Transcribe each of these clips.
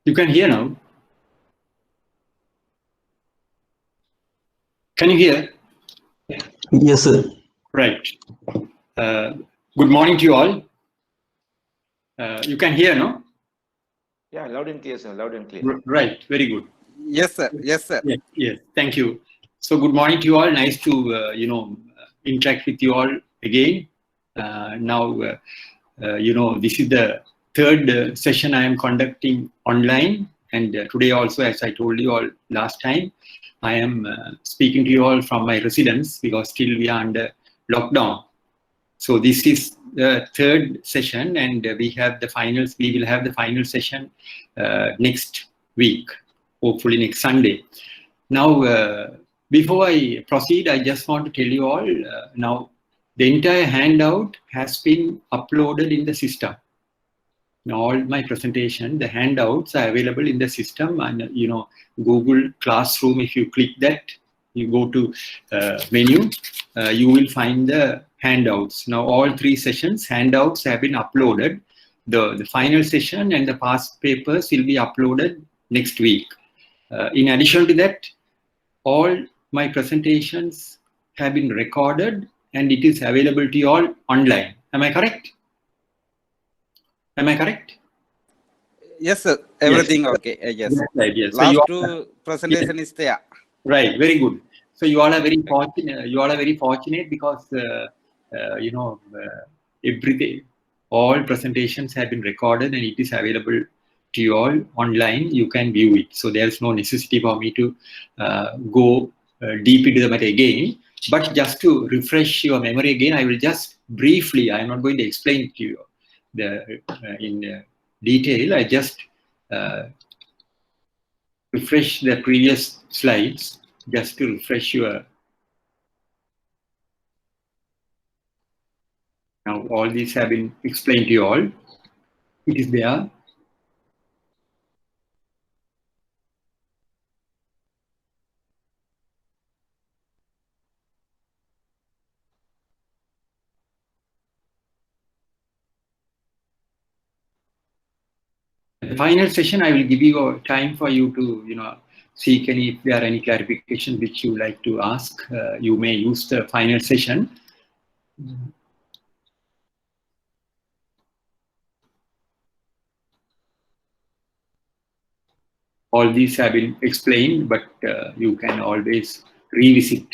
You can hear now. Can you hear? Yes, sir. Right. Good morning to you all. You can hear, no? Yeah, loud and clear, sir. Loud and clear. Right. Very good. Yes, sir. Yes, sir. Yes. Yes. Thank you. So good morning to you all. Nice to interact with you all again. This is the third session I am conducting online, and today also, as I told you all last time, I am speaking to you all from my residence because still we are under lockdown. So this is the third session, and we have the finals. We will have the final session next week, hopefully next Sunday. Now, before I proceed, I just want to tell you all now the entire handout has been uploaded in the system. Now, all my presentation, the handouts are available in the system, and Google Classroom. If you click that, you go to menu, you will find the handouts. Now, all three sessions handouts have been uploaded. The final session and the past papers will be uploaded next week. In addition to that, all my presentations have been recorded and it is available to you all online. Am I correct? Am I correct? Yes, sir. Everything yes. Okay. Yes. Right, yes. Last so two presentation is there. Right. Very good. So you all are very fortunate. You all are very fortunate because everything, all presentations have been recorded and it is available to you all online. You can view it. So there's no necessity for me to go deep into the matter again. But just to refresh your memory again, I will just briefly. I am not going to explain it to you in detail. I just refresh the previous slides just to refresh your. Now all these have been explained to you all. It is there. The final session, I will give you time for you to, seek if there are any clarifications which you like to ask. You may use the final session. All these have been explained, but you can always revisit.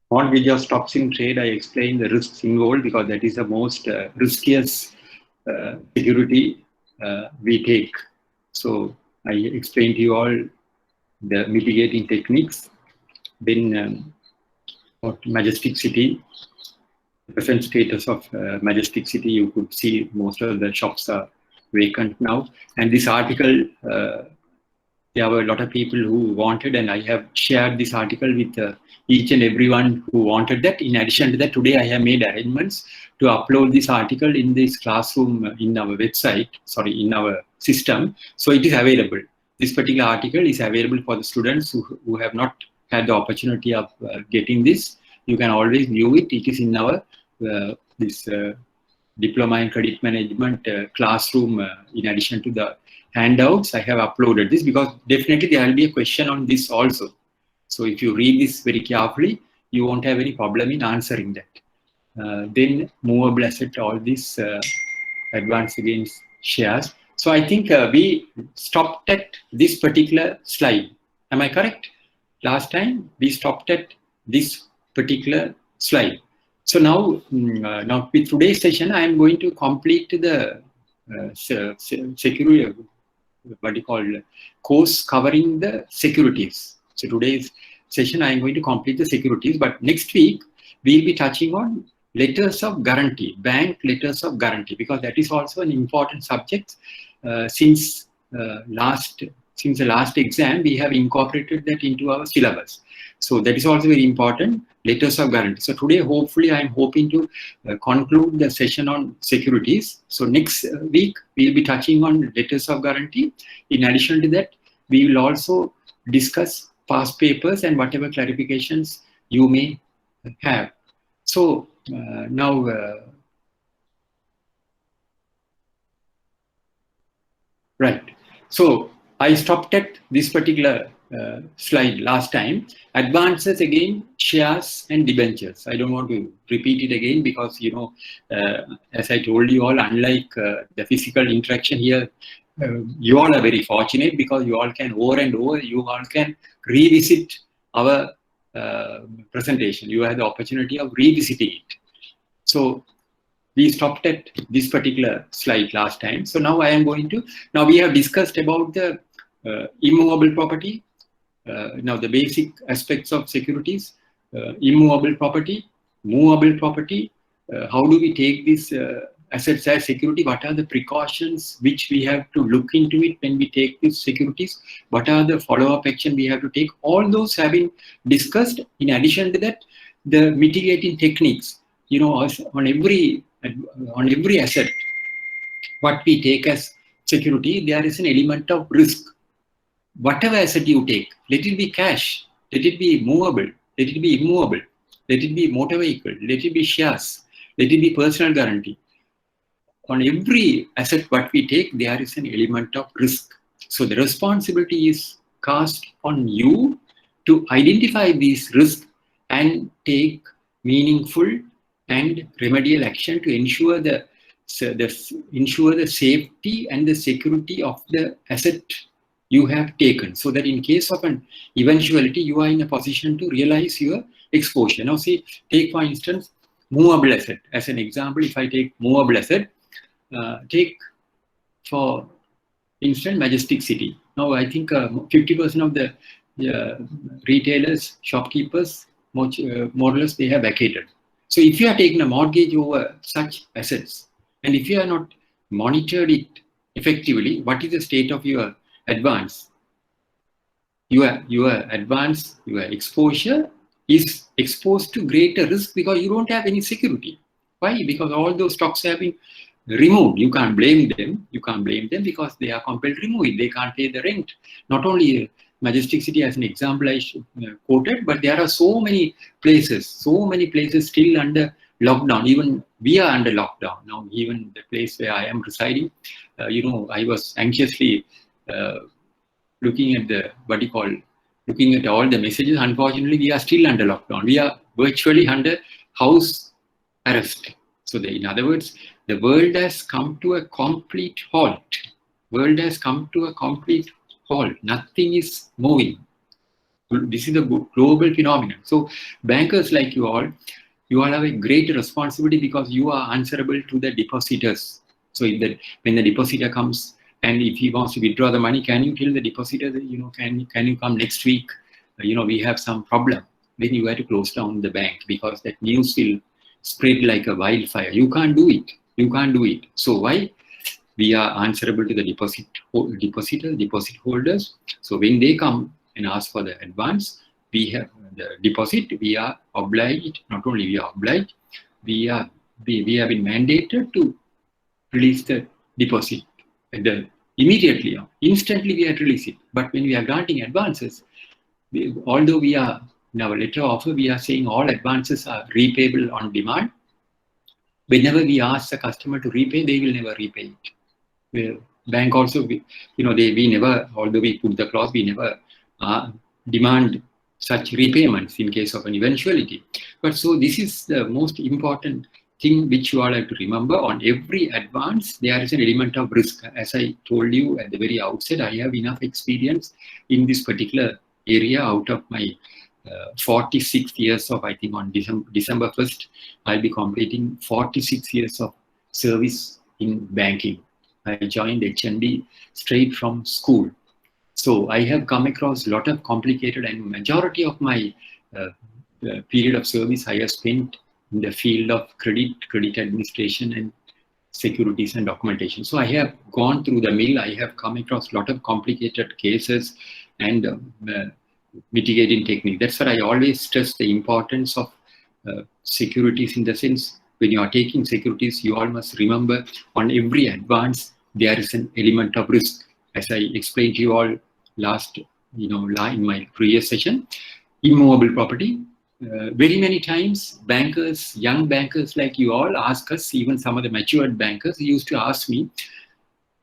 Mortgage of stocks in trade, I explained the risks involved because that is the most riskiest security we take. So I explained to you all the mitigating techniques. Then Majestic City, the present status of Majestic City, you could see most of the shops are vacant now. And this article, there were a lot of people who wanted, and I have shared this article with each and everyone who wanted that. In addition to that, today I have made arrangements to upload this article in this classroom in our website, in our system. So it is available. This particular article is available for the students who have not had the opportunity of getting this. you can always view it. It is in our this Diploma in Credit Management classroom. In addition to the handouts, I have uploaded this because definitely there will be a question on this also. So if you read this very carefully, you won't have any problem in answering that. Then movable asset, all this advance against shares. So I think we stopped at this particular slide. Am I correct? Last time we stopped at this particular slide. So now, now with today's session, I am going to complete the security, what do you call, course covering the securities. So today's session, I am going to complete the securities, but next week, we'll be touching on letters of guarantee, bank letters of guarantee, because that is also an important subject. Since the last exam, we have incorporated that into our syllabus. So that is also very important, letters of guarantee. So today, hopefully, I am hoping to conclude the session on securities. So next week, we'll be touching on letters of guarantee. In addition to that, we will also discuss past papers and whatever clarifications you may have. So now, right. So I stopped at this particular slide last time. Advances again, shares and debentures. I don't want to repeat it again because, you know, as I told you all, unlike the physical interaction here, you all are very fortunate because you all can over and over, you all can revisit our presentation. You have the opportunity of revisiting it. So we stopped at this particular slide last time. So now I am going to, now we have discussed about the immovable property. Now the basic aspects of securities, immovable property, movable property. How do we take these assets as security? What are the precautions which we have to look into it when we take these securities? What are the follow-up action we have to take? All those have been discussed. In addition to that, the mitigating techniques, you know, on every asset, what we take as security, there is an element of risk. Whatever asset you take, let it be cash, let it be movable, let it be immovable, let it be motor vehicle, let it be shares, let it be personal guarantee. On every asset what we take, there is an element of risk. So the responsibility is cast on you to identify these risks and take meaningful and remedial action to ensure the safety and the security of the asset you have taken, so that in case of an eventuality, you are in a position to realize your exposure. Now, see, take for instance, movable asset. As an example, if I take movable asset, take for instance, Majestic City. Now, I think 50% of the retailers, shopkeepers, more or less, they have vacated. So if you are taking a mortgage over such assets, and if you are not monitored it effectively, what is the state of your advance? Your advance, your exposure is exposed to greater risk because you don't have any security. Why? Because all those stocks have been removed. You can't blame them. You can't blame them because they are compelled to remove it. They can't pay the rent. Not only Majestic City as an example I quoted, but there are so many places still under lockdown. Even we are under lockdown now. Even the place where I am residing, you know, I was anxiously looking at looking at all the messages. Unfortunately, we are still under lockdown. We are virtually under house arrest. So in other words, the world has come to a complete halt. World has come to a complete halt. Nothing is moving. This is a global phenomenon. So bankers like you all have a great responsibility because you are answerable to the depositors. So when the depositor comes and if he wants to withdraw the money, can you tell the depositor that, you know, can you come next week? You know, we have some problem. Then you have to close down the bank because that news will spread like a wildfire. You can't do it. You can't do it. So why? We are answerable to the deposit holders. So when they come and ask for the advance, we have the deposit. We are obliged. Not only we are obliged, we have been mandated to release the deposit. Immediately, instantly we have to release it. But when we are granting advances, although we are in our letter of offer, we are saying all advances are repayable on demand. Whenever we ask the customer to repay, they will never repay it. The bank also, we never, although we put the clause, we never demand such repayments in case of an eventuality. But so this is the most important thing which you all have to remember. On every advance, there is an element of risk. As I told you at the very outset, I have enough experience in this particular area. Out of my 46 years of, I think on December 1st, I'll be completing 46 years of service in banking. I joined HNB straight from school. So I have come across a lot of complicated, and majority of my period of service I have spent in the field of credit administration and securities and documentation. So I have gone through the mill. I have come across a lot of complicated cases and mitigating technique. That's what I always stress the importance of securities, in the sense when you are taking securities, you all must remember on every advance there is an element of risk. As I explained to you all last, in my previous session, immovable property. Very many times bankers, young bankers like you all ask us, even some of the matured bankers used to ask me,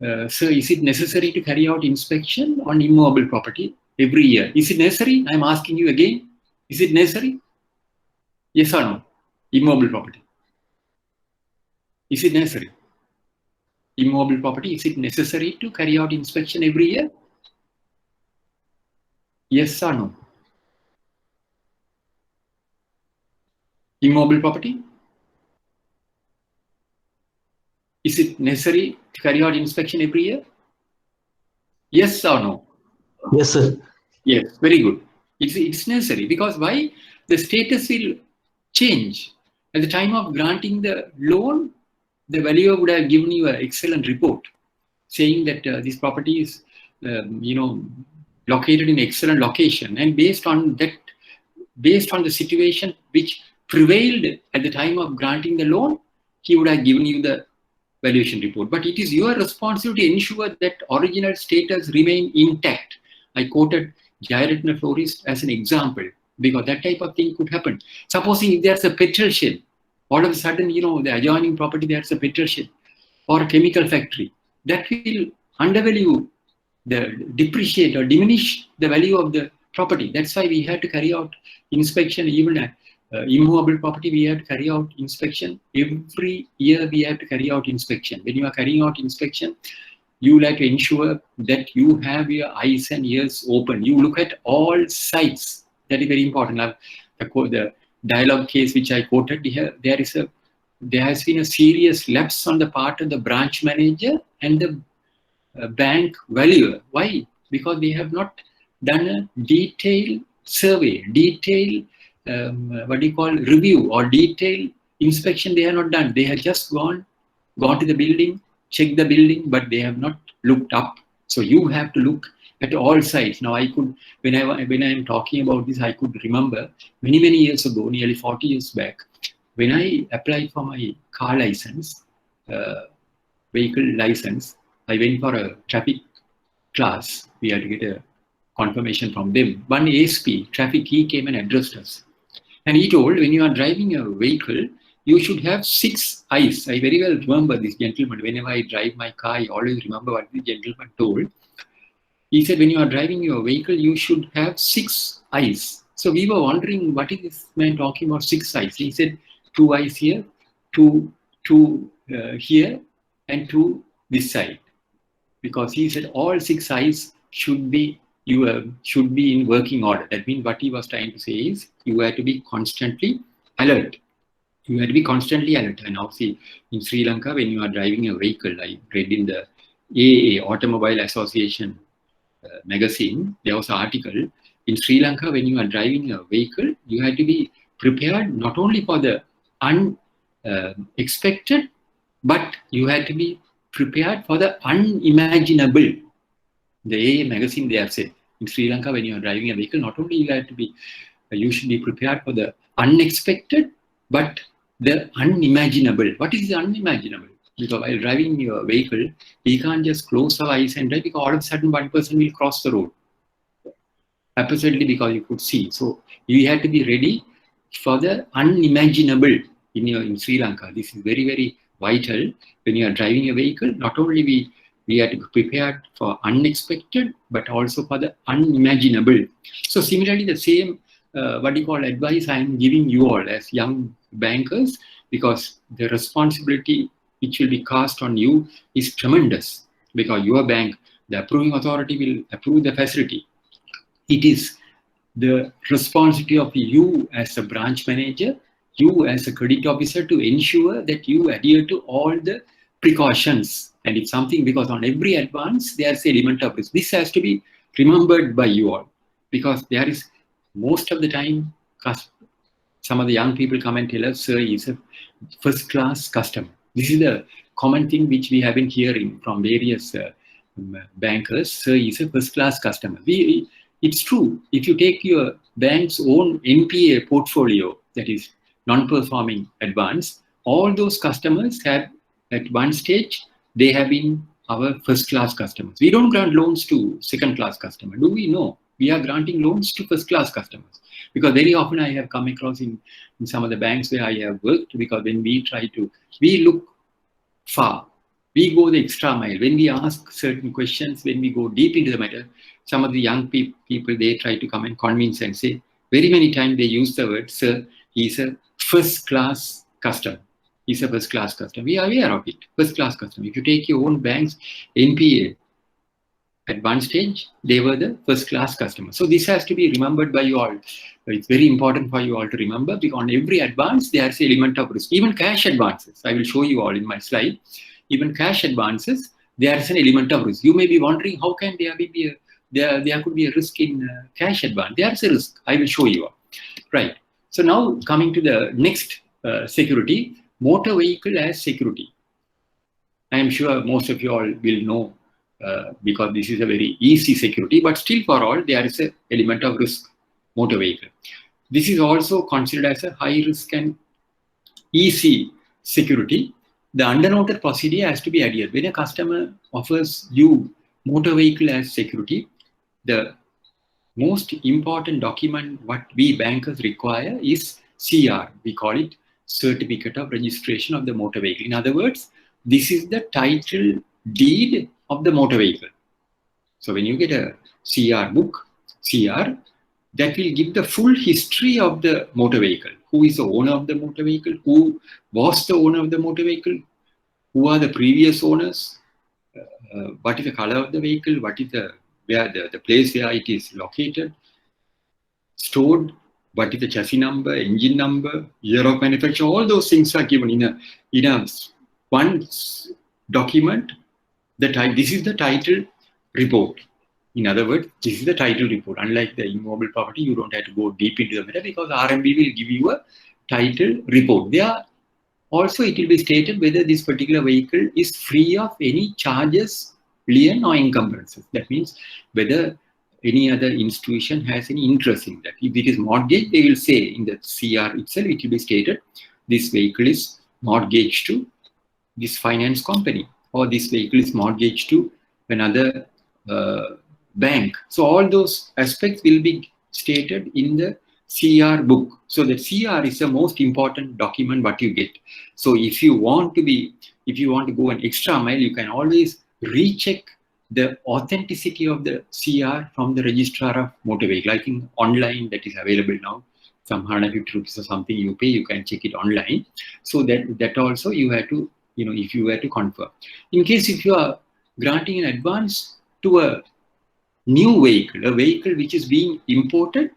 sir, is it necessary to carry out inspection on immovable property every year? Is it necessary? I'm asking you again, is it necessary? Yes or no? Immovable property. Is it necessary? Immovable property, is it necessary to carry out inspection every year? Yes or no? Immobile property? Is it necessary to carry out inspection every year? Yes or no? Yes, sir. Yes, very good. It's necessary, because why? The status will change. At the time of granting the loan, the valuer would have given you an excellent report saying that this property is, located in excellent location, and based on the situation which prevailed at the time of granting the loan, he would have given you the valuation report. But it is your responsibility to ensure that original status remain intact. I quoted Jayaratna Florist as an example, because that type of thing could happen. Supposing if there's a petrol shed, all of a sudden, the adjoining property, there's a petrol shed or a chemical factory, that will undervalue, depreciate or diminish the value of the property. That's why we had to carry out inspection. Even at immovable property, we have to carry out inspection. Every year we have to carry out inspection. When you are carrying out inspection, you will have to ensure that you have your eyes and ears open. You look at all sides. That is very important. Now, the dialogue case which I quoted here, there has been a serious lapse on the part of the branch manager and the bank valuer. Why? Because they have not done a detailed survey, detailed review or detailed inspection. They have not done. They have just gone to the building, checked the building, but they have not looked up. So you have to look at all sides. Now when I am talking about this, I could remember many years ago, nearly 40 years back, when I applied for my car license, vehicle license, I went for a traffic class. We had to get a confirmation from them. One ASP, traffic, he came and addressed us. And he told, when you are driving a vehicle, you should have 6 eyes. I very well remember this gentleman. Whenever I drive my car, I always remember what the gentleman told. He said, when you are driving your vehicle, you should have 6 eyes. So we were wondering, what is this man talking about 6 eyes? He said, 2 eyes here, 2 here, and 2 this side. Because he said all 6 eyes should be in working order. That means what he was trying to say is you have to be constantly alert. You have to be constantly alert. And now see, in Sri Lanka, when you are driving a vehicle, I read in the AAA, Automobile Association magazine, there was an article. In Sri Lanka, when you are driving a vehicle, you have to be prepared not only for the unexpected, but you have to be prepared for the unimaginable. The AA magazine, they have said, in Sri Lanka, when you are driving a vehicle, not only you should be prepared for the unexpected, but the unimaginable. What is the unimaginable? Because while driving your vehicle, you can't just close our eyes and drive, because all of a sudden one person will cross the road. haphazardly because you could see. So you had to be ready for the unimaginable in Sri Lanka. This is very, very vital when you are driving a vehicle. Not only we had to be prepared for unexpected, but also for the unimaginable. So similarly, the same advice I am giving you all as young bankers, because the responsibility which will be cast on you is tremendous, because your bank, the approving authority will approve the facility. It is the responsibility of you as a branch manager, you as a credit officer, to ensure that you adhere to all the precautions. And it's something, because on every advance, there's an element of risk. This has to be remembered by you all, because there is most of the time, some of the young people come and tell us, sir, he's a first class customer. This is the common thing which we have been hearing from various bankers. Sir, he's a first class customer. It's true. If you take your bank's own NPA portfolio, that is non-performing advance, all those customers have, at one stage, they have been our first class customers. We don't grant loans to second class customers. Do we know? We are granting loans to first class customers. Because very often I have come across in some of the banks where I have worked, because when we look far. We go the extra mile. When we ask certain questions, when we go deep into the matter, some of the young people, they try to come and convince and say, very many times they use the word, sir, he's a first class customer. He's a first class customer. We are aware of it, first class customer. If you take your own bank's NPA, at one stage, they were the first class customers. So this has to be remembered by you all. It's very important for you all to remember, because on every advance, there's an element of risk. Even cash advances, I will show you all in my slide. Even cash advances, there's an element of risk. You may be wondering, how can there could be a risk in cash advance? There's a risk. I will show you all. Right. So now coming to the next security, motor vehicle as security. I am sure most of you all will know, because this is a very easy security, but still for all, there is an element of risk, motor vehicle. This is also considered as a high risk and easy security. The undernoted procedure has to be adhered. When a customer offers you motor vehicle as security, the most important document what we bankers require is CR. We call it Certificate of Registration of the Motor Vehicle. In other words, this is the title deed of the motor vehicle. So when you get a CR book, CR, that will give the full history of the motor vehicle. Who is the owner of the motor vehicle? Who was the owner of the motor vehicle? Who are the previous owners? What is the color of the vehicle? What is the place where it is located, stored? What is the chassis number, engine number, year of manufacture? All those things are given in a one document. This is the title report. In other words, this is the title report. Unlike the immobile property, you don't have to go deep into the matter, because RMB will give you a title report. There also, it will be stated whether this particular vehicle is free of any charges, lien or encumbrances. That means whether any other institution has any interest in that. If it is mortgage, they will say in the CR itself, it will be stated, this vehicle is mortgaged to this finance company, or this vehicle is mortgaged to another bank. So all those aspects will be stated in the CR book. So the CR is the most important document what you get. So if you want to go an extra mile, you can always recheck the authenticity of the CR from the registrar of motor vehicle. I think online that is available now. Some 150 rupees or something you pay, you can check it online. So that also you have to, if you were to confirm. In case if you are granting an advance to a new vehicle, a vehicle which is being imported,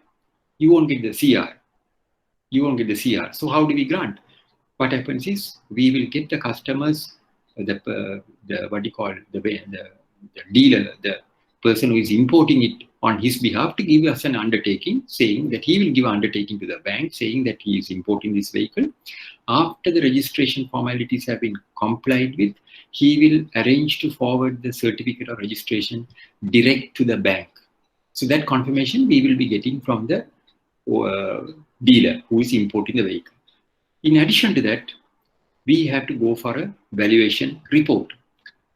you won't get the CR. You won't get the CR. So how do we grant? What happens is we will get the customers, the dealer, the person who is importing it on his behalf, to give us an undertaking, saying that he will give undertaking to the bank, saying that he is importing this vehicle. After the registration formalities have been complied with, he will arrange to forward the certificate of registration direct to the bank. So that confirmation we will be getting from the dealer who is importing the vehicle. In addition to that, we have to go for a valuation report.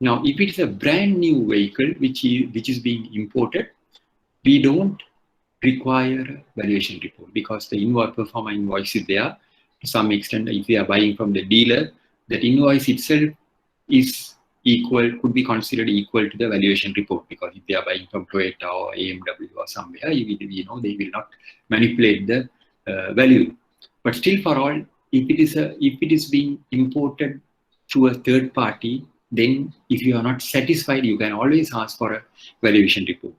Now, if it is a brand new vehicle which is being imported, we don't require a valuation report because the invoice performer invoice is there. To some extent, if they are buying from the dealer, that invoice itself is equal, could be considered equal to the valuation report, because if they are buying from Toyota or AMW or somewhere, they will not manipulate the value. But still, for all, if it is being imported through a third party, then if you are not satisfied, you can always ask for a valuation report.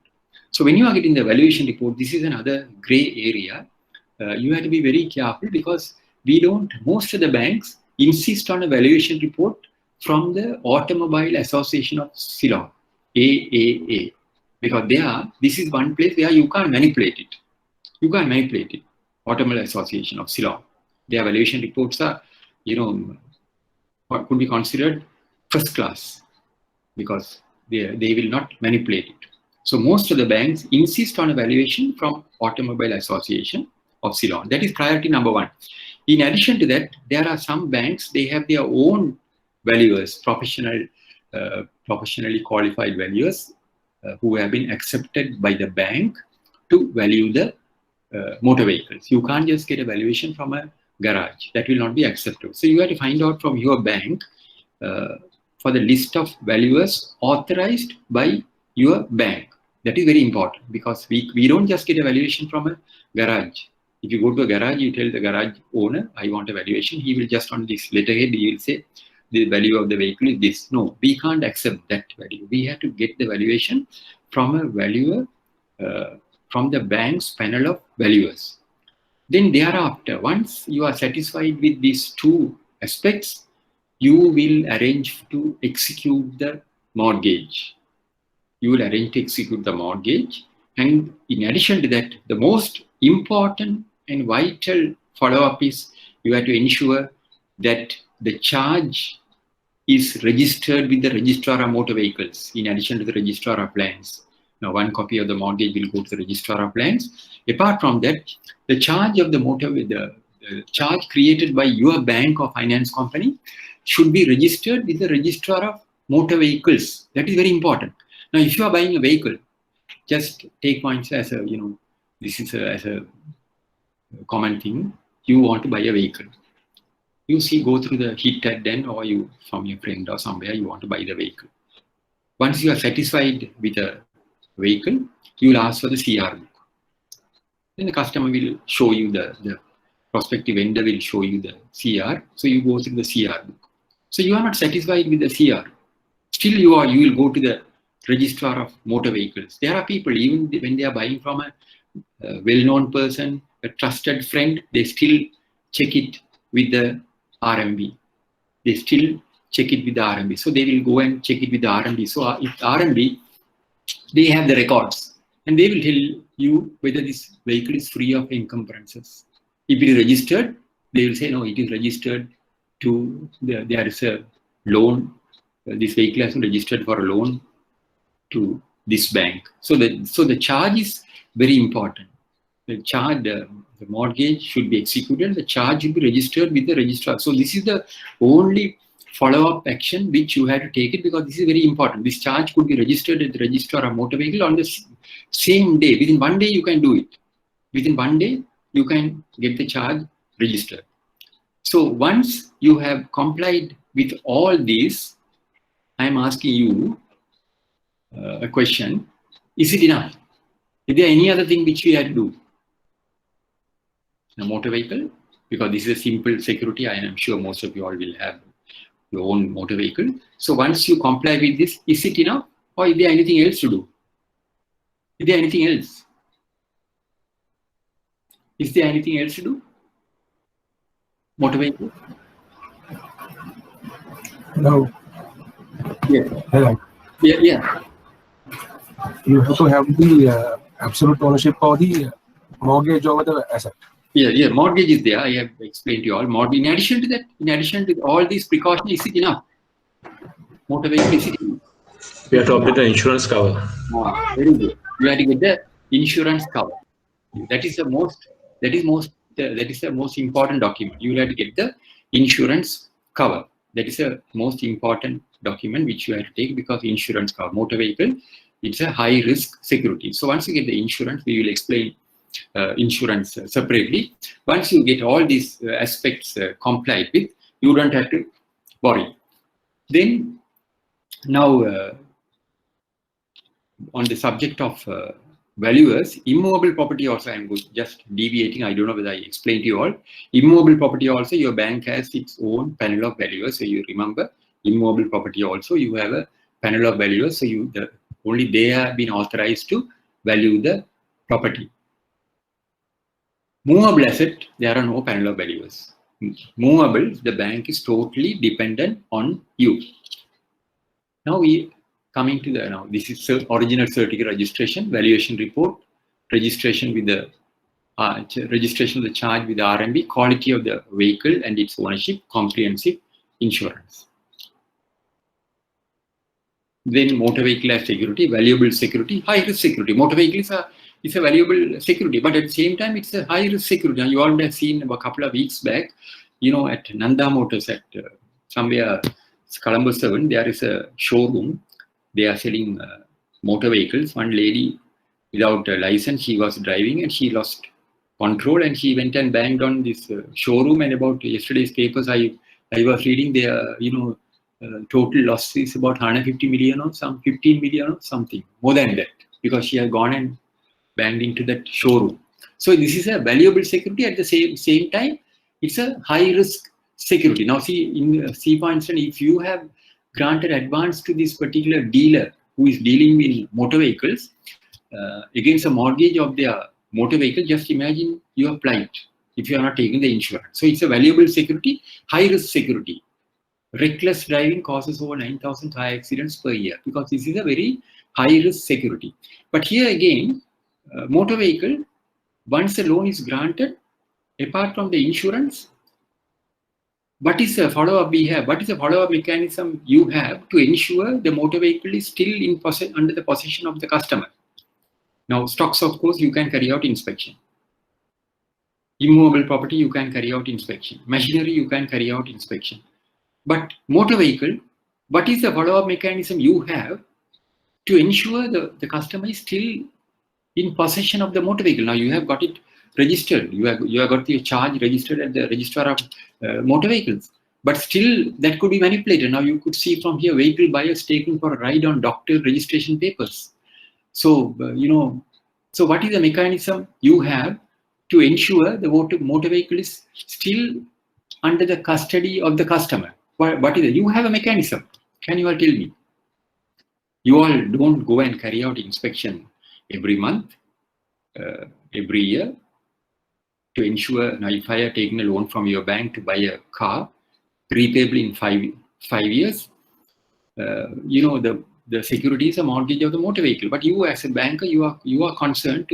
So when you are getting the valuation report, this is another gray area. You have to be very careful, because most of the banks insist on a valuation report from the Automobile Association of Ceylon, AAA, because this is one place where you can't manipulate it. You can't manipulate it. Automobile Association of Ceylon. Their valuation reports are, what could be considered first class, because they will not manipulate it. So most of the banks insist on a valuation from Automobile Association of Ceylon. That is priority number one. In addition to that, there are some banks, they have their own valuers, professionally qualified valuers who have been accepted by the bank to value the motor vehicles. You can't just get a valuation from a garage. That will not be acceptable. So you have to find out from your bank for the list of valuers authorized by your bank. That is very important, because we don't just get a valuation from a garage. If you go to a garage, you tell the garage owner, I want a valuation. He will just on this letterhead, he will say, the value of the vehicle is this. No, we can't accept that value. We have to get the valuation from a valuer, from the bank's panel of valuers. Then thereafter, once you are satisfied with these two aspects, you will arrange to execute the mortgage. You will arrange to execute the mortgage. And in addition to that, the most important and vital follow-up is you have to ensure that the charge is registered with the registrar of motor vehicles, in addition to the registrar of lands. Now, one copy of the mortgage will go to the registrar of lands. Apart from that, the charge of the charge created by your bank or finance company should be registered with the registrar of motor vehicles. That is very important. Now, if you are buying a vehicle, just take points as a, this is as a common thing. You want to buy a vehicle. You go through the heat tag then, or you, from your friend or somewhere, you want to buy the vehicle. Once you are satisfied with the vehicle, you will ask for the CR book. Then the customer will show you, the prospective vendor will show you the CR. So you go through the CR book. So you are not satisfied with the CR. Still you will go to the registrar of motor vehicles. There are people, even when they are buying from a well-known person, a trusted friend, they still check it with the RMB. They still check it with the RMB. So they will go and check it with the RMB. So if RMB, they have the records, and they will tell you whether this vehicle is free of encumbrances. If it is registered, they will say, no, it is registered to, there is a loan. This vehicle has been registered for a loan to this bank. So the charge is very important. The charge, the mortgage should be executed. The charge will be registered with the registrar. So this is the only follow-up action which you have to take it, because this is very important. This charge could be registered at the registrar of motor vehicle on the same day. Within 1 day, you can do it. Within 1 day, you can get the charge registered. So once you have complied with all these, I am asking you a question. Is it enough? Is there any other thing which we have to do? A motor vehicle, because this is a simple security, I am sure most of you all will have your own motor vehicle. So once you comply with this, is it enough, or is there anything else to do? Is there anything else? Is there anything else to do? Motor vehicle? Hello. Yeah. Hello. Yeah. You have to have the absolute ownership of the mortgage over the asset. Yeah. Mortgage is there. I have explained to you all. Mortgage. In addition to all these precautions, is it enough? Motor vehicle, is it enough? We have to update the insurance cover. Very good. You have to get the insurance cover. That is the most important document. You will have to get the insurance cover. That is the most important document which you have to take, because insurance cover, motor vehicle, it's a high risk security. So once you get the insurance, we will explain insurance separately. Once you get all these aspects complied with, you don't have to worry. Then now on the subject of valuers, immobile property also, I'm just deviating. I don't know whether I explained to you all. Immobile property also, your bank has its own panel of valuers. So you remember, immobile property also, you have a panel of valuers. So only they have been authorized to value the property. Movable asset, there are no panel of valuers. Movable, the bank is totally dependent on you. Now we coming to the this is original certificate registration, valuation report, registration with the registration of the charge with the RMB, quality of the vehicle and its ownership, comprehensive insurance. Then motor vehicle as security, valuable security, high risk security. Motor vehicle is a valuable security, but at the same time it's a high risk security. Now you all have seen a couple of weeks back, at Nanda Motors at somewhere Colombo 7, there is a showroom. They are selling motor vehicles. One lady without a license, she was driving and she lost control and she went and banged on this showroom. And about yesterday's papers, I was reading their, total loss is about 150 million or 15 million or something, more than that, because she had gone and banged into that showroom. So this is a valuable security. At the same time, it's a high risk security. Now see for instance, if you have granted advance to this particular dealer who is dealing in motor vehicles against a mortgage of their motor vehicle, just imagine your plight if you are not taking the insurance. So it's a valuable security, high risk security. Reckless driving causes over 9,000 car accidents per year because this is a very high risk security. But here again, motor vehicle, once a loan is granted, apart from the insurance, what is the follow-up we have? What is the follow-up mechanism you have to ensure the motor vehicle is still under the possession of the customer? Now, stocks, of course, you can carry out inspection. Immovable property, you can carry out inspection. Machinery, you can carry out inspection. But motor vehicle, what is the follow-up mechanism you have to ensure the customer is still in possession of the motor vehicle? Now, you have got it registered. You have got your charge registered at the registrar of motor vehicles. But still, that could be manipulated. Now, you could see from here, vehicle buyers taken for a ride on doctor registration papers. So, so what is the mechanism you have to ensure the motor vehicle is still under the custody of the customer? What is it? You have a mechanism. Can you all tell me? You all don't go and carry out inspection every month, every year, to ensure, now if I have taken a loan from your bank to buy a car, repayable in five years, the security is a mortgage of the motor vehicle. But you as a banker, you are concerned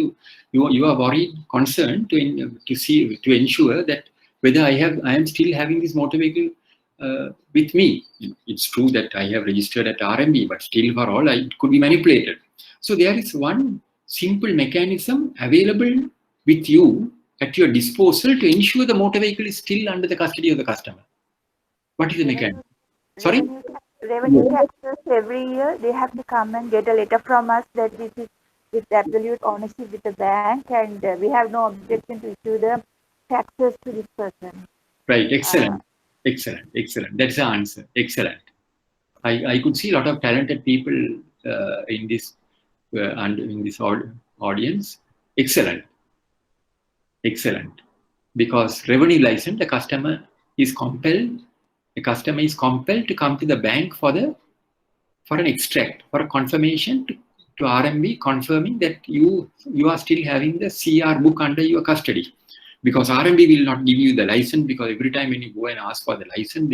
you are worried, concerned to ensure that whether I am still having this motor vehicle with me. It's true that I have registered at RMB, but still for all, it could be manipulated. So there is one simple mechanism available with you at your disposal to ensure the motor vehicle is still under the custody of the customer. What is the mechanism? Sorry? Revenue taxes every year, they have to come and get a letter from us that this is with absolute ownership with the bank and we have no objection to issue the taxes to this person. Right, excellent. Excellent. That's the answer. Excellent. I could see a lot of talented people in this audience. Excellent. Because revenue license, the customer is compelled to come to the bank for an extract, for a confirmation to RMB confirming that you are still having the CR book under your custody. Because RMB will not give you the license, because every time when you go and ask for the license,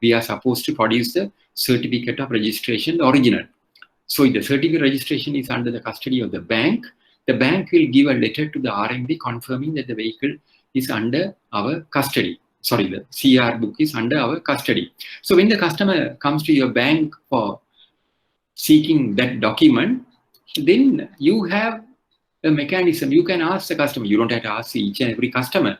we are supposed to produce the certificate of registration, the original. So if the certificate of registration is under the custody of the bank will give a letter to the RMB confirming that the vehicle is under our custody. Sorry, the CR book is under our custody. So when the customer comes to your bank for seeking that document, then you have a mechanism. You can ask the customer. You don't have to ask each and every customer.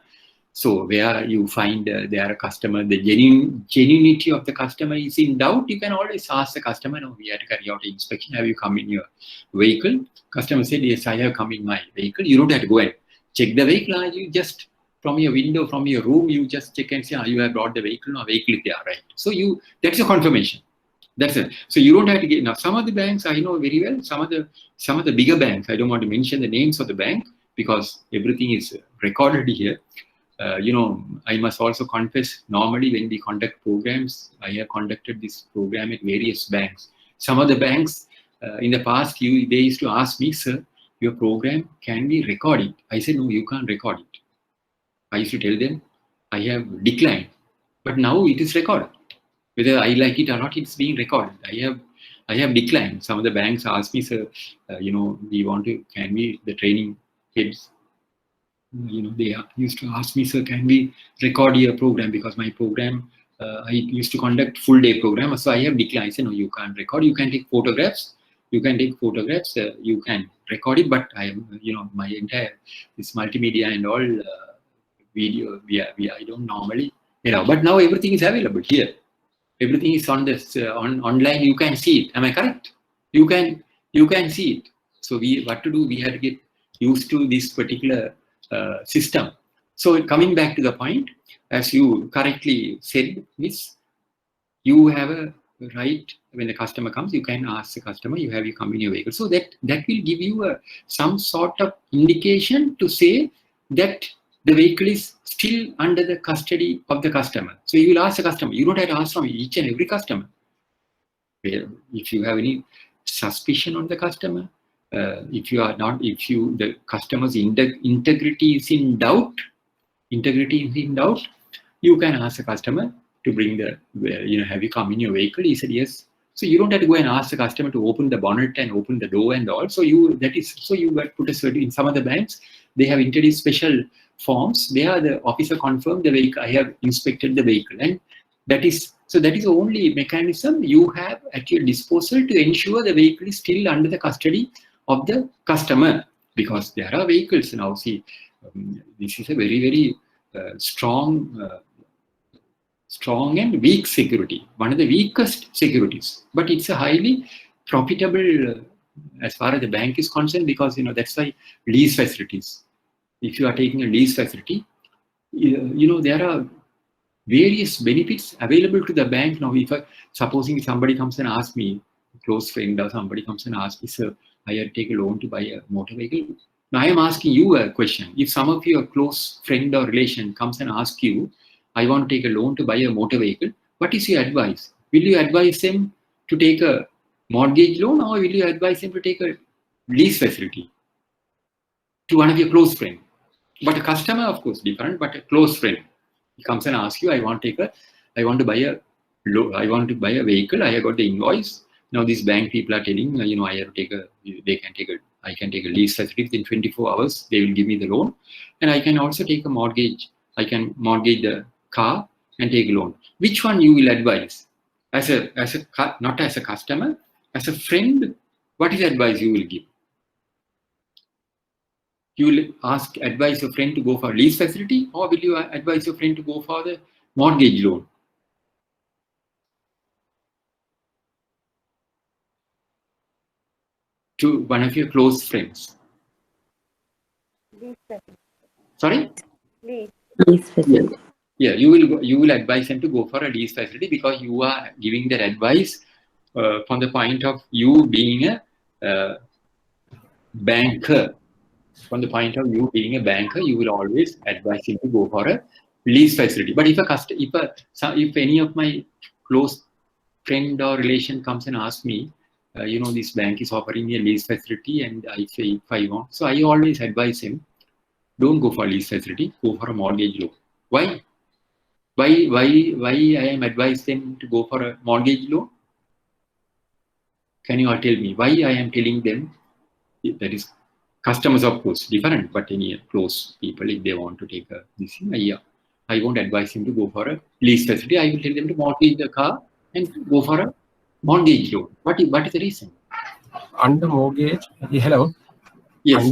So where you find there a customer, the genuinity of the customer is in doubt, you can always ask the customer, no, we have to carry out an inspection. Have you come in your vehicle? Customer said, yes, I have come in my vehicle. You don't have to go and check the vehicle. You just from your window, from your room, you just check and say, you have brought the vehicle. No, vehicle is there, right? So that's a confirmation. That's it. So you don't have to get. Now some of the banks I know very well. Some of the bigger banks, I don't want to mention the names of the bank because everything is recorded here. I must also confess, normally when we conduct programs, I have conducted this program at various banks. Some of the banks in the past, they used to ask me, sir, your program can be recorded. I said, no, you can't record it. I used to tell them, I have declined. But now it is recorded. Whether I like it or not, it's being recorded. I have declined. Some of the banks ask me, sir, we want to, can we, the training heads, they used to ask me, sir, can we record your program? Because my program, I used to conduct full day program. So I have declined. I said, no, you can't record. You can take photographs. You can take photographs. You can record it. But I am, my entire, this multimedia and all video, I don't normally, but now everything is available here. Everything is on this, online. You can see it. Am I correct? You can see it. So what to do? We have to get used to this particular system. So coming back to the point, as you correctly said, Miss, you have a right when the customer comes. You can ask the customer, you have your come in your vehicle. So that will give you some sort of indication to say that the vehicle is still under the custody of the customer. So you will ask the customer. You don't have to ask from each and every customer. If you have any suspicion on the customer, if the customer's integrity is in doubt, you can ask the customer to bring have you come in your vehicle? He said yes. So you don't have to go and ask the customer to open the bonnet and open the door and all. So you put a certain, in some of the banks, they have introduced special forms. The officer confirmed the vehicle. I have inspected the vehicle, and that is the only mechanism you have at your disposal to ensure the vehicle is still under the custody of the customer. Because there are vehicles now. See, this is a very, very strong and weak security. One of the weakest securities, but it's a highly profitable as far as the bank is concerned, because that's why lease facilities. If you are taking a lease facility, there are various benefits available to the bank. Now, supposing somebody comes and asks me, a close friend or somebody comes and asks me, sir, I have to take a loan to buy a motor vehicle. Now, I am asking you a question. If some of your close friend or relation comes and asks you, I want to take a loan to buy a motor vehicle, what is your advice? Will you advise them to take a mortgage loan, or will you advise them to take a lease facility to one of your close friends? But a customer, of course, different, but a close friend, he comes and asks you, I want to buy a vehicle, I have got the invoice. Now these bank people are telling, I can take a lease facility within 24 hours, they will give me the loan. And I can also take a mortgage, I can mortgage the car and take a loan. Which one you will advise? Not as a customer, as a friend, what is the advice you will give? You will advise your friend to go for a lease facility, or will you advise your friend to go for the mortgage loan? To one of your close friends. Lease facility. Sorry? Lease facility. Yeah, you will advise them to go for a lease facility, because you are giving that advice from the point of you being a banker. From the point of view being a banker, you will always advise him to go for a lease facility. But if any of my close friend or relation comes and asks me, this bank is offering me a lease facility, and I say if I want, so I always advise him, don't go for a lease facility, go for a mortgage loan. Why? Why I am advising them to go for a mortgage loan? Can you all tell me why I am telling them? That is, customers, of course, different, but any close people, if they want to take this thing, I won't advise him to go for a lease facility. I will tell them to mortgage the car and go for a mortgage loan. What is the reason? Under mortgage, hello? Yes,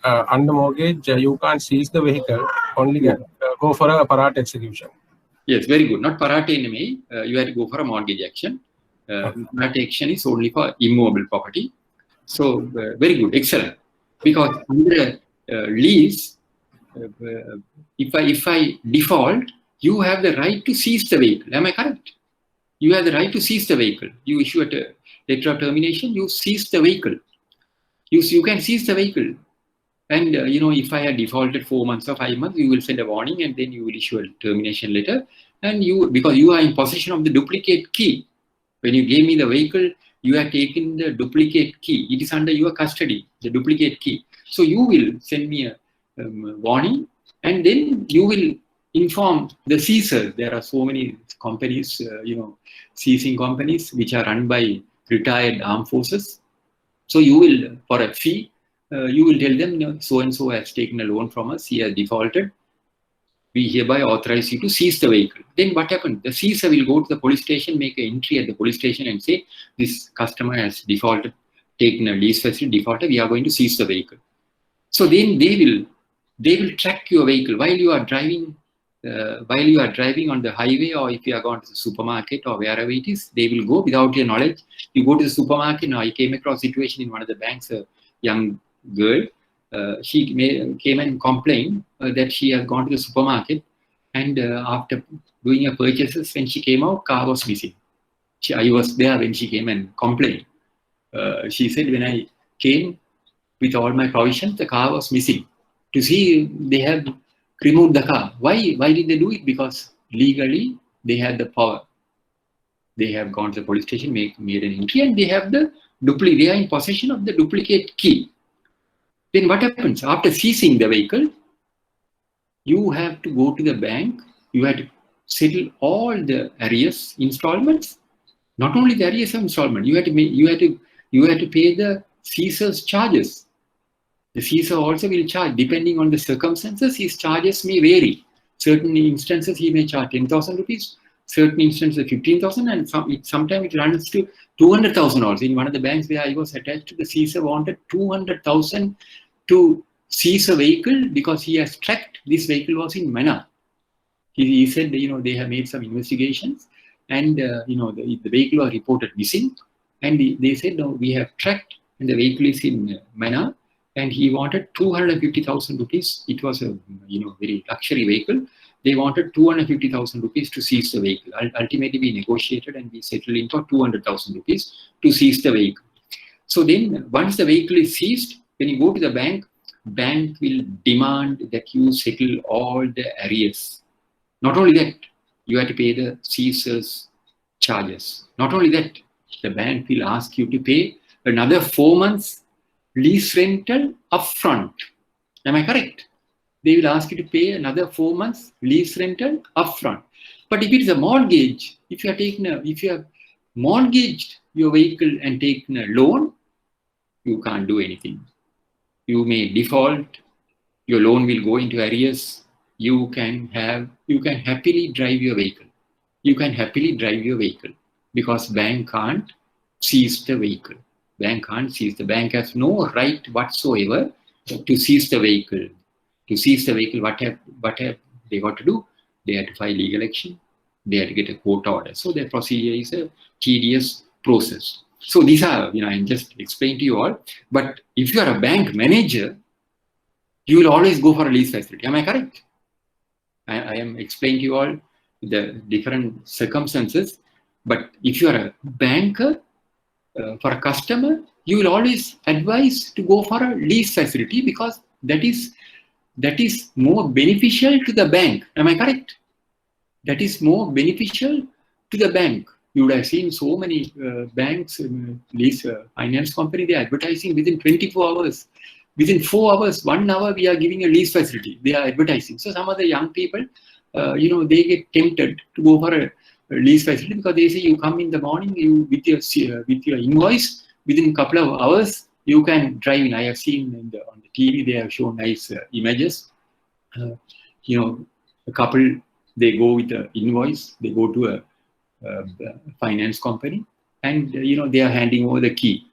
under mortgage, you can't seize the vehicle, only go for a parat execution. Yes, very good. Not parat enemy, you have to go for a mortgage action. Parat action is only for immovable property. So, very good, excellent. Because under lease, if I default, you have the right to seize the vehicle. Am I correct? You have the right to seize the vehicle. You issue a letter of termination, you seize the vehicle. You can seize the vehicle. And if I had defaulted 4 months or 5 months, you will send a warning and then you will issue a termination letter. And because you are in possession of the duplicate key. When you gave me the vehicle, you have taken the duplicate key. It is under your custody, the duplicate key. So you will send me a warning, and then you will inform the seizers. There are so many companies, seizing companies, which are run by retired armed forces. So you will, for a fee, you will tell them, so-and-so has taken a loan from us, he has defaulted. We hereby authorize you to seize the vehicle. Then what happened? The seizer will go to the police station, make an entry at the police station and say, this customer has defaulted, taken a lease facility, defaulted, we are going to seize the vehicle. So then they will track your vehicle while you are driving on the highway, or if you are going to the supermarket or wherever it is, they will go without your knowledge. You go to the supermarket. Now I came across a situation in one of the banks, a young girl, she came and complained that she has gone to the supermarket, and after doing her purchases, when she came out, car was missing. I was there when she came and complained. She said, when I came with all my provisions, the car was missing. To see, they have removed the car. Why did they do it? Because legally they had the power. They have gone to the police station, made an entry, and they have they are in possession of the duplicate key. Then what happens? After seizing the vehicle, you have to go to the bank, you have to settle all the arrears installments. Not only the arrears of installment, you have to pay the seizer's charges. The seizer also will charge, depending on the circumstances, his charges may vary. Certain instances he may charge 10,000 rupees, certain instances 15,000, and sometimes it runs to 200,000 also. In one of the banks where I was attached to, the seizer wanted 200,000 to seize a vehicle because he has tracked this vehicle was in Manna. He said, they have made some investigations, and the vehicle was reported missing, and they said, no, we have tracked, and the vehicle is in Manna. And he wanted 250,000 rupees. It was a very luxury vehicle. They wanted 250,000 rupees to seize the vehicle. Ultimately, we negotiated and we settled in for 200,000 rupees to seize the vehicle. So then, once the vehicle is seized, when you go to the bank will demand that you settle all the arrears. Not only that, you have to pay the seizer's charges. Not only that, the bank will ask you to pay another 4 months lease rental upfront. Am I correct? They will ask you to pay another 4 months lease rental upfront. But if it is a mortgage, if you have mortgaged your vehicle and taken a loan, you can't do anything. You may default. Your loan will go into arrears. You can happily drive your vehicle. You can happily drive your vehicle because bank can't seize the vehicle. Bank can't seize. The bank has no right whatsoever to seize the vehicle. To seize the vehicle, what have they got to do? They have to file legal action. They have to get a court order. So the procedure is a tedious process. So these are, I just explained to you all. But if you are a bank manager, you will always go for a lease facility. Am I correct? I am explaining to you all the different circumstances. But if you are a banker, for a customer, you will always advise to go for a lease facility because that is more beneficial to the bank. Am I correct? That is more beneficial to the bank. You would have seen so many banks, lease finance company, they are advertising within 24 hours. Within 4 hours, 1 hour, we are giving a lease facility. They are advertising. So some of the young people, they get tempted to go for a lease facility because they say you come in the morning, with your invoice, within a couple of hours you can drive in. I have seen on the TV they have shown nice images. A couple, they go with the invoice, they go to a finance company, and they are handing over the key.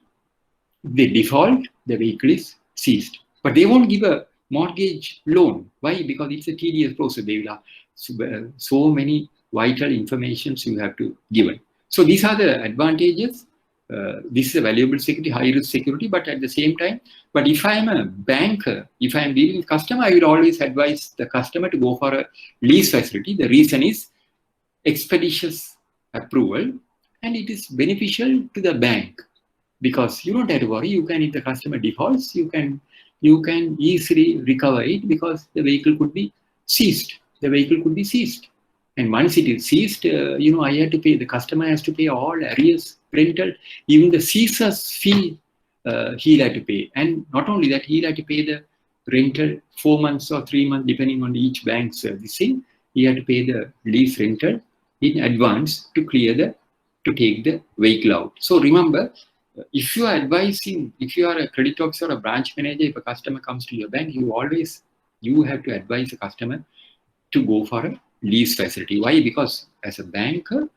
If they default, the vehicle is seized. But they won't give a mortgage loan. Why? Because it's a tedious process. They will have so many vital informations you have to give it. So these are the advantages this is a valuable security, high risk security, but at the same time, but if I am a banker, if I am dealing with customer, I will always advise the customer to go for a lease facility. The reason is expeditious approval, and it is beneficial to the bank because you don't have to worry. You can, if the customer defaults, you can easily recover it because the vehicle could be seized. The vehicle could be seized. And once it is seized, I have to pay, the customer has to pay all arrears, rental, even the seizer's fee, he'll have to pay. And not only that, he'll have to pay the rental 4 months or 3 months, depending on each bank's thing. He had to pay the lease rental in advance to take the vehicle out. So remember, if you are advising, if you are a credit officer or a branch manager, if a customer comes to your bank, you have to advise the customer to go for a lease facility. Why? Because as a banker,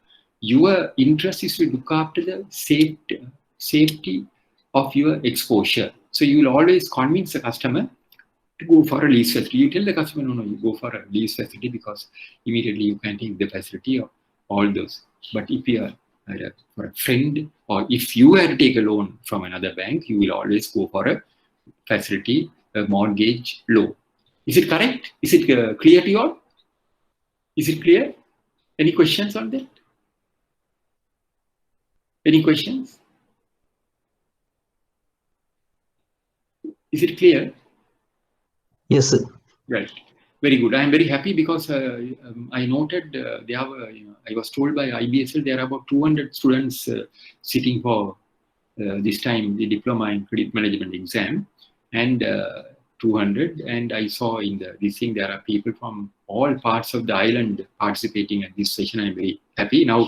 your interest is to look after the safety of your exposure. So you will always convince the customer to go for a lease facility. You tell the customer, no, you go for a lease facility because immediately you can take the facility of all those. But if you are for a friend, or if you have to take a loan from another bank, you will always go for a facility, a mortgage loan. Is it correct? Is it clear to you all? Is it clear? Any questions on that? Any questions? Is it clear? Yes, sir. Right. Very good. I am very happy because I noted I was told by IBSL there are about 200 students sitting for this time the diploma in credit management exam, and 200. And I saw in this thing there are people from all parts of the island participating at this session. I am very happy. Now,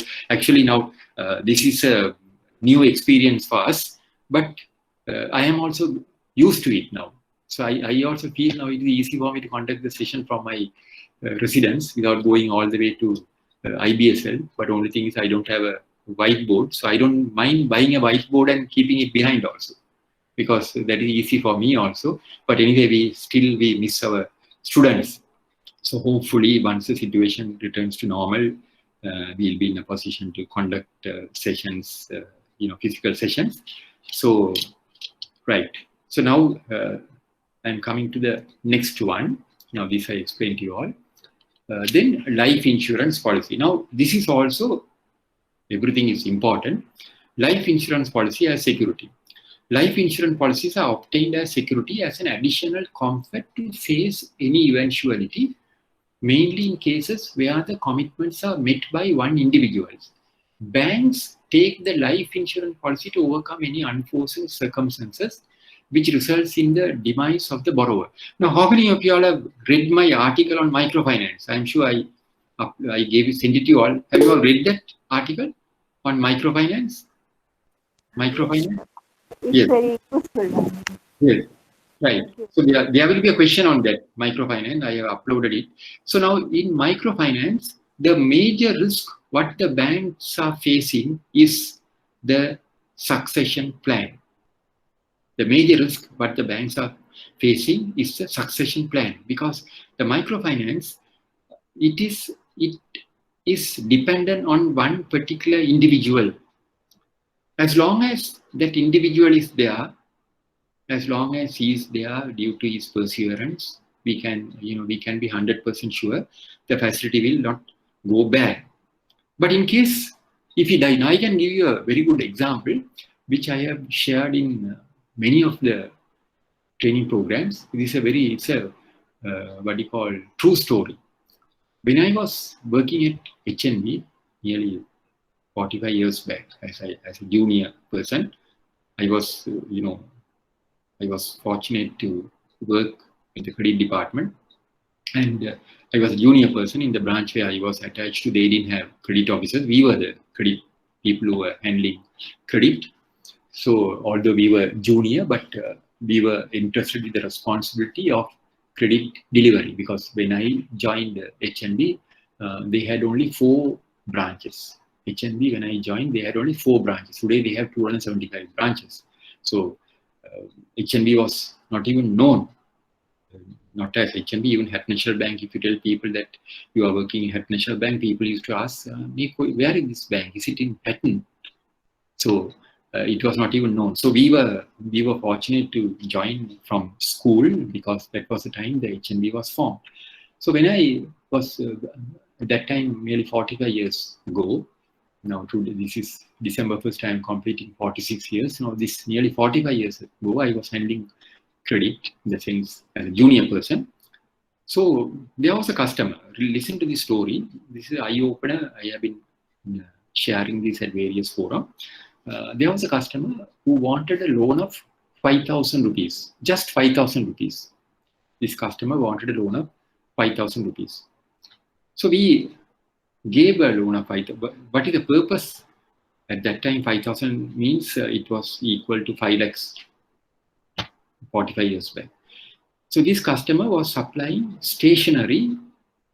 this is a new experience for us, but I am also used to it now. So I also feel now it is easy for me to conduct the session from my residence without going all the way to IBSL. But only thing is I don't have a whiteboard. So I don't mind buying a whiteboard and keeping it behind also, because that is easy for me also. But anyway, we miss our students. So hopefully once the situation returns to normal, we'll be in a position to conduct sessions, physical sessions. So, right. So now, I'm coming to the next one. Now this I explained to you all. Then life insurance policy. Now this is also, everything is important. Life insurance policy as security. Life insurance policies are obtained as security as an additional comfort to face any eventuality, mainly in cases where the commitments are met by one individual. Banks take the life insurance policy to overcome any unforeseen circumstances which results in the demise of the borrower. Now, how many of you all have read my article on microfinance? I'm sure I sent it to you all. Have you all read that article on microfinance? Microfinance? It's Yes. very useful. Yes. Right. So there will be a question on that microfinance. I have uploaded it. So now in microfinance, the major risk what the banks are facing is the succession plan. The major risk what the banks are facing is the succession plan, because the microfinance, it is dependent on one particular individual. As long as that individual is there, as long as he is there due to his perseverance, we can be 100% sure the facility will not go bad. But in case if he dies, I can give you a very good example, which I have shared in many of the training programs. It's a what you call true story. When I was working at HNB nearly 45 years back as a junior person, I was fortunate to work in the credit department, and I was a junior person in the branch where I was attached to. They didn't have credit officers. We were the credit people who were handling credit. So although we were junior, but we were interested in the responsibility of credit delivery, because when I joined HNB, they had only 4 branches. HNB, when I joined, they had only 4 branches. Today they have 275 branches. So HNB was not even known, not as HNB, even Het National Bank. If you tell people that you are working in Het National Bank, people used to ask, where is this bank? Is it in Hatton? So It was not even known. So we were fortunate to join from school because that was the time the HNB was formed. So when I was at that time nearly 45 years ago, now today this is December 1st, I am completing 46 years. Now this nearly 45 years ago, I was handling credit in the sense as a junior person. So there was a customer. Listen to this story. This is eye opener. I have been sharing this at various forums. There was a customer who wanted a loan of 5,000 rupees, just 5,000 rupees. This customer wanted a loan of 5,000 rupees. So we gave a loan of 5,000. What is the purpose? At that time, 5,000 means it was equal to 5 lakhs 45 years back. So this customer was supplying stationery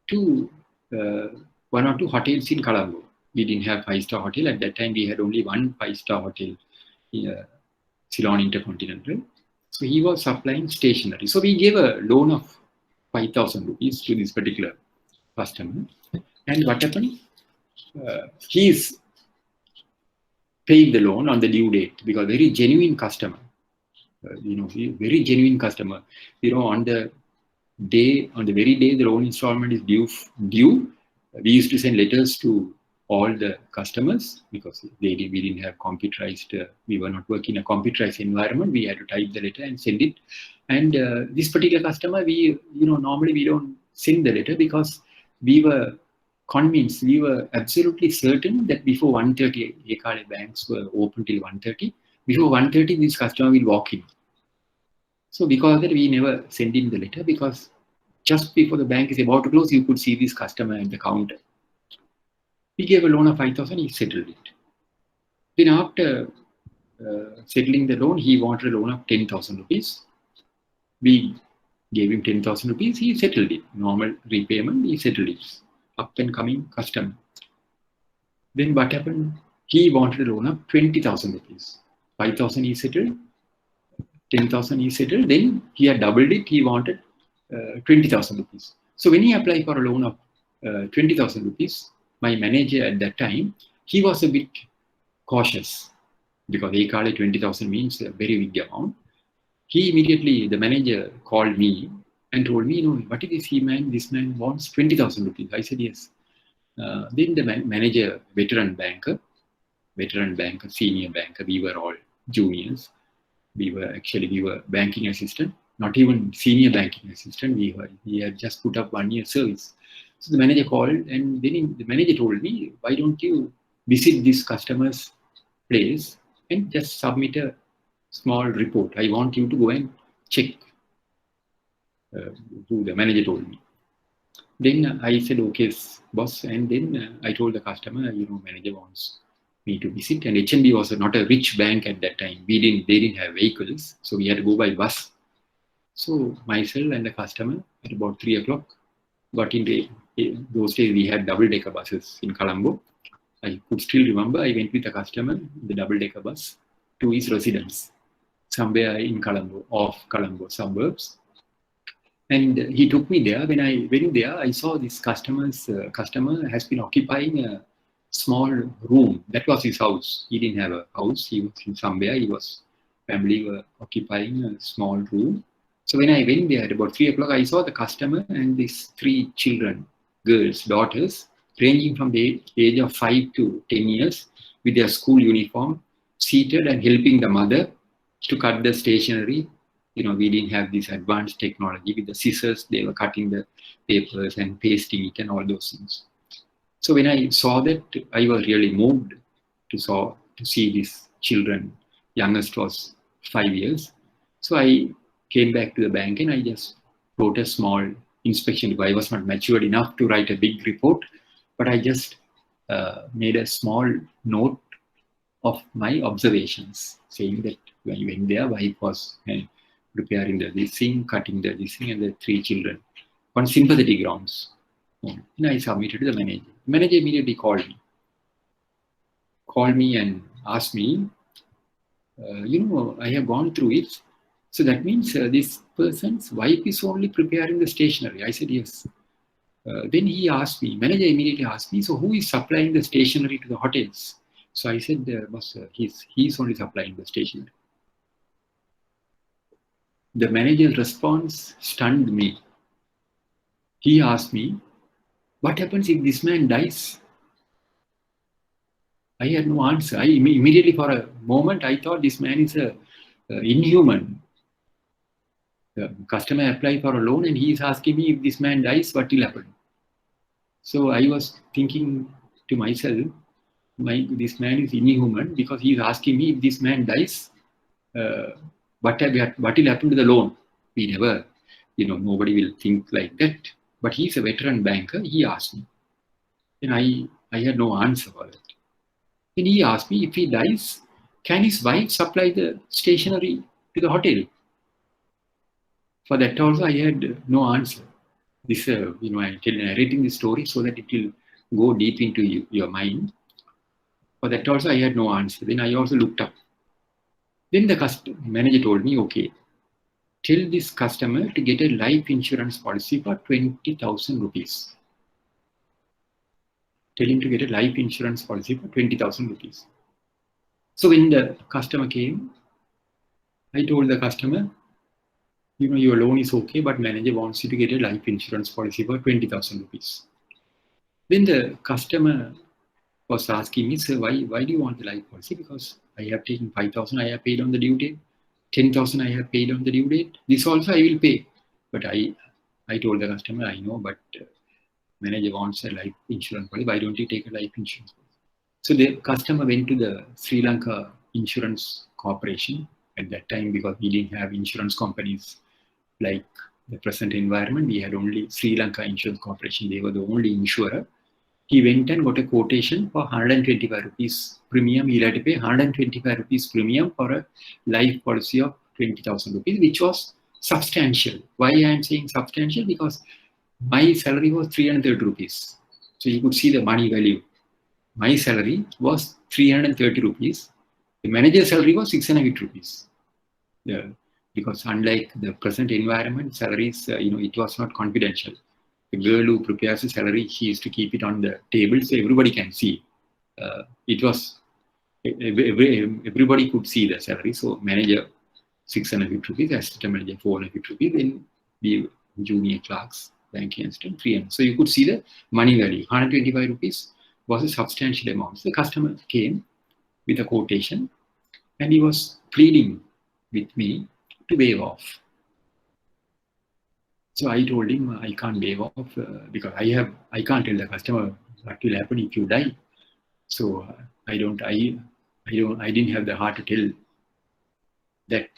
to 1 or 2 hotels in Colombo. We didn't have 5-star hotel. At that time, we had only 1 5-star hotel, Ceylon Intercontinental. So he was supplying stationery. So we gave a loan of 5,000 rupees to this particular customer. And what happened? He is paying the loan on the due date because very genuine customer. Very genuine customer. On the very day the loan installment is due, we used to send letters to all the customers because we didn't have computerized. We were not working in a computerized environment. We had to type the letter and send it. And this particular customer, normally we don't send the letter because we were convinced, we were absolutely certain that before 1:30, Ekale banks were open till 1:30. Before 1:30, this customer will walk in. So because of that, we never send in the letter because just before the bank is about to close, you could see this customer at the counter. We gave a loan of 5,000, he settled it. Then after settling the loan, he wanted a loan of 10,000 rupees. We gave him 10,000 rupees, he settled it. Normal repayment, he settled it. Up and coming customer. Then what happened? He wanted a loan of 20,000 rupees. 5,000 he settled, 10,000 he settled, then he had doubled it, he wanted 20,000 rupees. So when he applied for a loan of 20,000 rupees, my manager at that time, he was a bit cautious because Ekale 20,000 means a very big amount. He immediately, the manager called me and told me, what is this this man wants 20,000 rupees. I said, yes. Then the manager, veteran banker, senior banker, we were all juniors. We were banking assistant, not even senior banking assistant. We had just put up 1 year service. So the manager called and then the manager told me, why don't you visit this customer's place and just submit a small report. I want you to go and check. Who the manager told me. Then I said, okay, boss. And then I told the customer, manager wants me to visit. And HNB was not a rich bank at that time. They didn't have vehicles. So we had to go by bus. So myself and the customer at about 3 o'clock got in. Those days we had double-decker buses in Colombo. I could still remember I went with the customer in the double-decker bus to his residence somewhere in Colombo, off Colombo suburbs. And he took me there. When I went there, I saw this customer has been occupying a small room. That was his house. He didn't have a house. He was in somewhere. Family were occupying a small room. So when I went there at about 3 o'clock, I saw the customer and these 3 children, girls, daughters, ranging from the age of 5 to 10 years with their school uniform, seated and helping the mother to cut the stationery. We didn't have this advanced technology. With the scissors, they were cutting the papers and pasting it and all those things. So when I saw that, I was really moved to see these children. Youngest was 5 years. So I came back to the bank and I just wrote a small inspection report. I was not matured enough to write a big report, but I just made a small note of my observations, saying that when I went there, wife was preparing this thing, cutting this thing, and the 3 children on sympathetic grounds. And I submitted to the manager. The manager immediately called me and asked me, I have gone through it. So that means this person's wife is only preparing the stationery. I said, yes. Then he asked me, manager immediately asked me, so who is supplying the stationery to the hotels? So I said, boss, he's only supplying the stationery. The manager's response stunned me. He asked me, what happens if this man dies? I had no answer. I immediately, for a moment, I thought this man is inhuman. The customer applied for a loan and he is asking me if this man dies, what will happen? So I was thinking to myself, this man is inhuman because he is asking me if this man dies, what will happen to the loan? We never, nobody will think like that. But he's a veteran banker. He asked me. And I had no answer for that. And he asked me, if he dies, can his wife supply the stationery to the hotel? For that also, I had no answer. This, I'm narrating the story so that it will go deep into your mind. For that also, I had no answer. Then I also looked up. Then the manager told me, okay, tell this customer to get a life insurance policy for 20,000 rupees. Tell him to get a life insurance policy for 20,000 rupees. So when the customer came, I told the customer, your loan is okay, but manager wants you to get a life insurance policy for 20,000 rupees. Then the customer was asking me, sir, why do you want the life policy? Because I have taken 5,000 I have paid on the due date, 10,000 I have paid on the due date. This also I will pay. But I told the customer, I know, but manager wants a life insurance policy. Why don't you take a life insurance policy? So the customer went to the Sri Lanka Insurance Corporation at that time, because we didn't have insurance companies like the present environment. We had only Sri Lanka Insurance Corporation. They were the only insurer. He went and got a quotation for 125 rupees premium. He had to pay 125 rupees premium for a life policy of 20,000 rupees, which was substantial. Why I am saying substantial? Because my salary was 330 rupees. So you could see the money value. My salary was 330 rupees. The manager's salary was 650 rupees. Yeah. Because unlike the present environment, salaries, it was not confidential. The girl who prepares the salary, she used to keep it on the table so everybody can see. It was, everybody could see the salary. So manager, 650 rupees, assistant manager, 450 rupees, then the junior clerks, banking assistant, 300. So you could see the money value. 125 rupees was a substantial amount. So the customer came with a quotation and he was pleading with me to waive off. So I told him I can't waive off because I can't tell the customer what will happen if you die. So I didn't have the heart to tell that.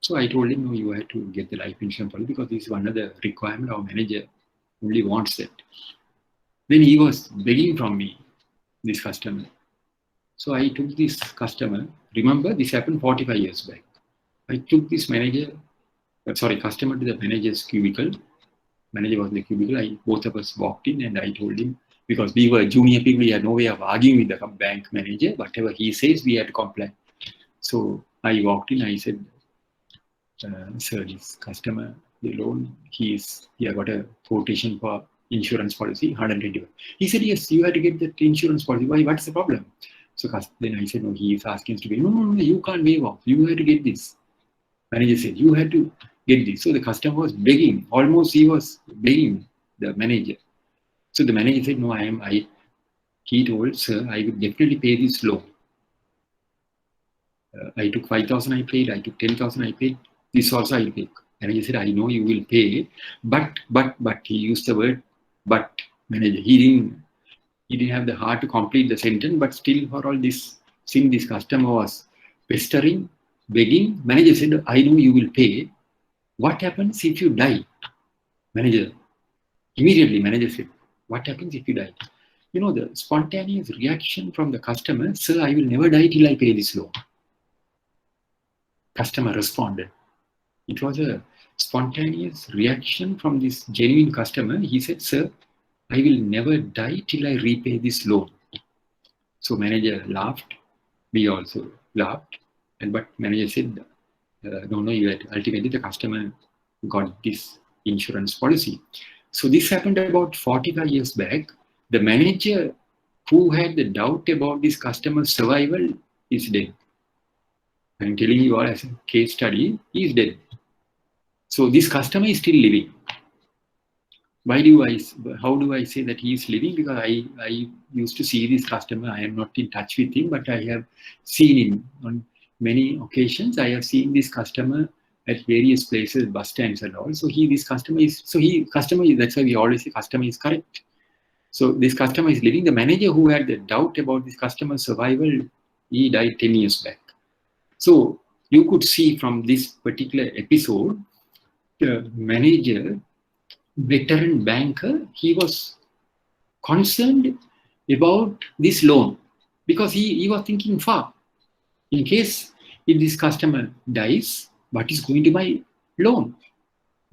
So I told him, no, you have to get the life insurance policy because this is one of the requirements. Our manager only wants that. Then he was begging from me, this customer. So I took this customer. Remember, this happened 45 years back. I took this customer to the manager's cubicle. Manager was in the cubicle. Both of us walked in and I told him, because we were junior people, we had no way of arguing with the bank manager. Whatever he says, we had to comply. So I walked in, I said, sir, this customer, the loan, he had got a quotation for insurance policy, 121. He said, yes, you had to get that insurance policy. Why? What's the problem? So then I said, no, he is asking us to pay. No, you can't waive off. You had to get this. Manager said, you had to get this. So the customer was begging. Almost he was begging the manager. So the manager said, no, he told, sir, I will definitely pay this loan. I took 5,000 I paid. I took 10,000 I paid. This also I will pay. Manager said, I know you will pay, but he used the word, but manager. He didn't have the heart to complete the sentence, but still for all this, since this customer was pestering, begging, manager said, I know you will pay. What happens if you die? Manager, immediately manager said, what happens if you die? The spontaneous reaction from the customer, sir, I will never die till I pay this loan. Customer responded. It was a spontaneous reaction from this genuine customer. He said, sir, I will never die till I repay this loan. So manager laughed. We also laughed. But manager said, no, ultimately the customer got this insurance policy. So this happened about 45 years back. The manager who had the doubt about this customer's survival is dead. I'm telling you all as a case study, he is dead. So this customer is still living. How do I say that he is living? Because I used to see this customer. I am not in touch with him, but I have seen him on many occasions. I have seen this customer at various places, bus stands and all. So that's why we always say customer is correct. So this customer is living. The manager who had the doubt about this customer's survival, he died 10 years back. So you could see from this particular episode, the manager, veteran banker, he was concerned about this loan because he was thinking far. In case if this customer dies, what is going to my loan?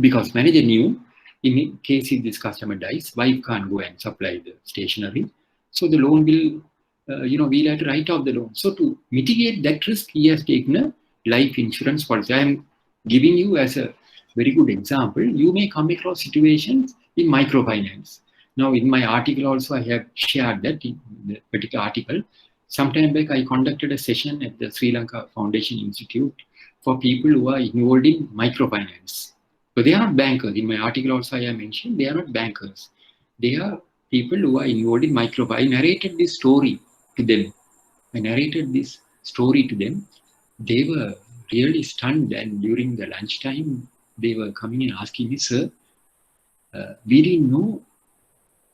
Because manager knew in case if this customer dies, wife can't go and supply the stationery. So the loan will, we'll have to write off the loan. So to mitigate that risk, he has taken a life insurance policy. I am giving you as a very good example. You may come across situations in microfinance. Now, in my article also, I have shared that in the particular article. Sometime back, I conducted a session at the Sri Lanka Foundation Institute for people who are involved in microfinance. So they are not bankers. In my article also, I have mentioned they are not bankers. They are people who are involved in microfinance. I narrated this story to them. They were really stunned, and during the lunchtime, they were coming and asking me, sir, we didn't know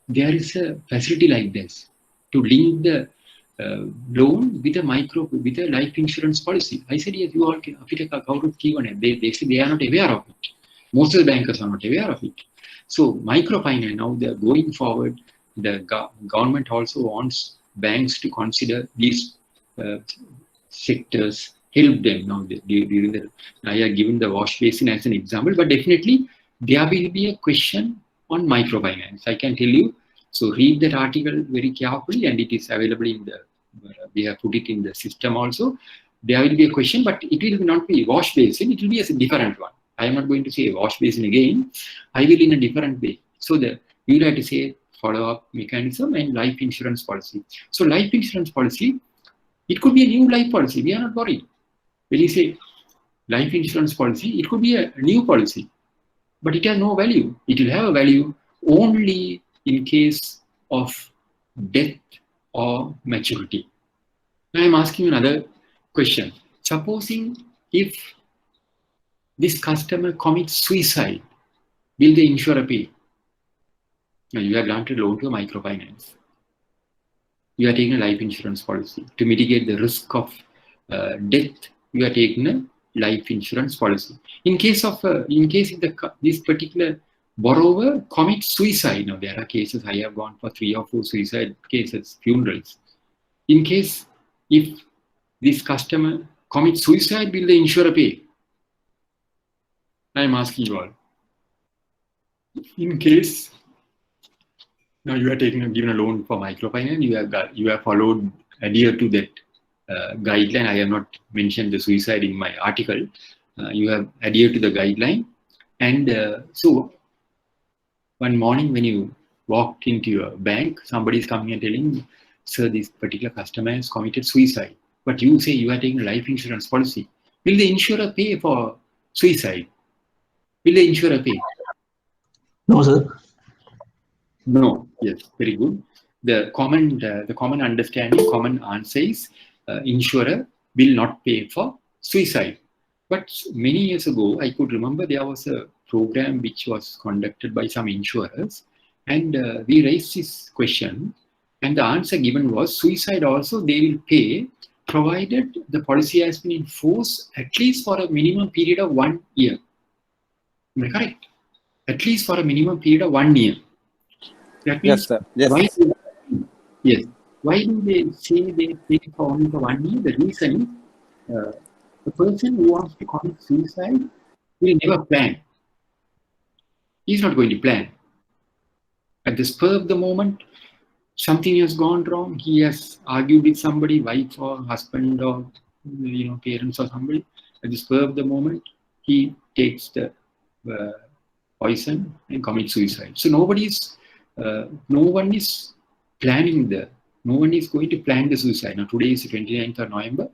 there is a facility like this to link the loan with a life insurance policy. I said, yes, you all can. They said they are not aware of it. Most of the bankers are not aware of it. So microfinance, now they're going forward. The government also wants banks to consider these sectors, help them. Now, I have given the wash basin as an example, but definitely there will be a question on microfinance. I can tell you. So read that article very carefully, and it is available in the, we have put it in the system also. There will be a question, but it will not be wash basin, it will be a different one. I am not going to say wash basin again. I will in a different way. So you will have to say follow-up mechanism and life insurance policy. So life insurance policy, it could be a new life policy. We are not worried. When you say life insurance policy, it could be a new policy, but it has no value. It will have a value only in case of death or maturity. Now I am asking another question. Supposing if this customer commits suicide, will the insurer pay? Now you have granted loan to a microfinance. You are taking a life insurance policy. To mitigate the risk of death, you are taking a life insurance policy. In case this particular borrower commits suicide, now there are cases, I have gone for 3 or 4 suicide cases, funerals. In case if this customer commits suicide, will the insurer pay? I am asking you all. In case now you are given a loan for microfinance, you have adhered to that guideline. I have not mentioned the suicide in my article. You have adhered to the guideline, and so one morning when you walked into your bank, somebody is coming and telling, sir, this particular customer has committed suicide. But you say you are taking a life insurance policy. Will the insurer pay for suicide? Will the insurer pay? No, sir. No. Yes, very good. The common understanding, common answer is insurer will not pay for suicide. But many years ago, I could remember there was a program which was conducted by some insurers, and we raised this question, and the answer given was suicide also they will pay, provided the policy has been in force at least for a minimum period of 1 year. Am I correct? At least for a minimum period of 1 year. That means, Yes, sir. Yes. Why do they say they pay for only for 1 year? The reason is the person who wants to commit suicide will never plan. He's not going to plan. At the spur of the moment, something has gone wrong. He has argued with somebody, wife or husband or parents or somebody. At the spur of the moment, he takes the poison and commits suicide. So no one is planning the No one is going to plan the suicide. Now, today is the 29th of November.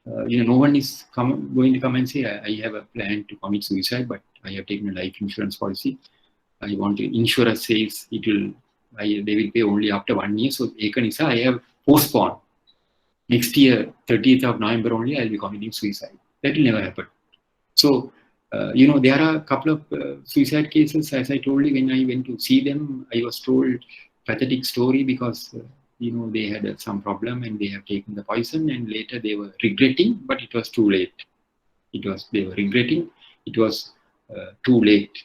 No one is going to come and say, I have a plan to commit suicide, but I have taken a life insurance policy. I want to, insurer says they will pay only after 1 year. So, I have postponed. Next year, 30th of November only, I'll be committing suicide. That will never happen. So, there are a couple of suicide cases. As I told you, when I went to see them, I was told pathetic story because, they had some problem and they have taken the poison, and later they were regretting, but it was too late. They were regretting, it was too late.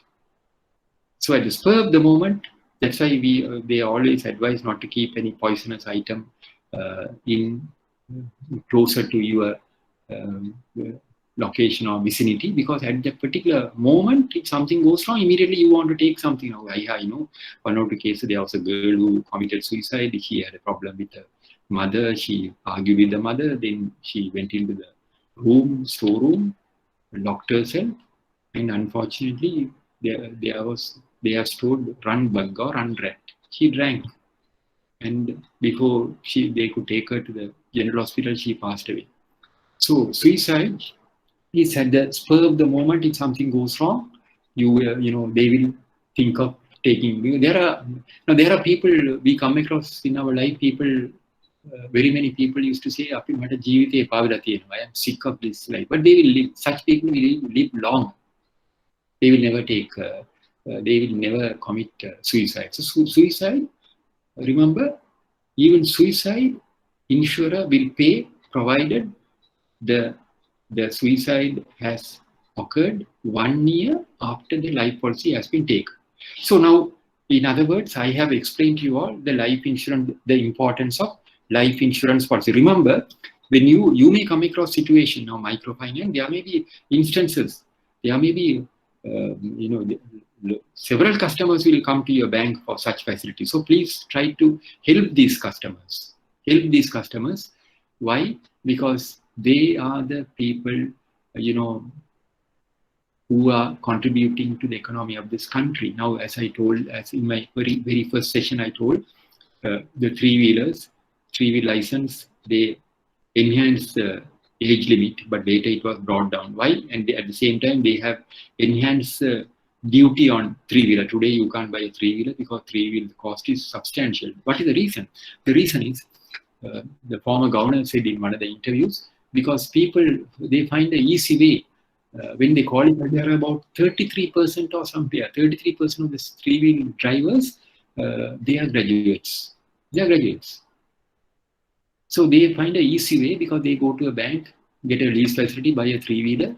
So at the spur of the moment, that's why they always advise not to keep any poisonous item in closer to your location or vicinity, because at that particular moment, if something goes wrong, immediately you want to take something. One or two cases, there was a girl who committed suicide. She had a problem with the mother. She argued with the mother. Then she went into the storeroom, locked herself, and unfortunately, they have stored run bug or run rat. She drank, and before they could take her to the general hospital, she passed away. So suicide is at the spur of the moment. If something goes wrong, they will think of taking. There are people we come across in our life. Very many people used to say, I am sick of this life. But they will live. Such people will live long. They will never they will never commit suicide. So suicide, remember, even suicide, insurer will pay provided the suicide has occurred 1 year after the life policy has been taken. So now, in other words, I have explained to you all the life insurance, the importance of life insurance policy. Remember, when you may come across situation now, microfinance, there may be instances, there may be, several customers will come to your bank for such facilities. So please try to help these customers. Why? Because they are the people, who are contributing to the economy of this country. Now, as in my very, very first session, I told the three-wheel license, they enhanced the age limit, but later it was brought down. Why? And at the same time, they have enhanced duty on three-wheeler. Today, you can't buy a three-wheeler because three-wheeler cost is substantial. What is the reason? The reason is, the former governor said in one of the interviews, because people, they find the easy way. When they call it, there are about 33% or something, 33% of the three-wheel drivers, they are graduates. So they find an easy way because they go to a bank, get a lease facility, buy a three-wheeler,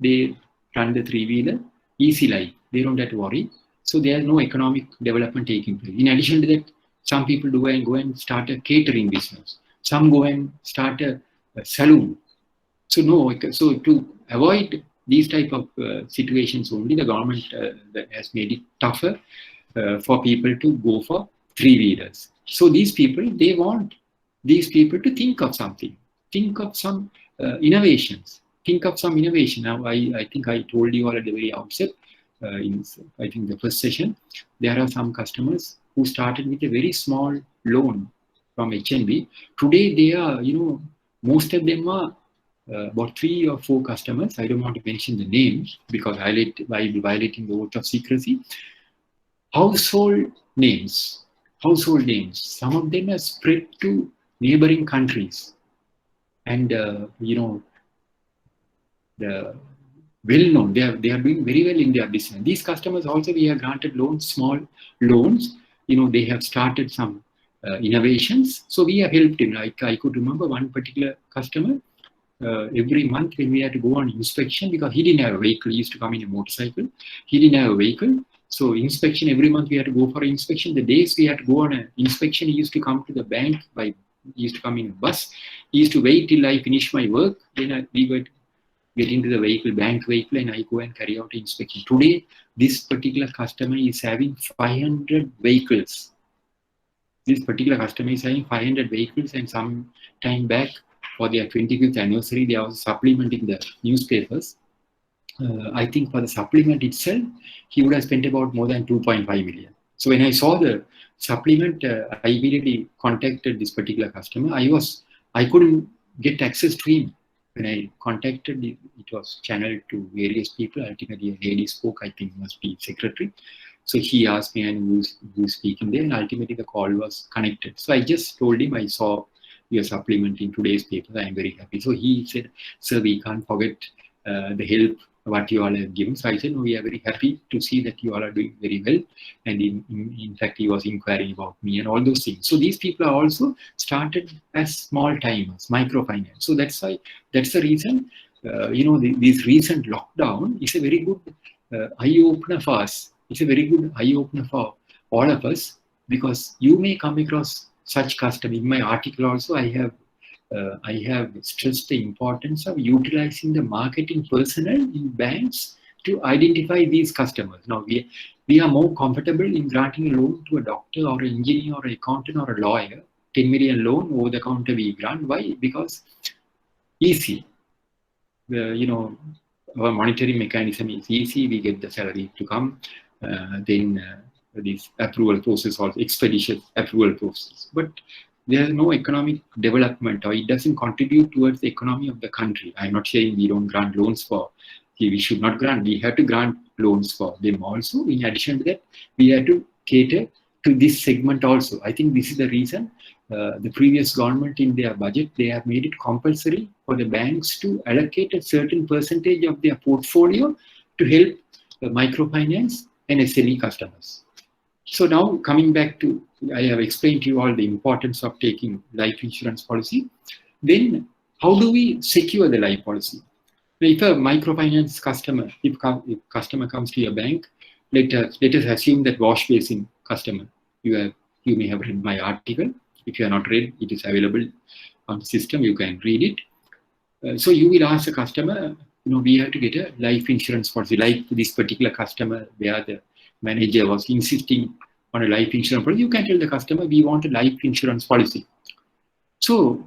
they run the three-wheeler, easy life. They don't have to worry. So there is no economic development taking place. In addition to that, some people go and start a catering business. Some go and start a saloon. So to avoid these type of situations only, the government has made it tougher for people to go for three-wheelers. So these people, they want these people to think of something, think of some innovations, Now, I think I told you all at the very outset, I think the first session, there are some customers who started with a very small loan from HNB. Today, they are, most of them are about 3 or 4 customers. I don't want to mention the names because I'll be violating the oath of secrecy. Household names. Some of them are spread to neighboring countries. And, the well-known, they are doing very well in their business. These customers also, we have granted loans, small loans. They have started some innovations. So we have helped him. I could remember one particular customer, every month when we had to go on inspection, because he didn't have a vehicle, he used to come in a motorcycle. He didn't have a vehicle. So inspection, every month we had to go for inspection. The days we had to go on an inspection, he used to come to the bank he used to come in a bus. He used to wait till I finish my work. Then we would get into the vehicle, bank vehicle, and I go and carry out inspection. Today, this particular customer is having 500 vehicles. And some time back, for their 25th anniversary, they are supplementing the newspapers. I think for the supplement itself, he would have spent about more than 2.5 million. So when I saw the supplement, I immediately contacted this particular customer. I couldn't get access to him. When I contacted, it was channeled to various people. Ultimately, a lady spoke, I think must be secretary. So he asked me, and who's speaking there, and ultimately the call was connected. So I just told him I saw your supplement in today's paper. I am very happy. So he said, sir, we can't forget the help what you all have given. So I said, no, we are very happy to see that you all are doing very well. And in fact, he was inquiring about me and all those things. So these people are also started as small timers, microfinance. So that's the reason, this recent lockdown is a very good eye opener for us. It's a very good eye opener for all of us, because you may come across such customers. In my article also, I have stressed the importance of utilizing the marketing personnel in banks to identify these customers. Now, we are more comfortable in granting a loan to a doctor or an engineer or an accountant or a lawyer. 10 million loan over the counter we grant. Why? Because easy. Our monitoring mechanism is easy. We get the salary to come. Then this approval process also expeditious approval process. But there is no economic development, or it doesn't contribute towards the economy of the country. I'm not saying we don't grant loans for, we should not grant, we have to grant loans for them also. In addition to that, we have to cater to this segment also. I think this is the reason the previous government in their budget, they have made it compulsory for the banks to allocate a certain percentage of their portfolio to help microfinance and SME customers. So now coming back to, I have explained to you all the importance of taking life insurance policy. Then how do we secure the life policy? If a microfinance customer, if customer comes to your bank, let us assume that wash basin customer, you may have read my article. If you are not read, it is available on the system, you can read it. So you will ask the customer, we have to get a life insurance policy, like this particular customer where the manager was insisting on a life insurance policy. You can tell the customer, we want a life insurance policy. So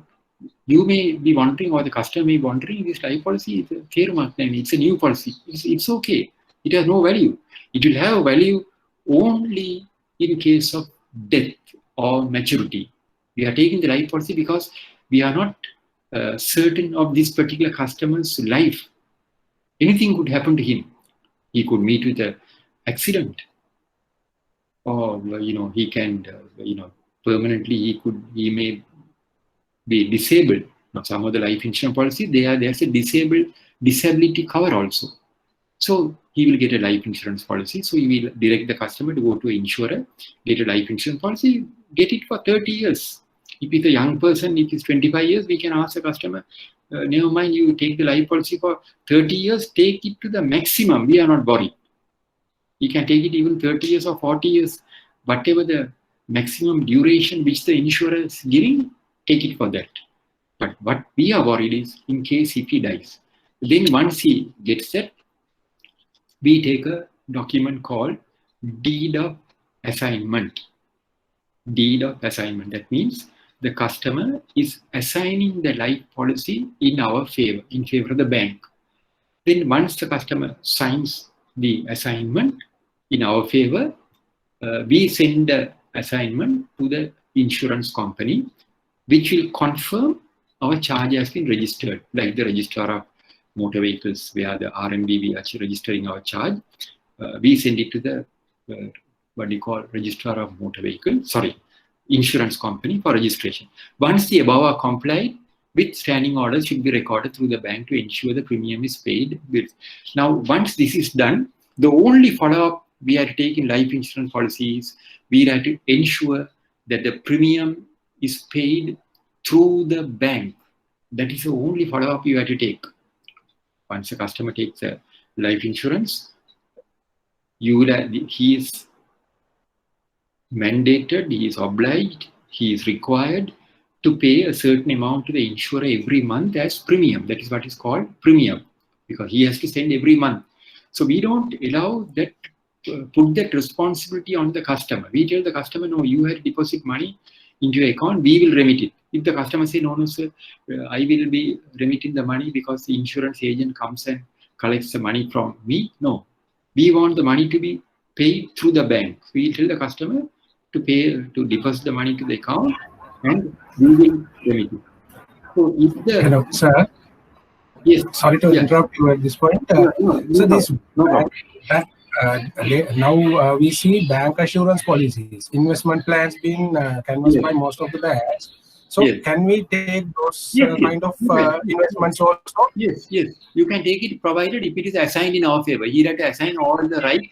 you may be wondering, or the customer may be wondering, this life policy is a fair mark, it's a new policy. It's okay. It has no value. It will have a value only in case of death or maturity. We are taking the life policy because we are not certain of this particular customer's life. Anything could happen to him. He could meet with an accident, or he can permanently he may be disabled. Now, some of the life insurance policy, there's a disability cover also. So he will get a life insurance policy. So he will direct the customer to go to an insurer, get a life insurance policy, get it for 30 years. If it's a young person, if it's 25 years, we can ask the customer, never mind, you take the life policy for 30 years, take it to the maximum. We are not worried. You can take it even 30 years or 40 years, whatever the maximum duration which the insurer is giving, take it for that. But what we are worried is in case if he dies. Then once he gets that, we take a document called deed of assignment. Deed of assignment. That means the customer is assigning the life policy in our favor, in favor of the bank. Then once the customer signs the assignment in our favor, we send the assignment to the insurance company, which will confirm our charge has been registered, like the registrar of motor vehicles, where the RMB we are registering our charge. We send it to the registrar of motor vehicle, insurance company for registration. Once the above are complied with, standing orders should be recorded through the bank to ensure the premium is paid. Now, once this is done, the only follow-up we have to take in life insurance policies, we have to ensure that the premium is paid through the bank. That is the only follow-up you have to take. Once a customer takes a life insurance, he is mandated, he is obliged, he is required to pay a certain amount to the insurer every month as premium. That is what is called premium, because he has to send every month. So we don't allow that, put that responsibility on the customer. We tell the customer, no, you have to deposit money into your account, we will remit it. If the customer says, no, sir, I will be remitting the money because the insurance agent comes and collects the money from me. No, we want the money to be paid through the bank. We tell the customer to deposit the money to the account, and we will remit it. So if the Hello, sir. yes, Sorry to yeah. interrupt you at this point. No So this problem. now we see bank assurance policies, investment plans being canvassed Yes. by most of the banks. So Yes. can we take those Yes, kind of yes. investments also? Yes, you can take it provided if it is assigned in our favor. He had to assign all the right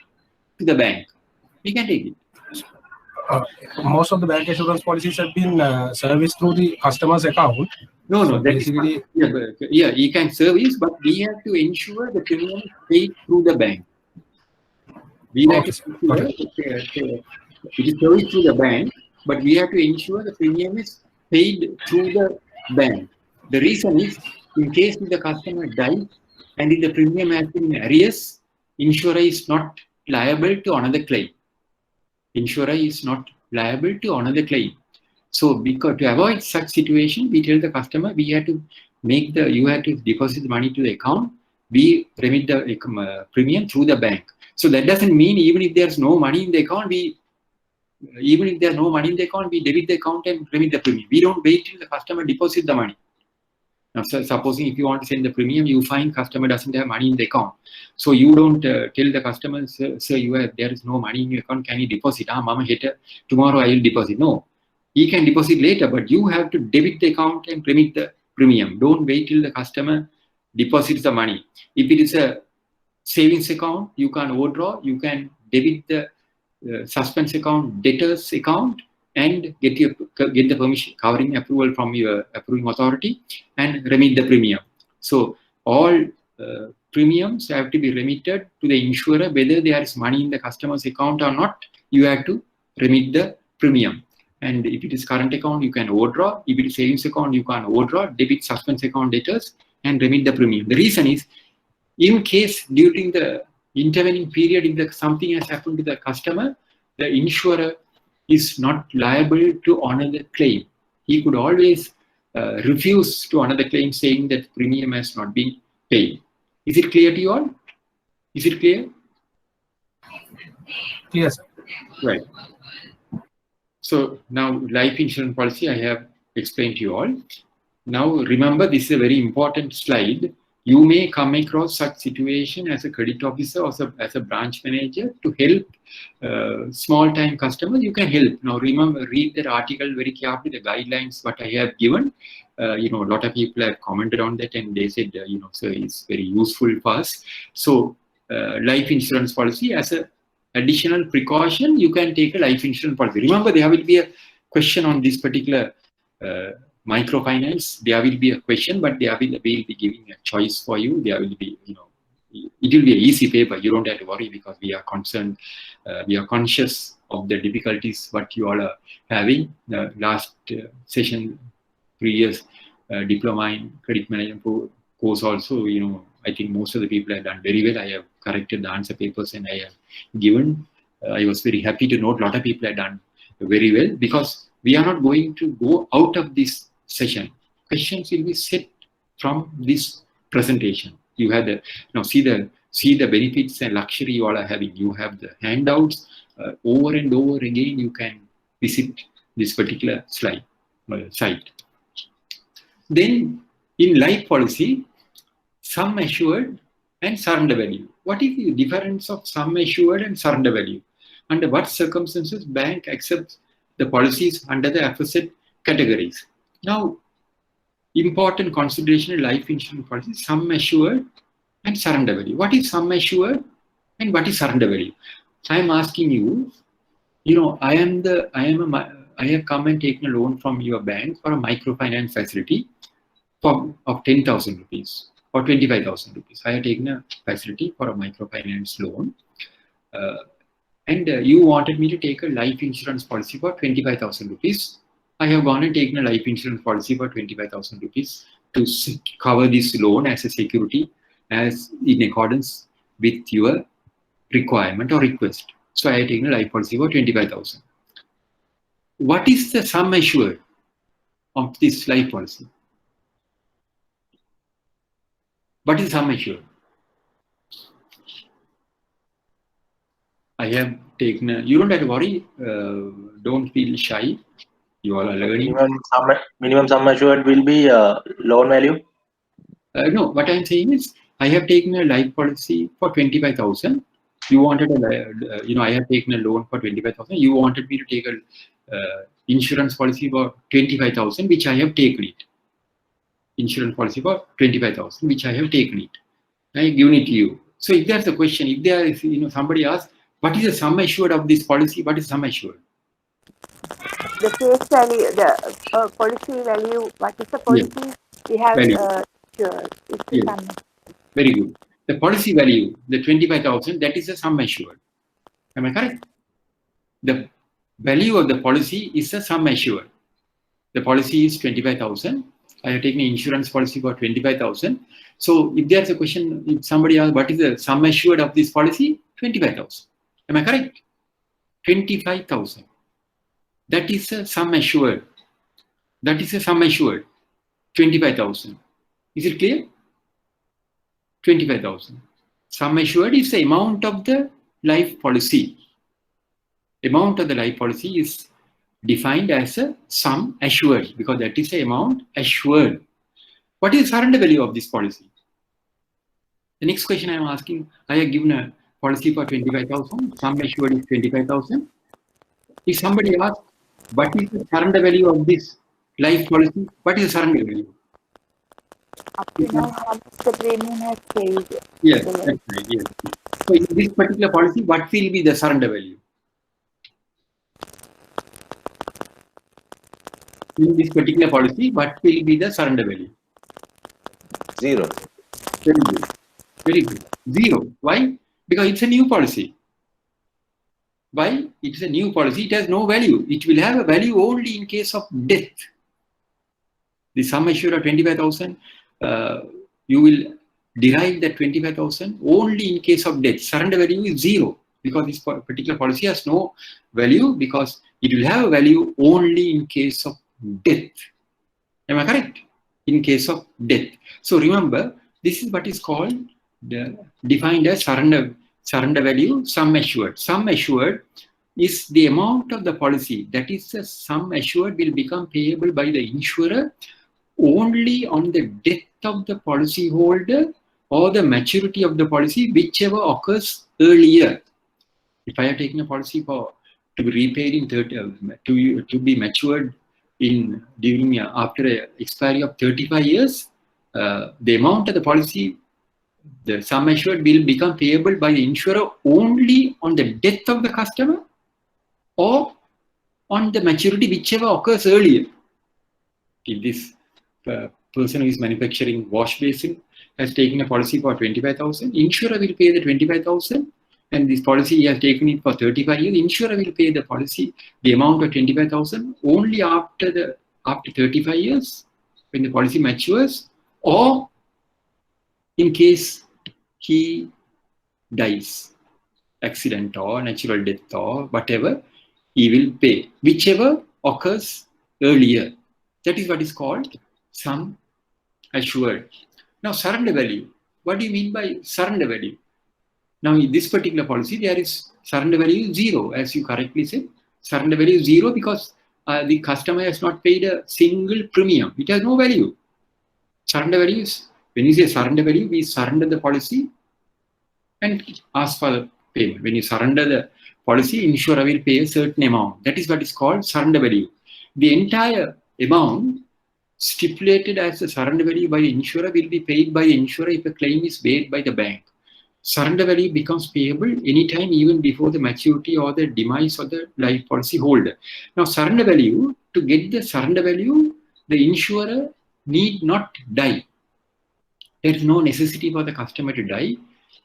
to the bank. We can take it. Most of the bank assurance policies have been serviced through the customer's account. No, So that is basically, yeah, he can service, but we have to ensure the premium is paid through the bank. We have okay, to sir. ensure it is serviced through the bank, but we have to ensure the premium is paid through the bank. The reason is, in case if the customer dies and if the premium has been in arrears, insurer is not liable to another claim. Insurer is not liable to another claim. So, because to avoid such situation, we tell the customer we have to you have to deposit the money to the account. We remit the premium through the bank. So that doesn't mean even if there's no money in the account, we debit the account and remit the premium. We don't wait till the customer deposit the money. Now, supposing if you want to send the premium, you find customer doesn't have money in the account. So you don't tell the customer, sir, there is no money in your account, can you deposit? Mama, tomorrow I will deposit. No, he can deposit later, but you have to debit the account and remit the premium. Don't wait till the customer deposits the money. If it is a savings account, you can overdraw, you can debit the suspense account, debtors account, and get the permission, covering approval from your approving authority, and remit the premium. So all premiums have to be remitted to the insurer, whether there is money in the customer's account or not. You have to remit the premium. And if it is current account, you can overdraw. If it is savings account, you can overdraw, debit suspense account debtors, and remit the premium. The reason is, in case during the intervening period, if something has happened to the customer, the insurer is not liable to honor the claim. He could always refuse to honor the claim, saying that premium has not been paid. Is it clear to you all? Is it clear? Yes, sir. Right. So now life insurance policy I have explained to you all. Now remember, this is a very important slide. You may come across such situation as a credit officer or as a branch manager to help small-time customers. You can help. Now remember, read that article very carefully, the guidelines what I have given. A lot of people have commented on that and they said, so it's very useful for us. So life insurance policy as a additional precaution, you can take a life insurance policy. Remember, there will be a question on this particular microfinance. There will be a question, but we'll be giving a choice for you. There will be, it will be an easy paper. You don't have to worry because we are concerned, we are conscious of the difficulties what you all are having. The last session, previous diploma in credit management course also, I think most of the people have done very well. I have corrected the answer papers and I have given. I was very happy to note a lot of people have done very well, because we are not going to go out of this session. Questions will be set from this presentation. You have the, see the benefits and luxury you all are having. You have the handouts. Over and over again, you can visit this particular site. Then in life policy, sum assured and surrender value. What is the difference of sum assured and surrender value? Under what circumstances bank accepts the policies under the aforesaid categories? Now, important consideration in life insurance policy: sum assured and surrender value. What is sum assured and what is surrender value? I am asking you. I have come and taken a loan from your bank for a microfinance facility of 10,000 rupees or 25,000 rupees. I have taken a facility for a microfinance loan. And you wanted me to take a life insurance policy for 25,000 rupees. I have gone and taken a life insurance policy for 25,000 rupees to cover this loan as a security, as in accordance with your requirement or request. So I have taken a life policy for 25,000. What is the sum assured of this life policy? What is sum assured? I have taken, you don't have to worry, don't feel shy. You all are learning. Minimum sum assured will be loan value. No, what I'm saying is, I have taken a life policy for 25,000. You wanted a, I have taken a loan for 25,000. You wanted me to take a insurance policy for 25,000, which I have taken it. Insurance policy for 25,000, which I have taken it. I have given it to you. So if there's a question, if there is, somebody asks, what is the sum assured of this policy? What is sum assured? The face value, the policy value, what is the policy? Yes. We have Value. sure. It's Yes. sum. Very good. The policy value, the 25,000, that is the sum assured. Am I correct? The value of the policy is the sum assured. The policy is 25,000. I have taken an insurance policy for 25,000. So if there's a question, if somebody asks, what is the sum assured of this policy? 25,000. Am I correct? 25,000. That is a sum assured. That is a sum assured. 25,000. Is it clear? 25,000. Sum assured is the amount of the life policy. Amount of the life policy is defined as a sum assured because that is the amount assured. What is the surrender value of this policy? The next question I am asking, I have given a policy for 25,000. Sum assured is 25,000. If somebody asks, what is the surrender value of this life policy? What is the surrender value? Up to now, how much the premium has paid? Yes, that's right. Yes. So in this particular policy, what will be the surrender value? In this particular policy, what will be the surrender value? 0. Very good. Very good. 0. Why? Because it's a new policy. Why? It's a new policy. It has no value. It will have a value only in case of death. The sum assured of 25,000, you will derive that 25,000 only in case of death. Surrender value is 0 because this particular policy has no value because it will have a value only in case of death. Am I correct? In case of death. So remember, this is what is called defined as surrender value, sum assured. Sum assured is the amount of the policy, that is the sum assured will become payable by the insurer only on the death of the policyholder or the maturity of the policy, whichever occurs earlier. If I have taken a policy to be repaid in to be matured after expiry of 35 years, the amount of the policy, the sum assured will become payable by the insurer only on the death of the customer or on the maturity, whichever occurs earlier. If this person who is manufacturing wash basin has taken a policy for 25,000, insurer will pay the 25,000, and this policy he has taken it for 35 years. Insurer will pay the policy, the amount of 25,000 only after 35 years when the policy matures, or in case he dies, accident or natural death or whatever, he will pay, whichever occurs earlier. That is what is called sum assured. Now, surrender value. What do you mean by surrender value? Now, in this particular policy, there is surrender value 0, as you correctly said. Surrender value 0 because the customer has not paid a single premium. It has no value. Surrender value is, when you say surrender value, we surrender the policy and ask for the payment. When you surrender the policy, insurer will pay a certain amount. That is what is called surrender value. The entire amount stipulated as the surrender value by the insurer will be paid by the insurer if a claim is made by the bank. Surrender value becomes payable anytime, even before the maturity or the demise of the life policy holder. Now, surrender value, to get the surrender value, the insurer need not die. There is no necessity for the customer to die.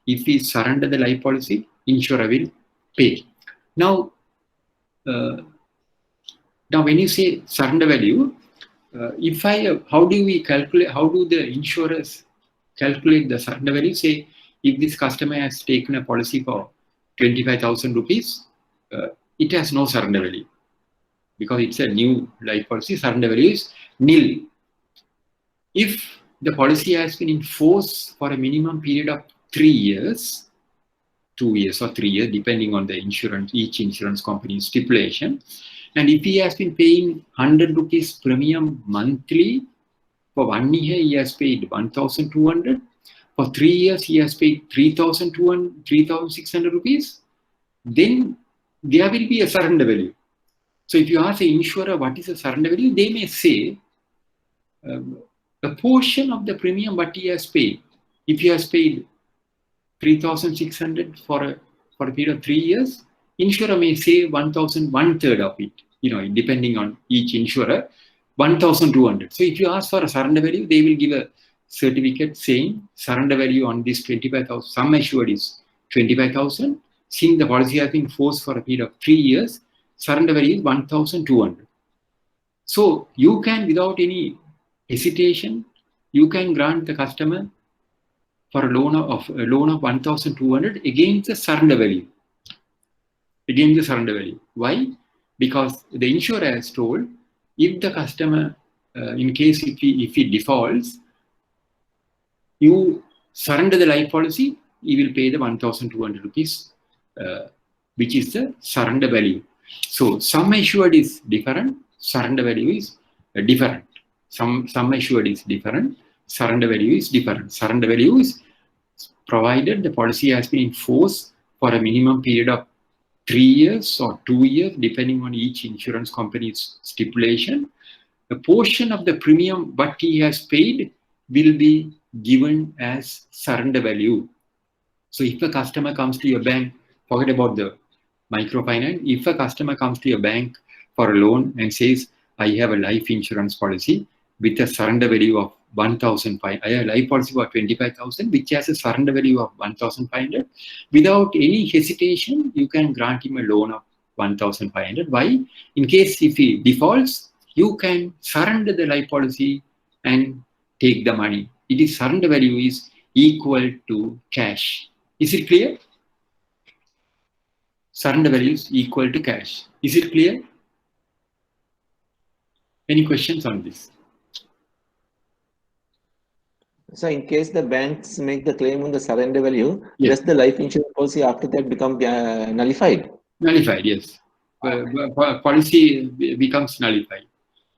If we surrender the life policy, insurer will pay. Now, when you say surrender value, how do we calculate? How do the insurers calculate the surrender value? Say, if this customer has taken a policy for 25,000 rupees, it has no surrender value because it's a new life policy. Surrender value is nil. If the policy has been in force for a minimum period of 3 years, 2 years or 3 years, depending on the each insurance company's stipulation. And if he has been paying 100 rupees premium monthly, for 1 year he has paid 1,200. For 3 years he has paid 3,600 rupees. Then there will be a surrender value. So if you ask the insurer what is a surrender value, they may say a portion of the premium what he has paid. If he has paid 3,600 for a period of 3 years, insurer may say 1,000, 1/3 of it, depending on each insurer, 1,200. So if you ask for a surrender value, they will give a certificate saying surrender value on this 25,000, sum assured is 25,000. Since the policy has been forced for a period of 3 years, surrender value is 1,200. So you can, without any hesitation, you can grant the customer for a loan of 1,200 against the surrender value. Against the surrender value. Why? Because the insurer has told, if the customer, in case if he defaults, you surrender the life policy, he will pay the 1,200 rupees, which is the surrender value. So sum assured is different, surrender value is different. Sum assured is different, surrender value is different. Surrender value is provided the policy has been in force for a minimum period of 3 years or 2 years, depending on each insurance company's stipulation. A portion of the premium what he has paid will be given as surrender value. So if a customer comes to your bank, forget about the microfinance. If a customer comes to your bank for a loan and says, I have a life insurance policy with a surrender value of 1,500, I have a life policy for 25,000, which has a surrender value of 1,500. Without any hesitation, you can grant him a loan of 1,500. Why? In case if he defaults, you can surrender the life policy and take the money. It is surrender value is equal to cash. Is it clear? Surrender value is equal to cash. Is it clear? Any questions on this? So in case the banks make the claim on the surrender value, Yes. does the life insurance policy after that become nullified? Nullified, yes. Policy becomes nullified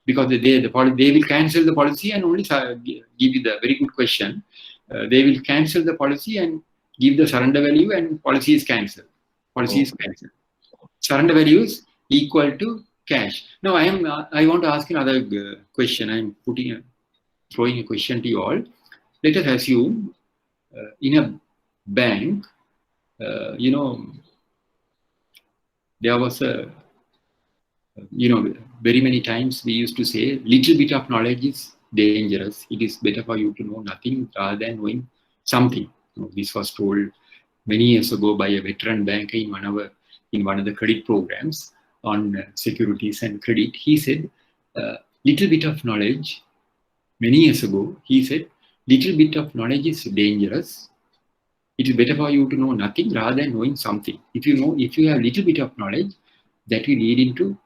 because they will cancel the policy and only give you the very good question. They will cancel the policy and give the surrender value and policy is cancelled. Policy is cancelled. Surrender value is equal to cash. Now I want to ask another question. I'm throwing a question to you all. Let us assume in a bank, there was very many times we used to say, little bit of knowledge is dangerous. It is better for you to know nothing rather than knowing something. This was told many years ago by a veteran banker in one of the credit programs on securities and credit. He said, little bit of knowledge, many years ago, he said, little bit of knowledge is dangerous. It is better for you to know nothing rather than knowing something. If you have little bit of knowledge, that will lead into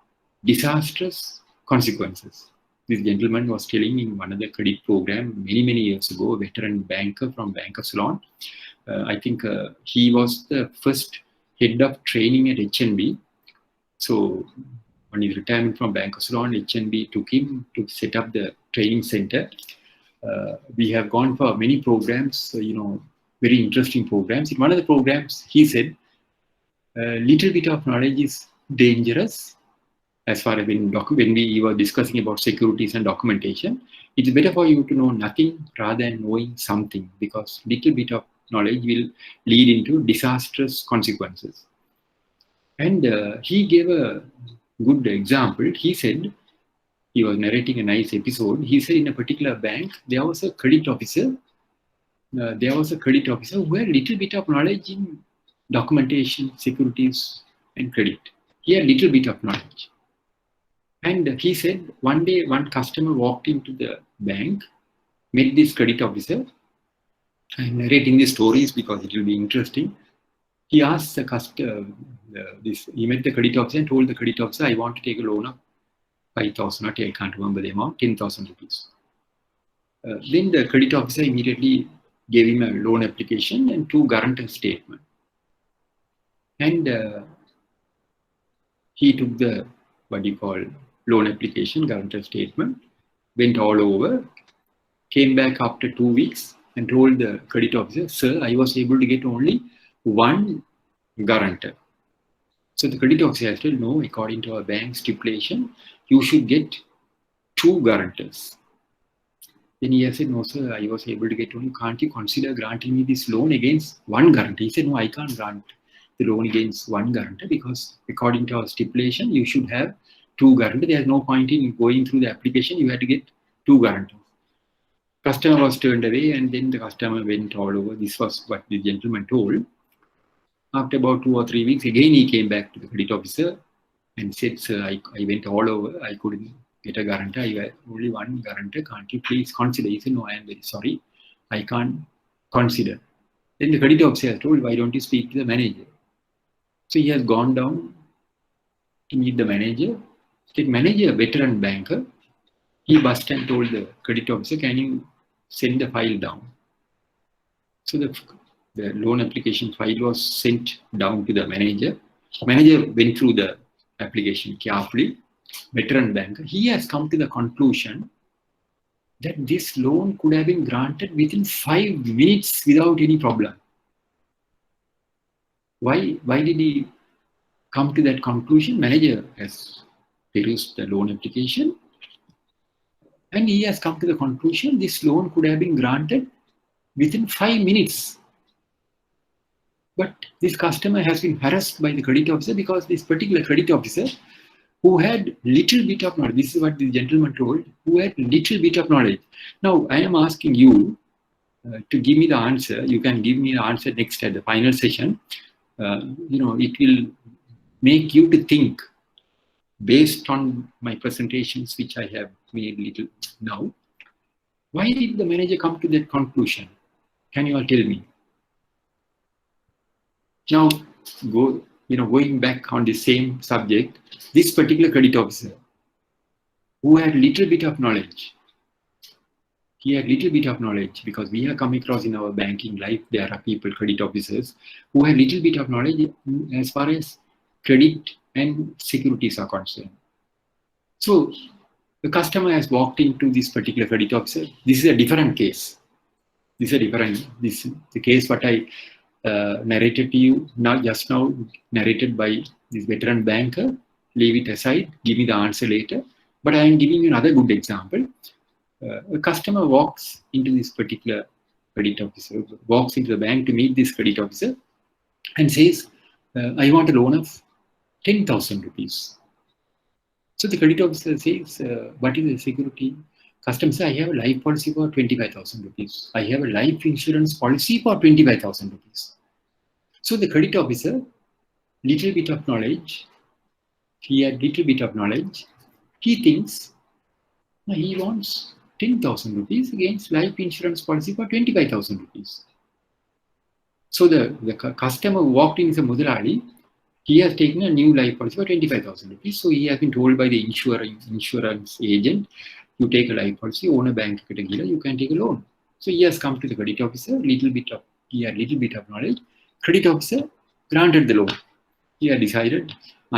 disastrous consequences. This gentleman was telling in one of the credit program many years ago, a veteran banker from Bank of Ceylon. I think he was the first head of training at HNB. So on his retirement from Bank of Ceylon, HNB took him to set up the training center. We have gone for many programs, very interesting programs. In one of the programs, he said, little bit of knowledge is dangerous. As far as when we were discussing about securities and documentation, it's better for you to know nothing rather than knowing something, because little bit of knowledge will lead into disastrous consequences. And he gave a good example. He said, he was narrating a nice episode. He said in a particular bank, there was a credit officer. Who had little bit of knowledge in documentation, securities, and credit. He had little bit of knowledge. And he said, one day, one customer walked into the bank, met this credit officer. I'm narrating these stories because it will be interesting. He asked the customer, he met the credit officer and told the credit officer, I want to take a loan of 5,000, I can't remember the amount, 10,000 rupees. Then the credit officer immediately gave him a loan application and 2 guarantor statements. And he took the, what you call, loan application, guarantor statement, went all over, came back after 2 weeks and told the credit officer, sir, I was able to get only one guarantor. So the credit officer said, no, according to our bank stipulation, you should get 2 guarantors. Then he said, no, sir, I was able to get only, can't you consider granting me this loan against one guarantor? He said, no, I can't grant the loan against one guarantor because according to our stipulation, you should have 2 guarantors. There's no point in going through the application, you had to get 2 guarantors. Customer was turned away and then the customer went all over. This was what the gentleman told. After about 2 or 3 weeks, again he came back to the credit officer and said, sir, I went all over, I couldn't get a guarantor, I had only one guarantor, can't you please consider? He said, no, I am very sorry, I can't consider. Then the credit officer told, why don't you speak to the manager? So he has gone down to meet the manager. The manager, veteran banker, he buzzed and told the credit officer, can you send the file down? So the loan application file was sent down to the manager. Manager went through the application carefully. Veteran banker, he has come to the conclusion that this loan could have been granted within 5 minutes without any problem. Why did he come to that conclusion? Manager has perused the loan application and he has come to the conclusion this loan could have been granted within 5 minutes. But this customer has been harassed by the credit officer because this particular credit officer who had little bit of knowledge, this is what the gentleman told, who had little bit of knowledge. Now, I am asking you to give me the answer. You can give me the answer next at the final session. It will make you to think based on my presentations, which I have made little now. Why did the manager come to that conclusion? Can you all tell me? Now, going back on the same subject, this particular credit officer who had little bit of knowledge, he had little bit of knowledge because we have come across in our banking life, there are people, credit officers, who have little bit of knowledge as far as credit and securities are concerned. So the customer has walked into this particular credit officer. This is a different case. This is the case what I narrated to you just now, narrated by this veteran banker. Leave it aside, give me the answer later. But I am giving you another good example. A customer walks into this particular credit officer, walks into the bank to meet this credit officer and says, I want a loan of 10,000 rupees. So the credit officer says, what is the security? Customer says, I have a life policy for 25,000 rupees. I have a life insurance policy for 25,000 rupees. So the credit officer, little bit of knowledge, he had little bit of knowledge, he thinks he wants 10,000 rupees against life insurance policy for 25,000 rupees. So the customer who walked in is a Mudalali, he has taken a new life policy for 25,000 rupees. So he has been told by the insurance agent, you take a life policy, own a bank, you can take a loan. So he has come to the credit officer, he had little bit of knowledge. Credit officer granted the loan. He had decided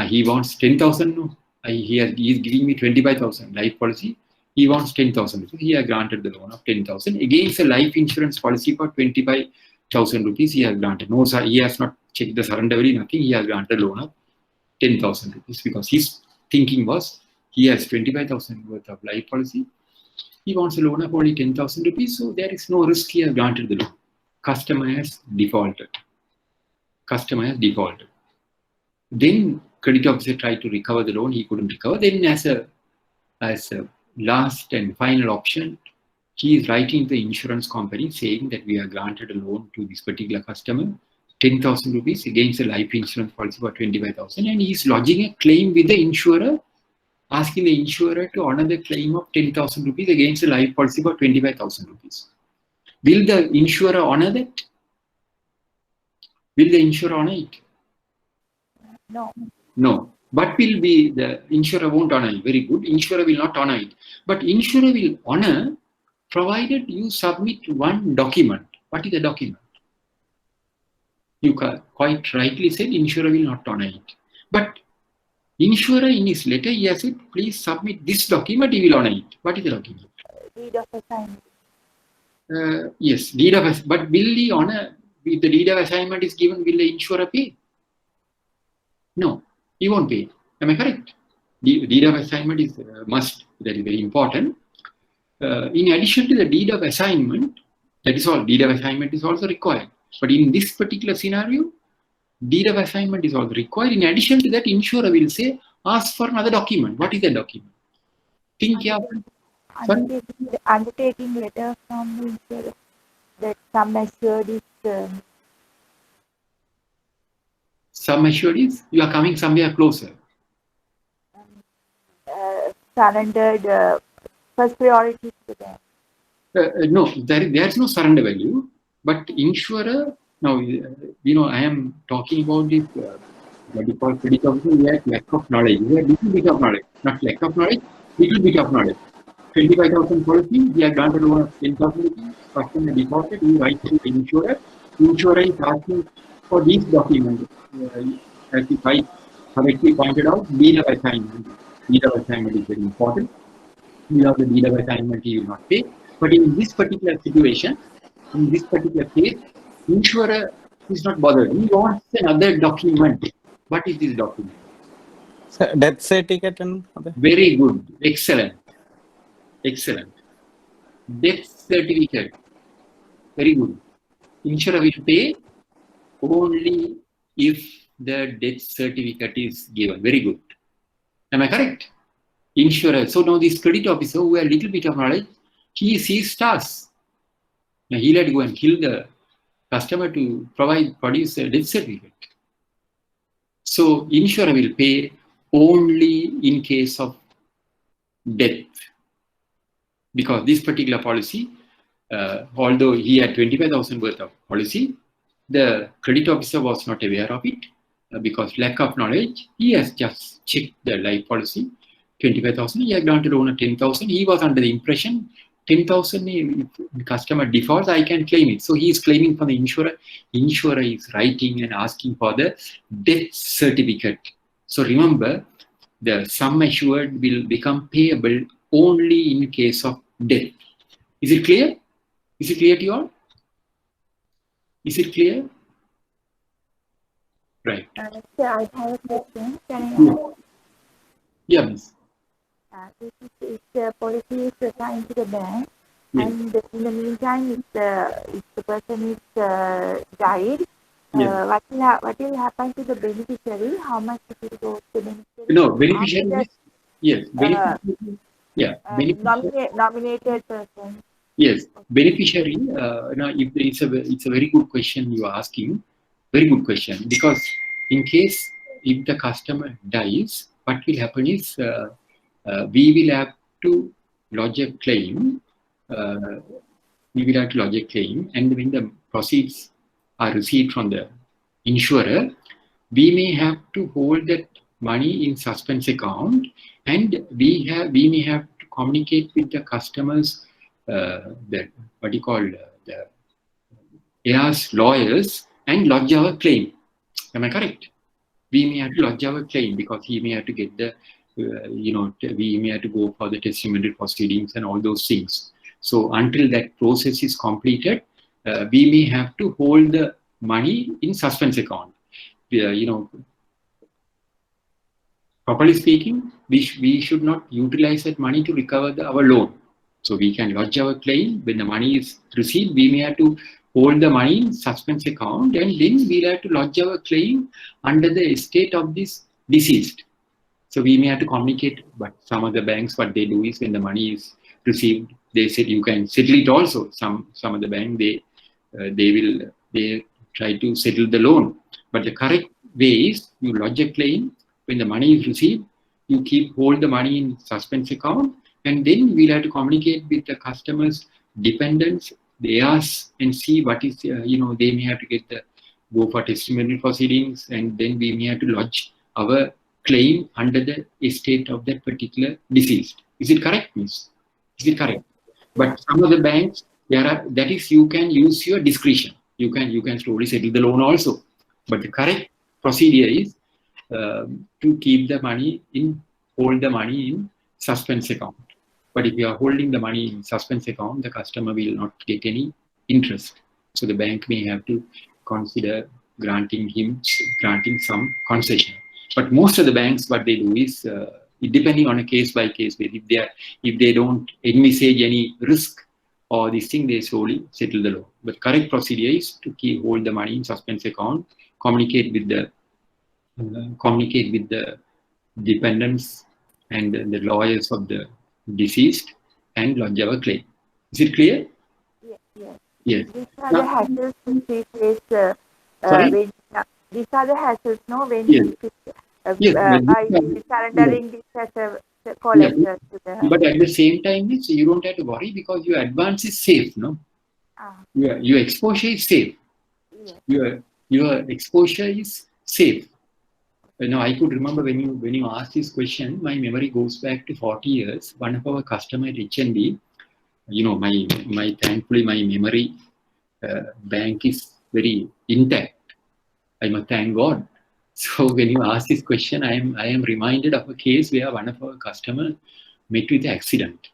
he wants 10,000. No, he is giving me 25,000 life policy. He wants 10,000. So he has granted the loan of 10,000 against a life insurance policy for 25,000 rupees. He has granted. No, sir, he has not checked the surrender value, nothing. He has granted a loan of 10,000 rupees because his thinking was he has 25,000 worth of life policy. He wants a loan of only 10,000 rupees. So there is no risk. He has granted the loan. Customer has defaulted. Then credit officer tried to recover the loan. He couldn't recover. Then as a last and final option, he is writing to the insurance company saying that we have granted a loan to this particular customer, 10,000 rupees against a life insurance policy for 25,000. And he is lodging a claim with the insurer, asking the insurer to honor the claim of 10,000 rupees against a life policy for 25,000 rupees. Will the insurer honor that? Will the insurer honor it? No. No. But will be the insurer won't honor it. Very good. Insurer will not honor it. But insurer will honor provided you submit one document. What is the document? You quite rightly said insurer will not honor it. But insurer in his letter, he has said, please submit this document, he will honor it. What is the document? Deed of assignment. Yes, deed of assignment. But will he honor, if the deed of assignment is given, will the insurer pay? No, he won't pay. Am I correct? Deed of assignment is must. That is very important. In addition to the deed of assignment, that is all, deed of assignment is also required. But in this particular scenario, deed of assignment is also required. In addition to that, insurer will say, ask for another document. What is the document? Think carefully. Undertaking letter from the insurer that sum assured is Sum assured is, you are coming somewhere closer. surrendered first priority to the bank. No, there is no surrender value. But insurer, now, I am talking about this, what we call credit officer, we have lack of knowledge. We have little bit of knowledge, not lack of knowledge, little bit of knowledge. 25,000 policy, we have granted loan of 10,000 rupees, customer defaulted, we write to the insurer. Insurer is asking for these documents. As if I correctly pointed out, deed of assignment. Deed of assignment is very important. Without the deed of assignment, he will not pay. But in this particular situation, in this particular case, insurer is not bothered. He wants another document. What is this document? Death certificate and other. Very good. Excellent. Excellent. Death certificate. Very good. Insurer will pay only if the death certificate is given. Very good. Am I correct? Insurer. So now this credit officer who has a little bit of knowledge, he sees stars. Now he'll have to go and kill the customer to produce a death certificate. So insurer will pay only in case of death. Because this particular policy, although he had 25,000 worth of policy, the credit officer was not aware of it because lack of knowledge. He has just checked the life policy, 25,000. He had granted loan of 10,000. He was under the impression 10,000 customer defaults, I can claim it. So he is claiming for the insurer. Insurer is writing and asking for the death certificate. So remember, the sum assured will become payable only in case of death. Is it clear? Is it clear to you all? Is it clear? Right. Sir, I have a question. Can I ask? Yeah, miss. If the policy is assigned to the bank, Yes. and in the meantime, if the person is died, Yes. what will happen to the beneficiary? How much it will go to the beneficiary? No, beneficiary. After Yes, beneficiary. Yeah, beneficiary. nominated person. Yes, beneficiary. Now, if it's a very good question you are asking. Very good question, because in case if the customer dies, what will happen is we will have to lodge a claim. We will have to lodge a claim, and when the proceeds are received from the insurer, we may have to hold that money in suspense account, and we may have to communicate with the customers, the heirs lawyers, and lodge our claim. Am I correct? We may have to lodge our claim because he may have to get the, we may have to go for the testimonial proceedings and all those things. So until that process is completed, we may have to hold the money in suspense account. Properly speaking, we should not utilize that money to recover our loan. So we can lodge our claim. When the money is received, we may have to hold the money in suspense account, and then we'll have to lodge our claim under the estate of this deceased. So we may have to communicate, but some of the banks, what they do is when the money is received, they said you can settle it also. Some of the bank, they try to settle the loan. But the correct way is you lodge a claim. When the money is received, you hold the money in suspense account, and then we'll have to communicate with the customers' dependents, the heirs, and see what is, they may have to go for testimonial proceedings, and then we may have to lodge our claim under the estate of that particular deceased. Is it correct, miss? Is it correct? But some of the banks, that is, you can use your discretion. You can slowly settle the loan also. But the correct procedure is to keep the money hold the money in suspense account. But if you are holding the money in suspense account, the customer will not get any interest. So the bank may have to consider granting some concession. But most of the banks, what they do is, depending on a case-by-case basis, if they don't envisage any risk or this thing, they slowly settle the loan. But correct procedure is to hold the money in suspense account, communicate with the dependents and the lawyers of the deceased and lodge our claim. Is it clear? Yes. Yes. These are the hassles which we face. Sorry? These are the hassles, no, when Yes. by surrendering this as a collateral to the. But at the same time, you don't have to worry because your advance is safe, no? Your exposure is safe. Yes. Your exposure is safe. Now, I could remember when you asked this question, my memory goes back to 40 years. One of our customers at HNB, thankfully my memory bank is very intact. I must thank God. So when you ask this question, I am reminded of a case where one of our customers met with an accident.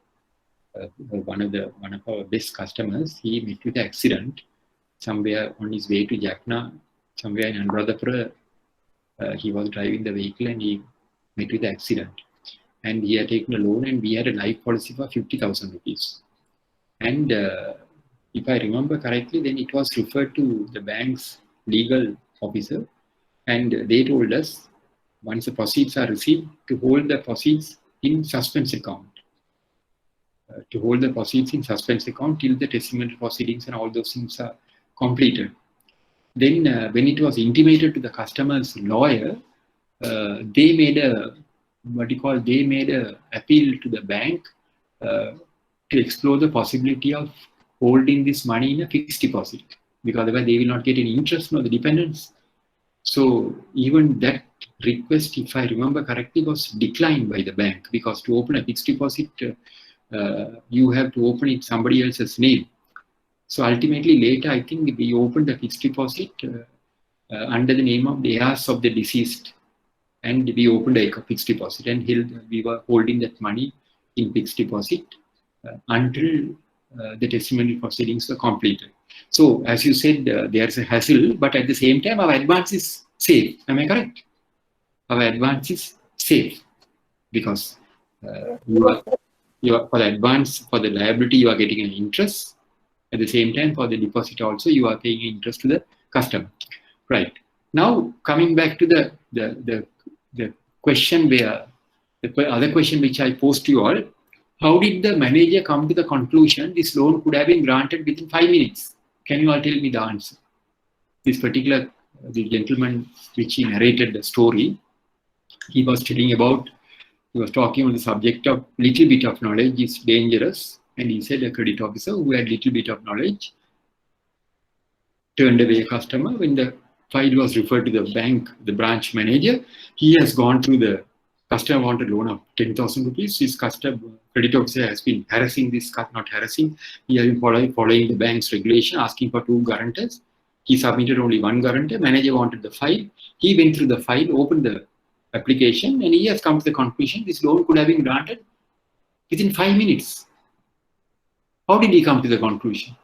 One of our best customers, he met with an accident somewhere on his way to Jaffna, somewhere in Anuradhapura. He was driving the vehicle and he met with an accident. And he had taken a loan and we had a life policy for 50,000 rupees. And if I remember correctly, then it was referred to the bank's legal officer. And they told us, once the proceeds are received, to hold the proceeds in suspense account. To hold the proceeds in suspense account till the testimonial proceedings and all those things are completed. Then when it was intimated to the customer's lawyer, they made a appeal to the bank to explore the possibility of holding this money in a fixed deposit, because otherwise they will not get any interest from the dependents. So even that request, if I remember correctly, was declined by the bank, because to open a fixed deposit, you have to open it somebody else's name. So ultimately later, I think we opened the fixed deposit under the name of the heirs of the deceased, and we opened a fixed deposit and we were holding that money in fixed deposit until the testimonial proceedings were completed. So as you said, there's a hassle, but at the same time, our advance is safe. Am I correct? Our advance is safe because for the advance, for the liability, you are getting an interest. At the same time, for the deposit also, you are paying interest to the customer. Right. Now, coming back to the question where, the other question which I posed to you all, how did the manager come to the conclusion this loan could have been granted within 5 minutes? Can you all tell me the answer? This particular, the gentleman which he narrated the story, he was talking on the subject of little bit of knowledge is dangerous. And he said a credit officer who had little bit of knowledge turned away a customer. When the file was referred to the bank, the branch manager, he has gone through the customer wanted loan of 10,000 rupees. His credit officer has been harassing this, not harassing. He has been following the bank's regulation, asking for 2 guarantors. He submitted only 1 guarantor. Manager wanted the file. He went through the file, opened the application, and he has come to the conclusion this loan could have been granted within 5 minutes. How did he come to the conclusion?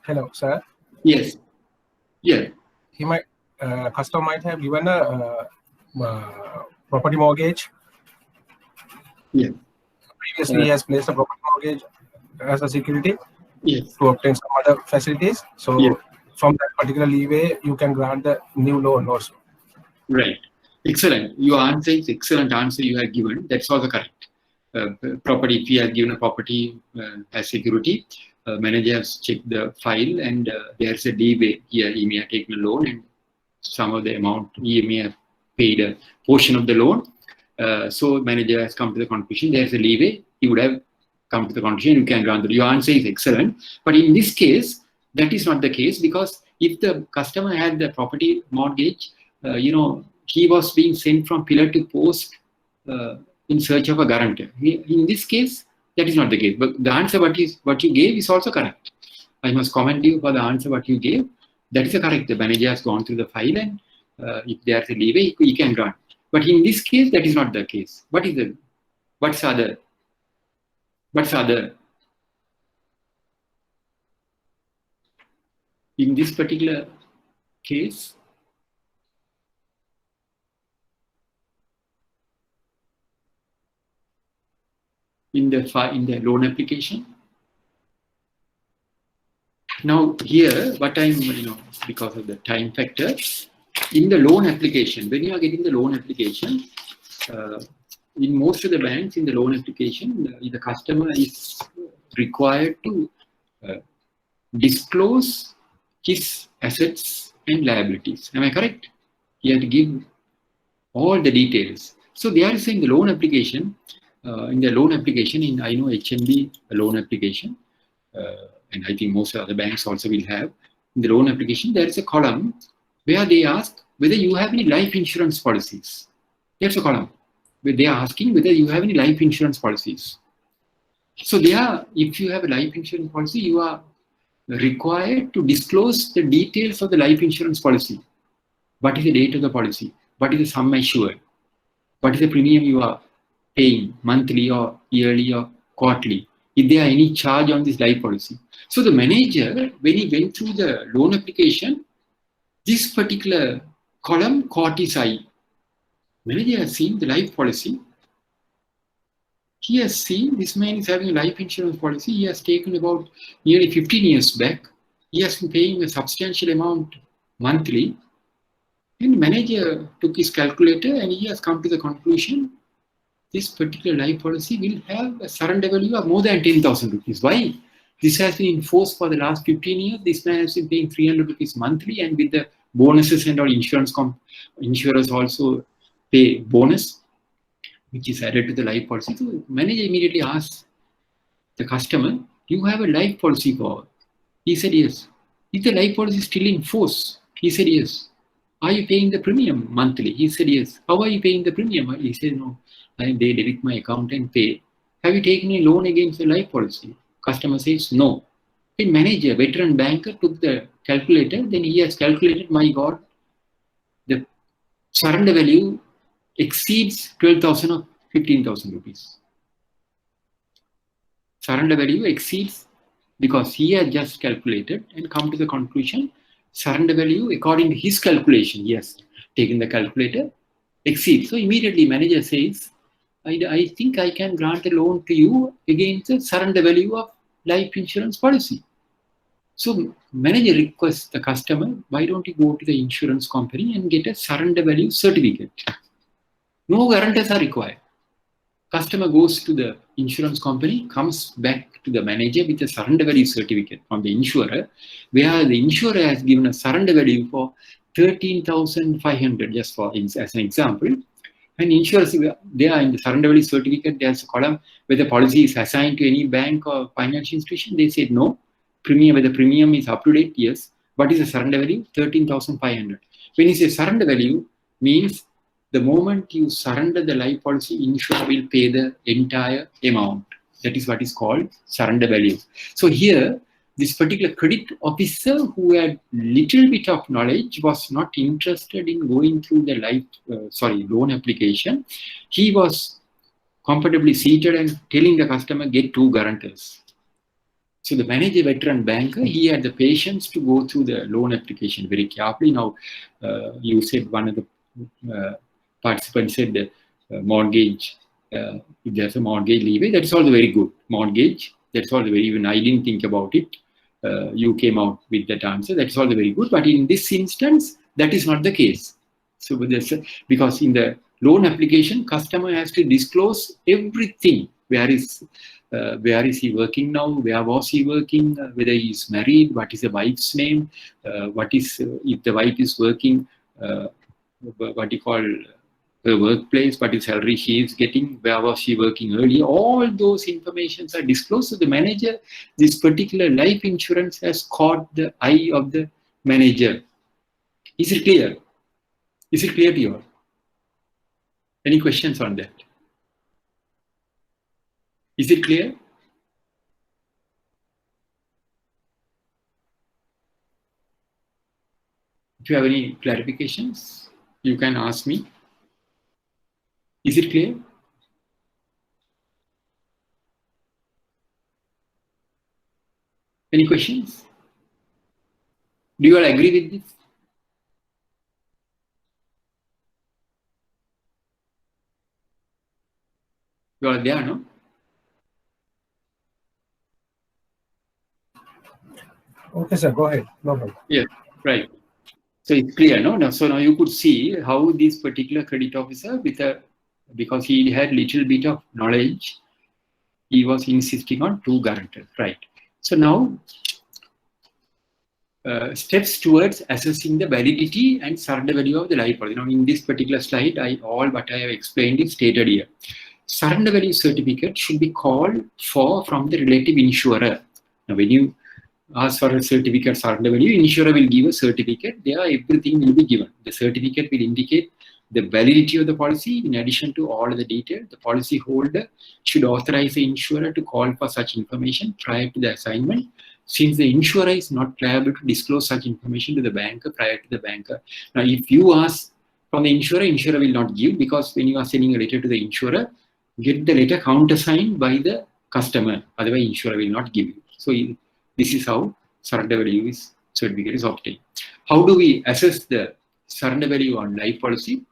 Hello, sir. Yes. Yeah. He might, customer might have given a property mortgage. Yeah. Previously, he has placed a property mortgage as a security. Yes. To obtain some other facilities. So yes. From that particular leeway, you can grant the new loan also. Right. Excellent. Your answer is excellent answer you have given. That's also correct. Property, if he has given a property as security, manager has checked the file and there's a leeway here. He may have taken a loan and some of the amount he may have paid a portion of the loan. So manager has come to the conclusion there's a leeway. He would have come to the conclusion you can grant. Your answer is excellent. But in this case, that is not the case, because if the customer had the property mortgage, he was being sent from pillar to post in search of a guarantor. In this case, that is not the case. But the answer what you gave is also correct. I must commend you for the answer what you gave. That is correct. The manager has gone through the file, and if there is a leeway, he can grant. But in this case, that is not the case. What's other? In this particular case, in the loan application. Now here, what I'm, because of the time factor, in the loan application, when you are getting the loan application, in most of the banks, in the loan application, the customer is required to disclose his assets and liabilities. Am I correct? He had to give all the details. So they are saying the loan application, in the loan application, I know HMB loan application, and I think most other banks also will have, in the loan application, there is a column where they ask whether you have any life insurance policies. There's a column where they are asking whether you have any life insurance policies. So if you have a life insurance policy, you are required to disclose the details of the life insurance policy. What is the date of the policy? What is the sum assured? What is the premium you are paying, monthly or yearly or quarterly? If there are any charge on this life policy. So the manager, when he went through the loan application, this particular column caught his eye. Manager has seen the life policy. He has seen this man is having a life insurance policy. He has taken about nearly 15 years back. He has been paying a substantial amount monthly. And the manager took his calculator and he has come to the conclusion this particular life policy will have a surrender value of more than 10,000 rupees. Why? This has been enforced for the last 15 years. This man has been paying 300 rupees monthly, and with the bonuses and all, insurers also pay bonus, which is added to the life policy. So the manager immediately asks the customer, you have a life policy for? He said, yes. Is the life policy still in force? He said, yes. Are you paying the premium monthly? He said, yes. How are you paying the premium? He said, no. They debit my account and pay. Have you taken a loan against the life policy? Customer says, no. The manager, veteran banker, took the calculator. Then he has calculated, my God, the surrender value exceeds 12,000 or 15,000 rupees. Surrender value exceeds, because he has just calculated and come to the conclusion, surrender value, according to his calculation, he has taken the calculator, exceeds. So immediately manager says, I think I can grant a loan to you against the surrender value of life insurance policy. So manager requests the customer, why don't you go to the insurance company and get a surrender value certificate? No guarantors are required. Customer goes to the insurance company, comes back to the manager with a surrender value certificate from the insurer, where the insurer has given a surrender value for 13,500, just for as an example. And insurers, they are in the surrender value certificate, there's a column where the policy is assigned to any bank or financial institution. They said no. Premium, whether premium is up to date, yes. What is the surrender value? 13,500. When you say surrender value, means the moment you surrender the life policy, insurer will pay the entire amount. That is what is called surrender value. So here, this particular credit officer who had little bit of knowledge was not interested in going through the loan application. He was comfortably seated and telling the customer, get 2 guarantors. So the manager, veteran banker, he had the patience to go through the loan application very carefully. Now, you said one of the participants said the mortgage, if there's a mortgage leeway, that's also very good. Mortgage, that's also very, even I didn't think about it. You came out with that answer, that's also very good. But in this instance, that is not the case. So because in the loan application, customer has to disclose everything. Where is he working now? Where was he working? Whether he is married? What is the wife's name? What is if the wife is working? What you call her workplace? What is salary she is getting? Where was she working earlier? All those informations are disclosed to the manager. This particular life insurance has caught the eye of the manager. Is it clear? Is it clear to you all? Any questions on that? Is it clear? If you have any clarifications, you can ask me. Is it clear? Any questions? Do you all agree with this? You are there, no? Okay, sir, go ahead. No problem. Yes, right. So it's clear, no? Now, so now you could see how this particular credit officer, because he had little bit of knowledge, he was insisting on 2 guarantors, right? So now, steps towards assessing the validity and surrender value of the life policy. Now, in this particular slide, all what I have explained is stated here. Surrender value certificate should be called for from the relative insurer. Now, when you ask for a certificate surrender value, insurer will give a certificate. There, everything will be given. The certificate will indicate the validity of the policy. In addition to all the details, the policy holder should authorize the insurer to call for such information prior to the assignment, since the insurer is not liable to disclose such information to the banker prior to the banker. Now, if you ask from the insurer, insurer will not give, because when you are sending a letter to the insurer, get the letter countersigned by the customer. Otherwise, insurer will not give you. So this is how surrender value certificate is obtained. How do we assess the surrender value on life policy?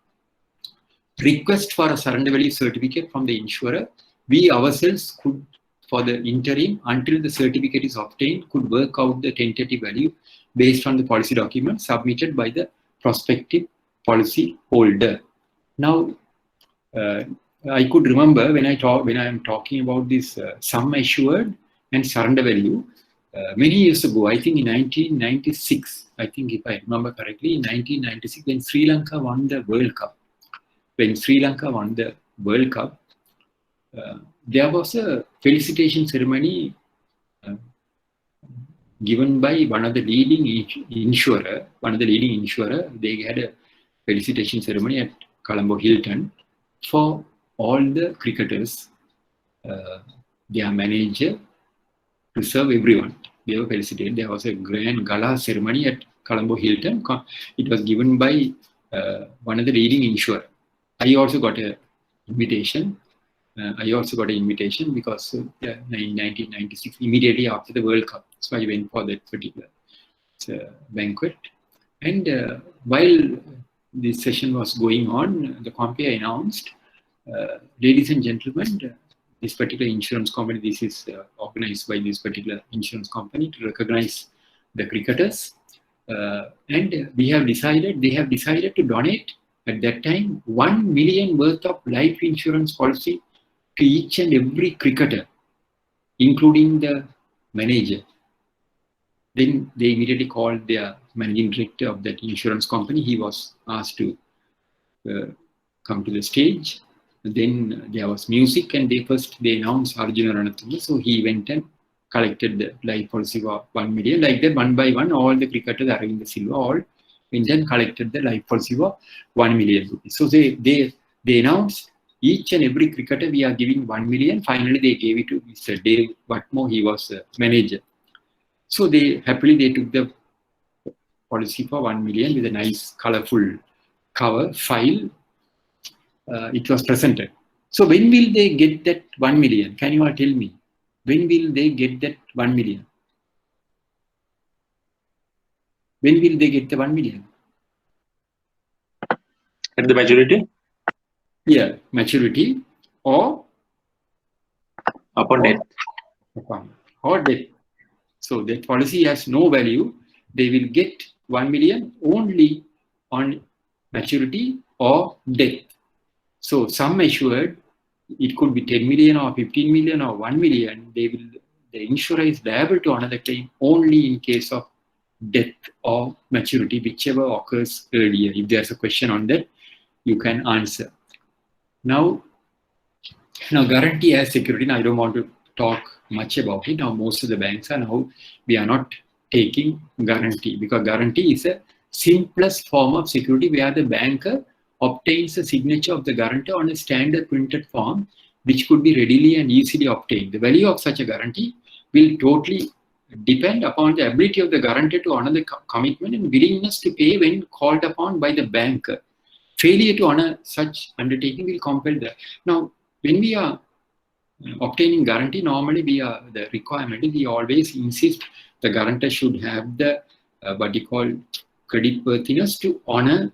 Request for a surrender value certificate from the insurer. We ourselves could, for the interim, until the certificate is obtained, could work out the tentative value based on the policy document submitted by the prospective policy holder. Now, I could remember when I am talking about this sum assured and surrender value many years ago. I think in 1996. I think if I remember correctly, in 1996, when Sri Lanka won the World Cup. When Sri Lanka won the World Cup, there was a felicitation ceremony given by one of the leading insurer. They had a felicitation ceremony at Colombo Hilton for all the cricketers, their manager, to serve everyone. They were felicitated. There was a grand gala ceremony at Colombo Hilton. It was given by one of the leading insurer. I also got an invitation. Because in 1996, immediately after the World Cup. So I went for that particular banquet. And while this session was going on, the company announced, ladies and gentlemen, this particular insurance company, this is organized by this particular insurance company to recognize the cricketers. And they have decided to donate at that time 1 million worth of life insurance policy to each and every cricketer, including the manager. Then they immediately called their managing director of that insurance company. He was asked to come to the stage. Then there was music, and they announced Arjuna Ranathange. So he went and collected the life policy for 1 million. Like that, one by one, all the cricketers are in the silver, all went and collected the life policy for 1 million rupees. So they announced each and every cricketer, we are giving 1 million. Finally, they gave it to Mr. Dave Watmore. He was a manager. So they happily took the policy for 1 million with a nice, colorful cover file. It was presented. So when will they get that 1 million? Can you all tell me? When will they get that 1 million? When will they get the 1 million? At the maturity? Yeah, maturity or Upon death. Or death. So that policy has no value. They will get 1 million only on maturity or death. So sum assured, it could be 10 million or 15 million or 1 million. The insurer is liable to honor the claim only in case of death or maturity, whichever occurs earlier. If there's a question on that, you can answer. Now guarantee as security. Now, I don't want to talk much about it. Now, most of the banks we are not taking guarantee, because guarantee is a simplest form of security where the banker obtains a signature of the guarantor on a standard printed form, which could be readily and easily obtained. The value of such a guarantee will totally depend upon the ability of the guarantor to honor the commitment and willingness to pay when called upon by the bank. Failure to honor such undertaking will compel the. Now, when we are obtaining guarantee, normally the requirement is we always insist the guarantor should have the what you call credit worthiness to honor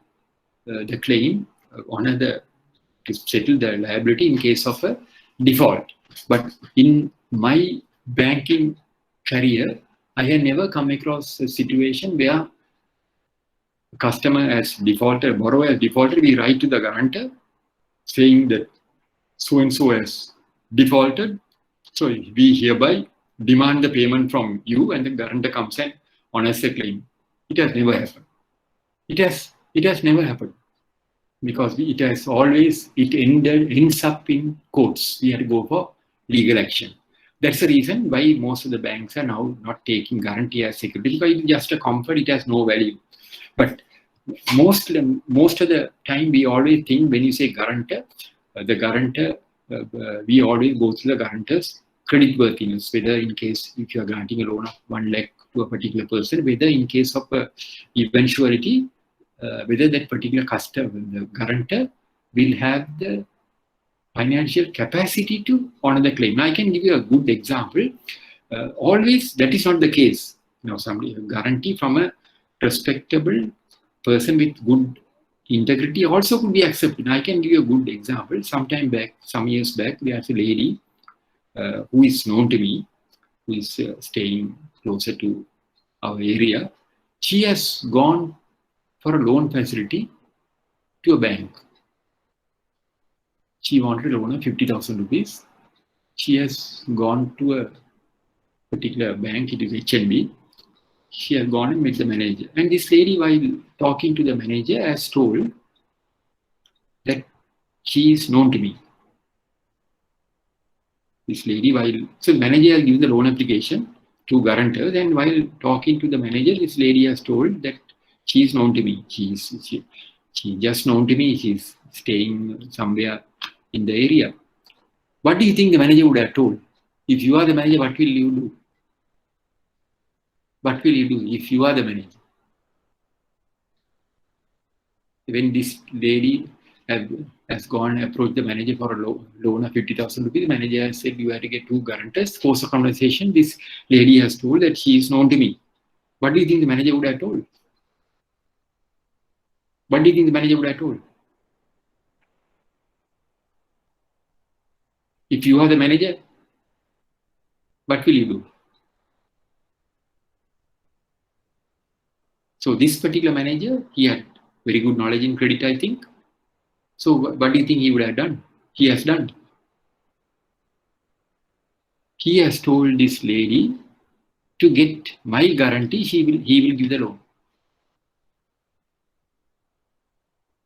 the claim, to settle the liability in case of a default. But in my banking career, I have never come across a situation where customer has defaulted, borrower has defaulted, we write to the guarantor saying that so-and-so has defaulted, so we hereby demand the payment from you, and the guarantor comes and honors the claim. It has never happened. It has never happened. Because it ends up in courts. We have to go for legal action. That's the reason why most of the banks are now not taking guarantee as security, because it's just a comfort, it has no value. But most of the time, we always think when you say guarantor, we always go through the guarantor's credit worthiness, whether in case if you are granting a loan of 1 lakh to a particular person, whether in case of eventuality, whether that particular customer, the guarantor, will have the financial capacity to honor the claim. Now, I can give you a good example. Always, that is not the case. Somebody guarantee from a respectable person with good integrity also could be accepted. Now, I can give you a good example. Some years back, there's a lady who is known to me, who is staying closer to our area. She has gone for a loan facility to a bank. She wanted a loan of 50,000 rupees. She has gone to a particular bank, it is HNB. She has gone and met the manager. And this lady, while talking to the manager, has told that she is known to me. This lady, so the manager has given the loan application to guarantors, and while talking to the manager, this lady has told that she is known to me. She just known to me. She's staying somewhere in the area. What do you think the manager would have told? If you are the manager, what will you do? What will you do if you are the manager? When this lady has gone and approached the manager for a loan of 50,000 rupees, the manager has said you have to get 2 guarantors. Post a conversation, this lady has told that she is known to me. What do you think the manager would have told? What do you think the manager would have told? If you are the manager, what will you do? So this particular manager, he had very good knowledge in credit, I think. So what do you think he would have done? He has done. He has told this lady to get my guarantee, he will give the loan.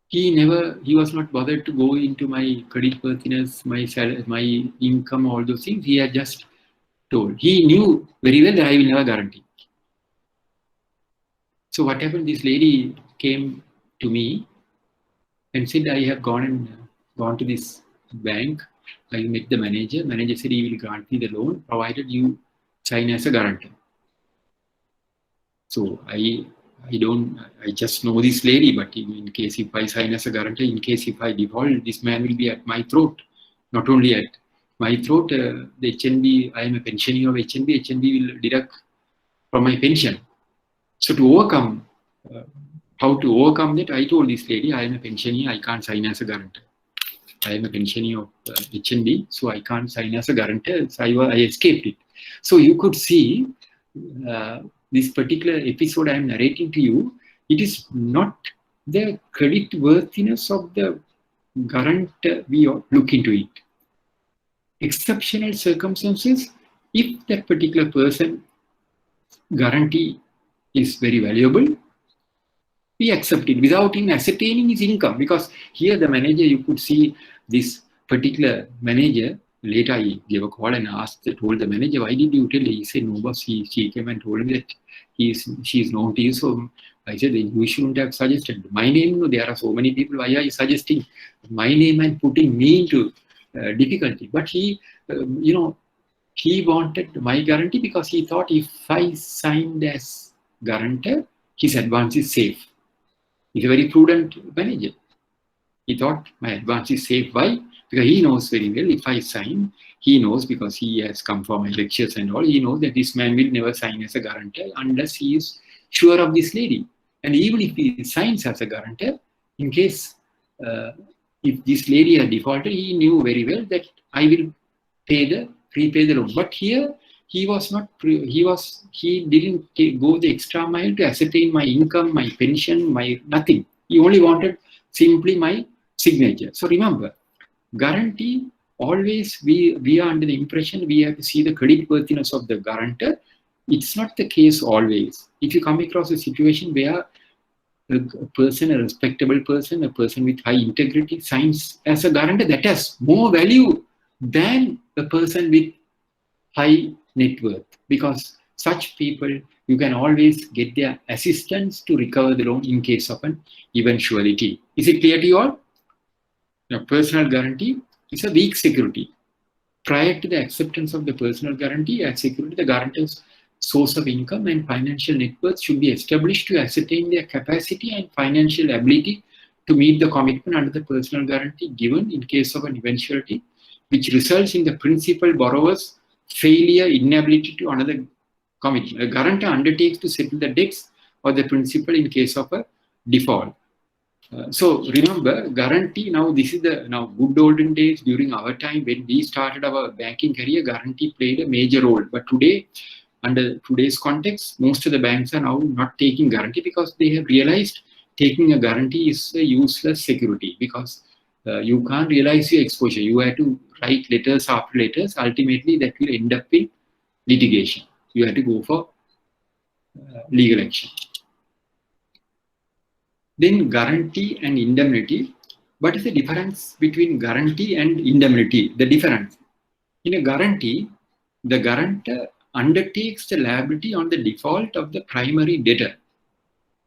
He was not bothered to go into my credit worthiness, my salary, my income, all those things. He had just told. He knew very well that I will never guarantee. So what happened? This lady came to me and said, I have gone to this bank. I met the manager. Manager said he will grant me the loan provided you sign as a guarantor. So I just know this lady, but in case if I sign as a guarantor, in case if I default, this man will be at my throat. Not only at my throat, the HNB, I am a pensioner of HNB, HNB will deduct from my pension. So to overcome, how to overcome that, I told this lady, I am a pensioner, I can't sign as a guarantor. I am a pensioner of HNB, so I can't sign as a guarantor, so I escaped it. So you could see this particular episode I am narrating to you, it is not the credit worthiness of the guarantor we look into it. Exceptional circumstances, if that particular person guarantee is very valuable, we accept it without him ascertaining his income. Because here the manager, you could see this particular manager. Later I gave a call and told the manager, why did you tell? He said, no boss, she came and told me that she is known to you. So I said, you shouldn't have suggested my name. No, there are so many people, why are you suggesting my name and putting me into difficulty? But he, he wanted my guarantee because he thought if I signed as guarantor, his advance is safe. He's a very prudent manager. He thought my advance is safe. Why? Because he knows very well if I sign, he knows because he has come for my lectures and all, he knows that this man will never sign as a guarantor unless he is sure of this lady. And even if he signs as a guarantor, in case if this lady had defaulted, he knew very well that I will prepay the loan. But here he was not. He didn't go the extra mile to ascertain my income, my pension, my nothing. He only wanted simply my signature. So remember, guarantee always we are under the impression we have to see the credit worthiness of the guarantor. It's not the case always. If you come across a situation where a person, a respectable person, a person with high integrity signs as a guarantor, that has more value than a person with high net worth, because such people, you can always get their assistance to recover the loan in case of an eventuality. Is it clear to you all? Now, personal guarantee is a weak security. Prior to the acceptance of the personal guarantee as security, the guarantor's source of income and financial net worth should be established to ascertain their capacity and financial ability to meet the commitment under the personal guarantee given in case of an eventuality, which results in the principal borrower's failure, inability to honor the commitment. A guarantor undertakes to settle the debts of the principal in case of a default. So remember, guarantee, now this is the good olden days. During our time when we started our banking career, guarantee played a major role. But today, under today's context, most of the banks are now not taking guarantee because they have realized taking a guarantee is a useless security, because you can't realize your exposure. You have to write letters after letters. Ultimately, that will end up in litigation. You have to go for legal action. Then guarantee and indemnity. What is the difference between guarantee and indemnity? The difference. In a guarantee, the guarantor undertakes the liability on the default of the primary debtor.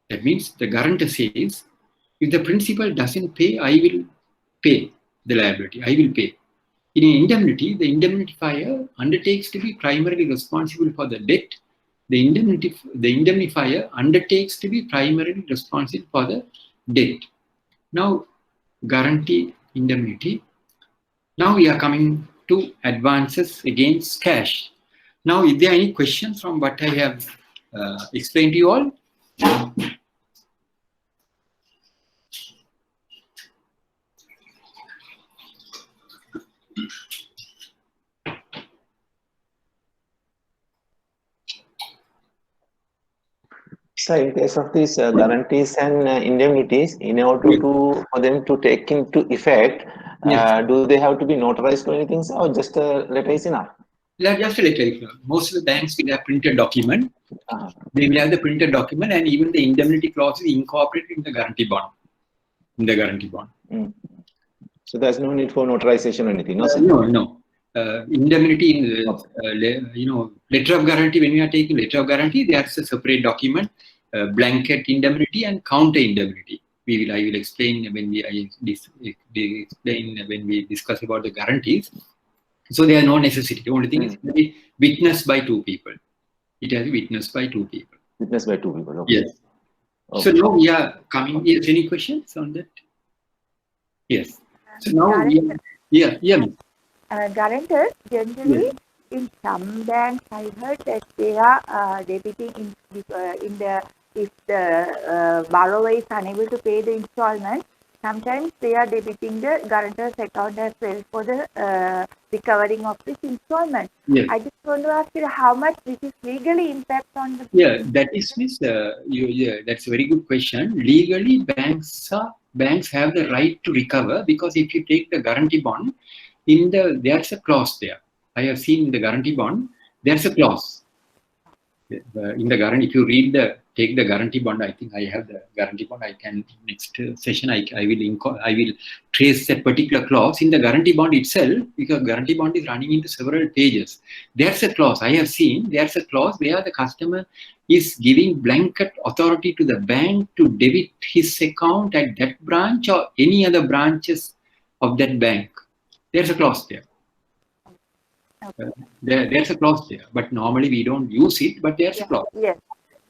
That means the guarantor says, if the principal doesn't pay, I will pay the liability. I will pay. In an indemnity, the indemnifier undertakes to be primarily responsible for the debt. The indemnifier undertakes to be primarily responsible for the debt. Now, guarantee, indemnity. Now we are coming to advances against cash. Now, is there any questions from what I have explained to you all? So in case of these guarantees and indemnities, in order for them to take into effect, Yes. do they have to be notarized or anything, or just a letter is enough? Just a letter. Most of the banks will have printed document. They will have the printed document, and even the indemnity clause is incorporated in the guarantee bond. So there's no need for notarization or anything. No. Indemnity in letter of guarantee. When we are taking letter of guarantee, there's a separate document, blanket indemnity and counter indemnity. I will explain when we discuss about the guarantees. So there are no necessity. The only thing is to be witnessed by two people. It has to be witnessed by two people. Witnessed by two people. Okay. Yes. Okay. So now we are coming. Yes. Any questions on that? Yes. So now guarantors generally in some banks, I heard that they are debiting if the borrower is unable to pay the installment. Sometimes they are debiting the guarantor's account as well for the recovering of this installment. Yes. I just want to ask you how much this is legally impacts on the. Yeah, that is that's a very good question. Legally, banks have the right to recover, because if you take the guarantee bond, there's a clause there. I have seen in the guarantee bond, there's a clause. In the guarantee, if you take the guarantee bond, I think I have the guarantee bond. I can next session I will trace that particular clause in the guarantee bond itself, because guarantee bond is running into several pages. There's a clause I have seen. There's a clause where the customer is giving blanket authority to the bank to debit his account at that branch or any other branches of that bank. There's a clause there. There's a clause there, but normally we don't use it, but there's a clause. Yes.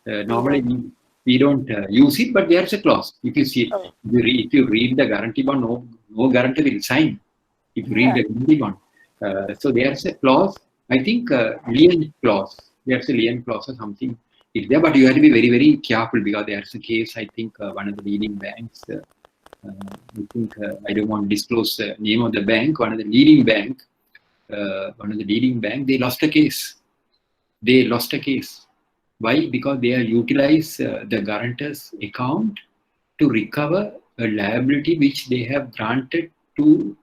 Normally we don't use it, but there's a clause. If you see, if you read the guarantee bond, no guarantor will sign. If you read the guarantee bond, so there's a clause. I think lien clause. There's a lien clause or something is there, but you have to be very, very careful because there's a case. I think one of the leading banks. I think I don't want to disclose the name of the bank. One of the leading bank, they lost a case. They lost a case. Why? Because they are utilize the guarantor's account to recover a liability which they have granted to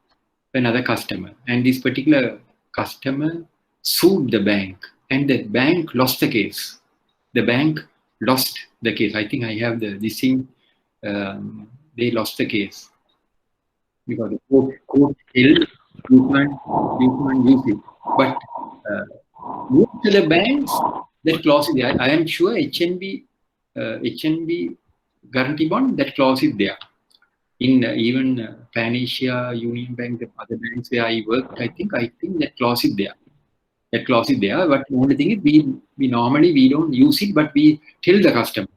another customer. And this particular customer sued the bank, and the bank lost the case. The bank lost the case. I think I have this thing. They lost the case because the court held you can't use it. But most of the banks, that clause is there. I am sure HNB guarantee bond, that clause is there. In even Pan Asia, Union Bank, the other banks where I worked, I think that clause is there. That clause is there. But the only thing is we normally don't use it, but we tell the customer.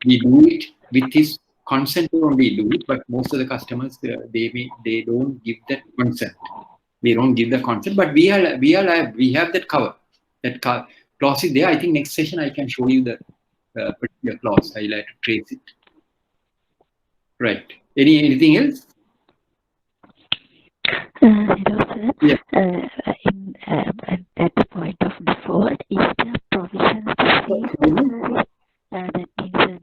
We do it with his consent only do it, but most of the customers they don't give that consent. They don't give the consent, but we have that cover. That clause is there. I think next session I can show you the particular clause. I'll have to trace it. Right. Anything else? Hello, sir. Yeah. At the point of default, is there provisions to cease salary? That means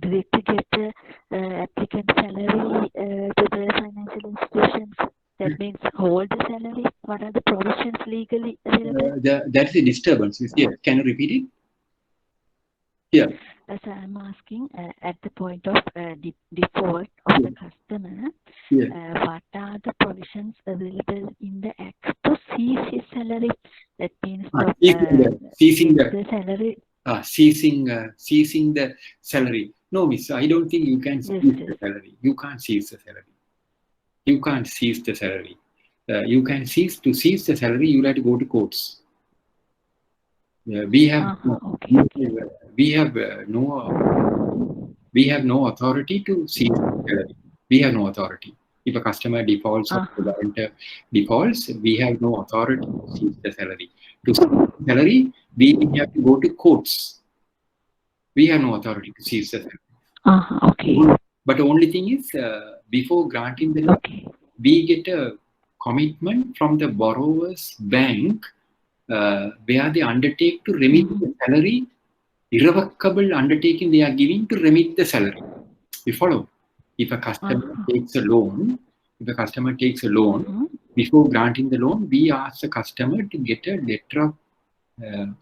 directly get the applicant salary to the financial institutions. That means hold the salary. What are the provisions legally available? That's a disturbance. Yeah. Can you repeat it? Yeah. As I'm asking, at the point of default of the customer, what are the provisions available in the act to seize his salary? That means seizing the salary. Seizing the salary. No, miss, I don't think you can seize the salary. You can't seize the salary. You can't seize the salary. You can seize the salary. You have to go to courts. We have no authority to seize the salary. We have no authority. If a customer defaults or the guarantor defaults, we have no authority to seize the salary. To seize the salary, we have to go to courts. We have no authority to seize the salary. Okay. But the only thing is, before granting the loan, we get a commitment from the borrower's bank where they undertake to remit the salary, irrevocable undertaking they are giving to remit the salary. You follow? If a customer takes a loan, before granting the loan, we ask the customer to get a letter of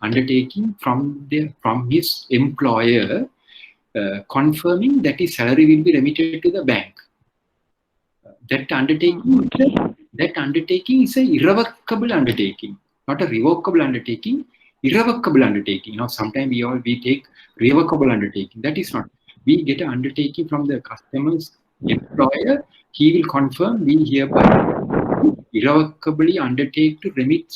undertaking from his employer confirming that his salary will be remitted to the bank. That undertaking is an irrevocable undertaking, not a revocable undertaking. Irrevocable undertaking. You know, sometimes we take revocable undertaking. That is not. We get an undertaking from the customer's employer. He will confirm we hereby irrevocably undertake to remit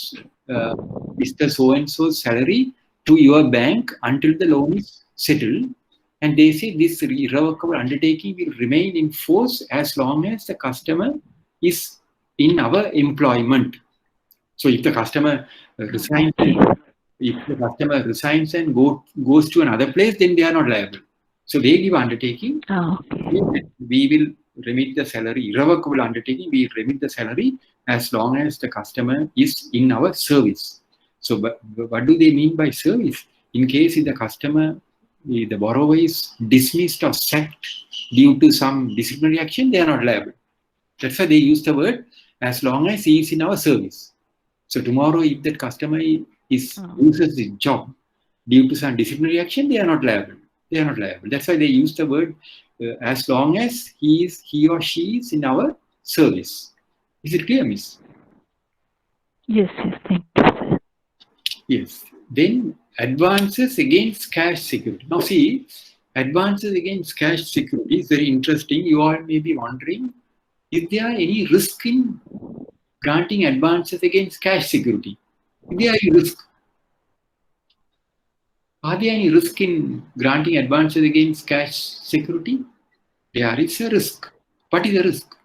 Mr. So-and-so's salary to your bank until the loan is settled. And they say this irrevocable undertaking will remain in force as long as the customer is in our employment. So if the customer resigns, and goes to another place, then they are not liable. So they give undertaking. We will remit the salary, irrevocable undertaking. We remit the salary as long as the customer is in our service. So, what do they mean by service? In case if the borrower is dismissed or sacked due to some disciplinary action, they are not liable. That's why they use the word as long as he is in our service. So tomorrow, if that customer loses his job due to some disciplinary action, they are not liable. They are not liable. That's why they use the word as long as he or she is in our service. Is it clear, miss? Yes, thank you, sir. Yes. Then advances against cash security. Now see, advances against cash security is very interesting. You all may be wondering, is there any risk in granting advances against cash security? Is there any risk? Are there any risk in granting advances against cash security? There is a risk. What is the risk?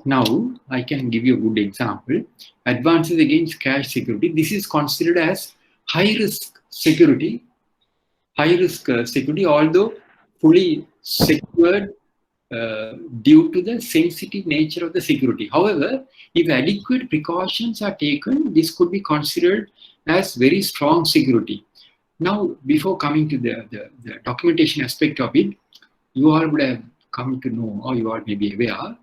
Now, I can give you a good example. Advances against cash security. This is considered as high risk security. High risk security, although fully secured due to the sensitive nature of the security. However, if adequate precautions are taken, this could be considered as very strong security. Now, before coming to the documentation aspect of it, you all would have come to know, or you all may be aware,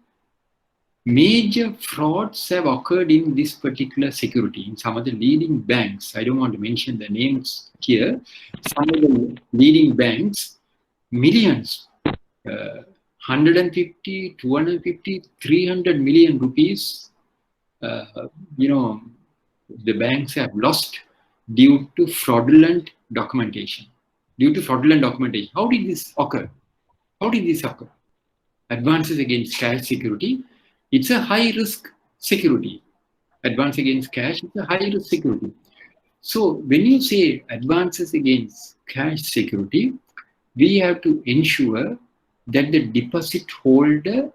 major frauds have occurred in this particular security in some of the leading banks. I don't want to mention the names here. Some of the leading banks, millions, 150, 250, 300 million rupees, the banks have lost due to fraudulent documentation. How did this occur? Advances against cash security. It's a high risk security. Advance against cash is a high risk security. So when you say advances against cash security, we have to ensure that the deposit holder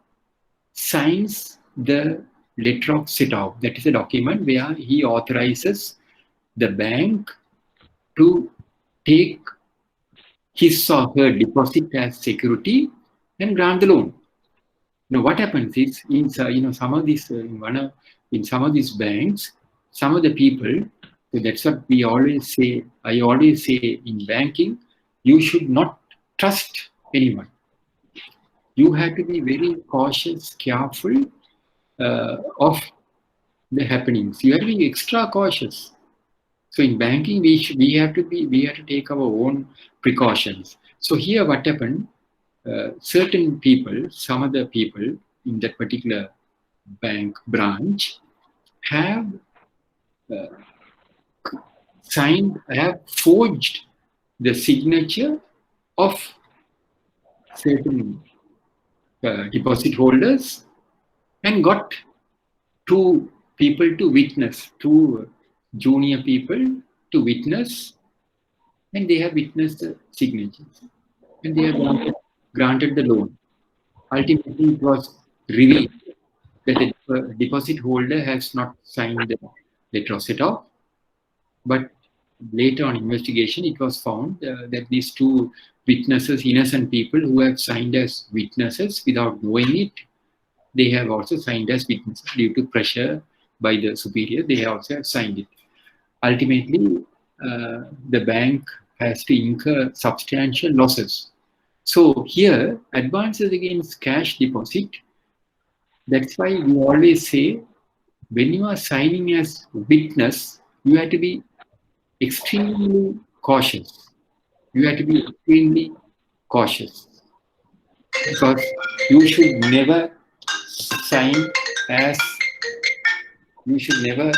signs the letter of set-off. That is a document where he authorizes the bank to take his or her deposit as security and grant the loan. Now, what happens is in some of these banks, some of the people. So that's what we always say. I always say in banking, you should not trust anyone. You have to be very cautious, careful of the happenings. You have to be extra cautious. So in banking, we have to take our own precautions. So here, what happened? Certain people, some of the people in that particular bank branch have forged the signature of certain deposit holders and got two junior people to witness, and they have witnessed the signatures and they have granted the loan. Ultimately, it was revealed that the deposit holder has not signed the letter of set-off, but later on investigation, it was found that these two witnesses, innocent people who have signed as witnesses without knowing it, they have also signed as witnesses due to pressure by the superior. They also have signed it. Ultimately, the bank has to incur substantial losses. So here, advances against cash deposit, that's why we always say, when you are signing as witness, you have to be extremely cautious. Because you should never sign as ever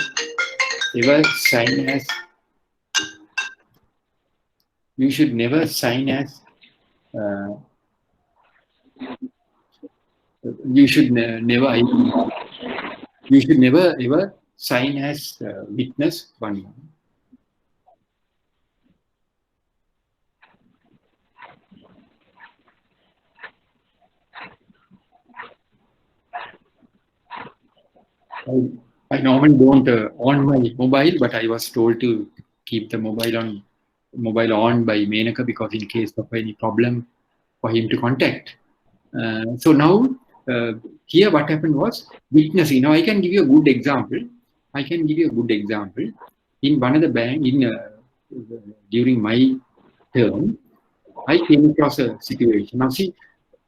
sign as witness. One moment. I normally don't on my mobile, but I was told to keep the mobile on by Menaka because in case of any problem for him to contact. So now here what happened was witnessing. Now I can give you a good example. In one of the bank during my term, I came across a situation. Now see,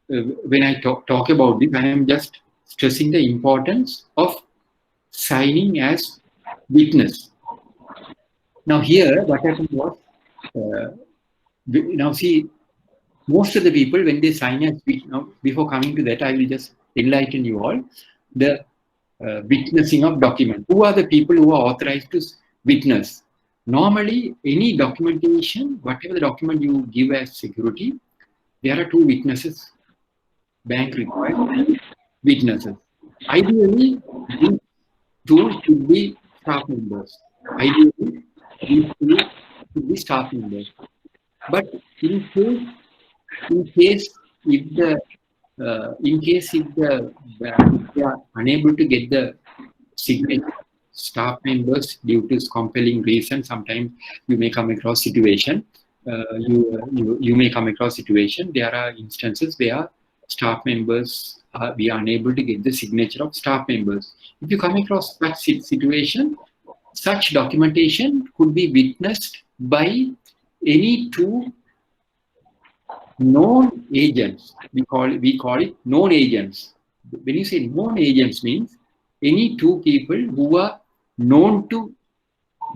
when I talk about this, I am just stressing the importance of signing as witness. Now here, what happened was, now see, most of the people when they sign as witness, now before coming to that, I will just enlighten you all, the witnessing of document. Who are the people who are authorized to witness? Normally, any documentation, whatever the document you give as security, there are two witnesses. Bank requires witnesses. Ideally, two should be staff members. Ideally, these two should be staff members. But in case if the if they are unable to get the signature staff members due to compelling reasons, sometimes you may come across situation. You may come across situation. There are instances where staff members we are unable to get the signature of staff members. If you come across such situation, such documentation could be witnessed by any two known agents. We call it known agents. When you say known agents, means any two people who are known to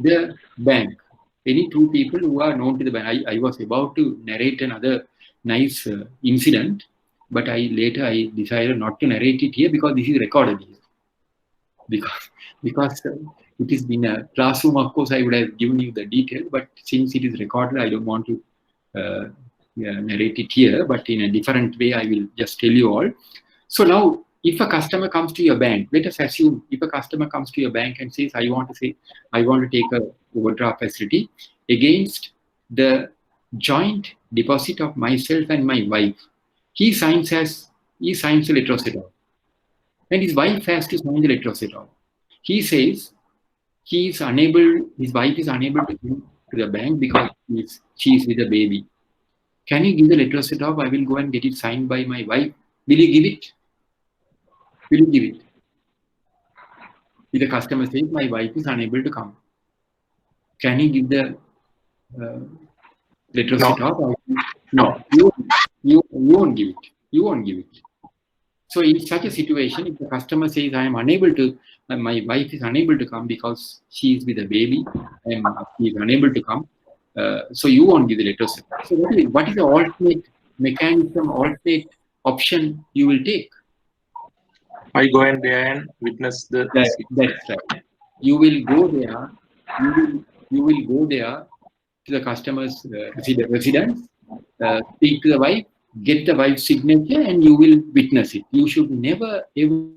the bank. Any two people who are known to the bank. I was about to narrate another nice incident, but later I decided not to narrate it here because this is recorded here. Because it has been a classroom, of course, I would have given you the detail, but since it is recorded, I don't want to narrate it here, but in a different way, I will just tell you all. So now, if a customer comes to your bank, let us assume if a customer comes to your bank and says, I want to take a overdraft facility against the joint deposit of myself and my wife. He signs the letter of settlement, and his wife has to sign the letter of settlement. He says his wife is unable to go to the bank because she is with a baby. Can you give the letter of settlement? I will go and get it signed by my wife. Will you give it? Will you give it? If the customer says, my wife is unable to come, can you give the letter of settlement? No, you won't give it. You won't give it. So in such a situation, if the customer says, I am unable to, my wife is unable to come because she is with a baby and she is unable to come, so you won't give the letter of settlement. So what is the alternate mechanism, alternate option you will take? I go in there and witness the. That's right. You will go there. You will go there to the customer's residence, speak to the wife, get the wife's signature, and you will witness it. You should never ever.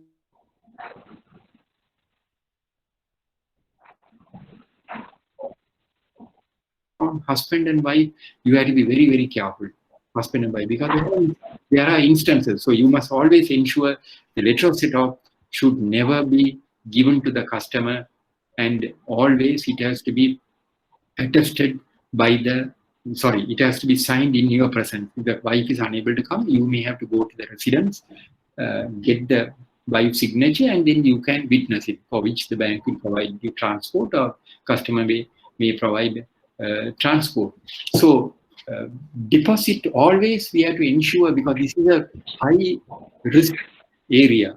Husband and wife, you have to be very, very careful. Husband and wife, because there are instances. So you must always ensure the letter of settlement should never be given to the customer, and always it has to be attested by it has to be signed in your presence. If the wife is unable to come, you may have to go to the residence, get the wife's signature, and then you can witness it, for which the bank will provide you transport, or customer may provide transport. So deposit, always we have to ensure, because this is a high risk area.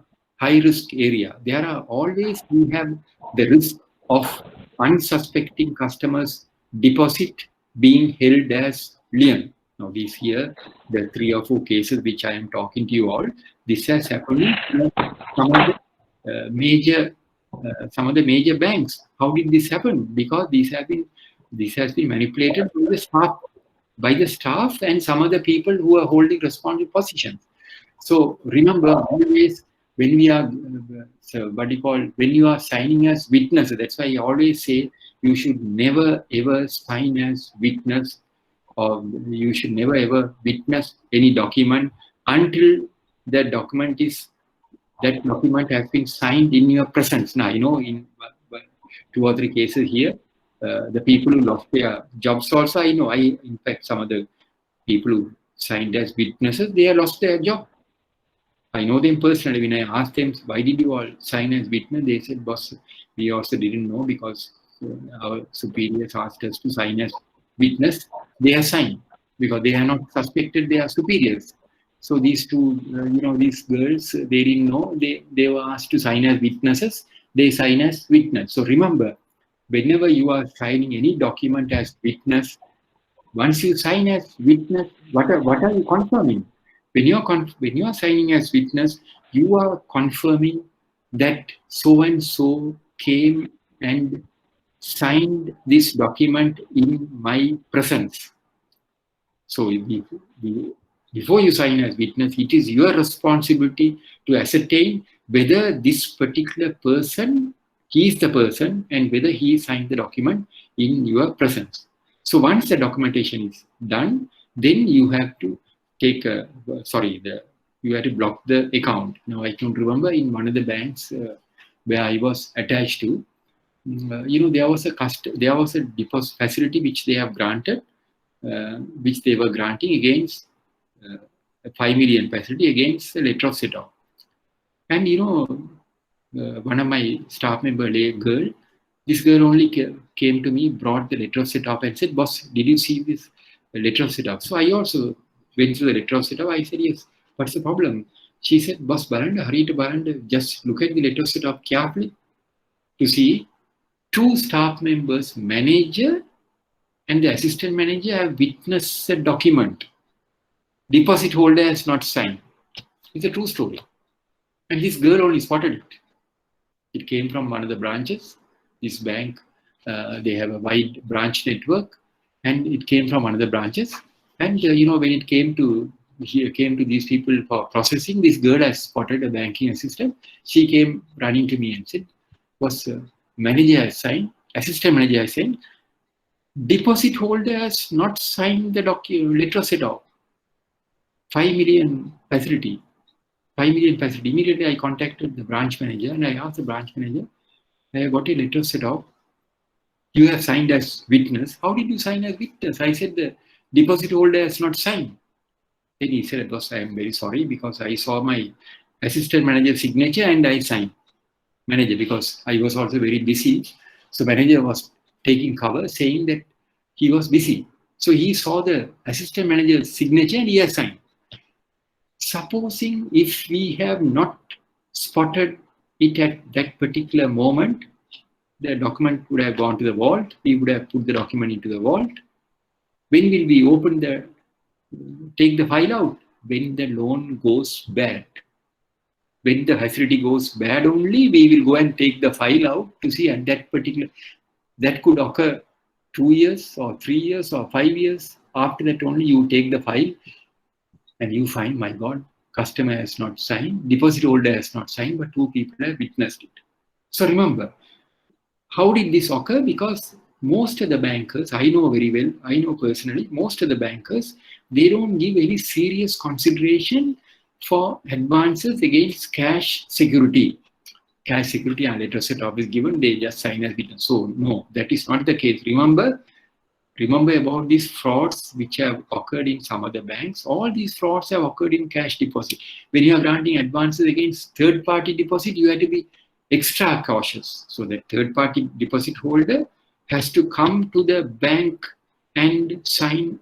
There are always, we have the risk of unsuspecting customers' deposit being held as lien. Now these here, the 3 or 4 cases which I am talking to you all, this has happened in some of the major banks. How did this happen? Because this has been manipulated by the staff and some other people who are holding responsible positions. So remember, always when we are when you are signing as witness, that's why I always say you should never ever sign as witness, or you should never ever witness any document until that document has been signed in your presence. Now, in 2 or 3 cases here, the people who lost their jobs also, in fact, some of the people who signed as witnesses, they have lost their job. I know them personally. When I asked them, why did you all sign as witness? They said, boss, we also didn't know, because our superiors asked us to sign as witness. They have signed because they have not suspected their superiors. So these two, these girls, they didn't know. They were asked to sign as witnesses. They sign as witness. So remember, whenever you are signing any document as witness, once you sign as witness, what are you confirming? When you are signing as witness, you are confirming that so and so came and signed this document in my presence. So before you sign as witness, it is your responsibility to ascertain whether this particular person he is the person and whether he signed the document in your presence. So once the documentation is done, then you have to take a, you have to block the account. Now I can remember in one of the banks where I was attached to, there was a deposit facility which they have granted, which they were granting against a 5 million facility against a letter of set off. And one of my staff member, girl, this girl only came to me, brought the letter of set off and said, "Boss, did you see this letter of set off?" So I also went through the letter of set off. I said, "Yes, what's the problem?" She said, "Boss, hurry to Baranda, just look at the letter of set off carefully to see two staff members, manager and the assistant manager, have witnessed a document. Deposit holder has not signed." It's a true story. And this girl only spotted it. It came from one of the branches. This bank, they have a wide branch network, and it came from one of the branches. And when it came to these people for processing, this girl has spotted a banking assistant. She came running to me and said, "Was manager has signed, assistant manager has signed. Deposit holder has not signed the letter set off. 5 million facility. 5 million facility." Immediately I contacted the branch manager and I asked the branch manager, "I got a letter set off. You have signed as witness. How did you sign as witness?" I said, "The deposit holder has not signed." Then he said, "Boss, I am very sorry because I saw my assistant manager's signature and I signed." Manager, because I was also very busy. So manager was taking cover saying that he was busy. So he saw the assistant manager's signature and he has signed. Supposing if we have not spotted it at that particular moment, the document would have gone to the vault. We would have put the document into the vault. When will we take the file out? When the loan goes bad. When the facility goes bad only, we will go and take the file out to see at that particular, that could occur 2 years or 3 years or 5 years. After that only you take the file and you find, my God, customer has not signed, deposit holder has not signed, but 2 people have witnessed it. So remember, how did this occur? Because most of the bankers, I know very well, I know personally, most of the bankers, they don't give any serious consideration for advances against cash security. Cash security and letter set off is given, they just sign as witness. So no, that is not the case. Remember about these frauds which have occurred in some other banks. All these frauds have occurred in cash deposit. When you are granting advances against third-party deposit, you have to be extra cautious. So the third-party deposit holder has to come to the bank and sign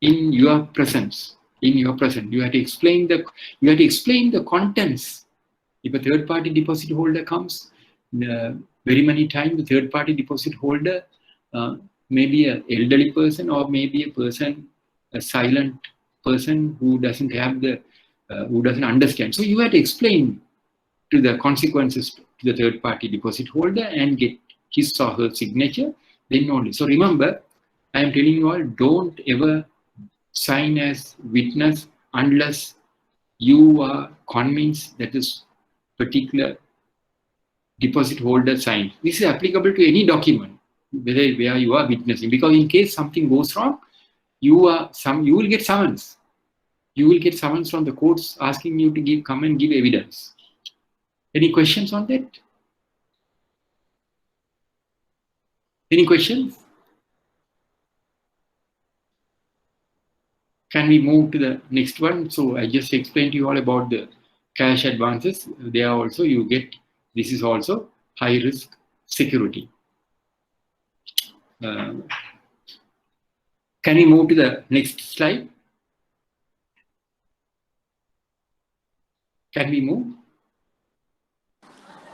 in your presence. You have to explain the contents. If a third-party deposit holder comes, very many times the third-party deposit holder maybe an elderly person or maybe a silent person who doesn't have who doesn't understand. So you have to explain to the consequences to the third-party deposit holder and get his or her signature, then only. So remember, I am telling you all, don't ever sign as witness unless you are convinced that this particular deposit holder signed. This is applicable to any document where you are witnessing, because in case something goes wrong, you will get summons. You will get summons from the courts asking you to come and give evidence. Any questions on that? Any questions? Can we move to the next one? So I just explained to you all about the cash advances. There also you get, this is also high risk security. Can we move to the next slide? Can we move?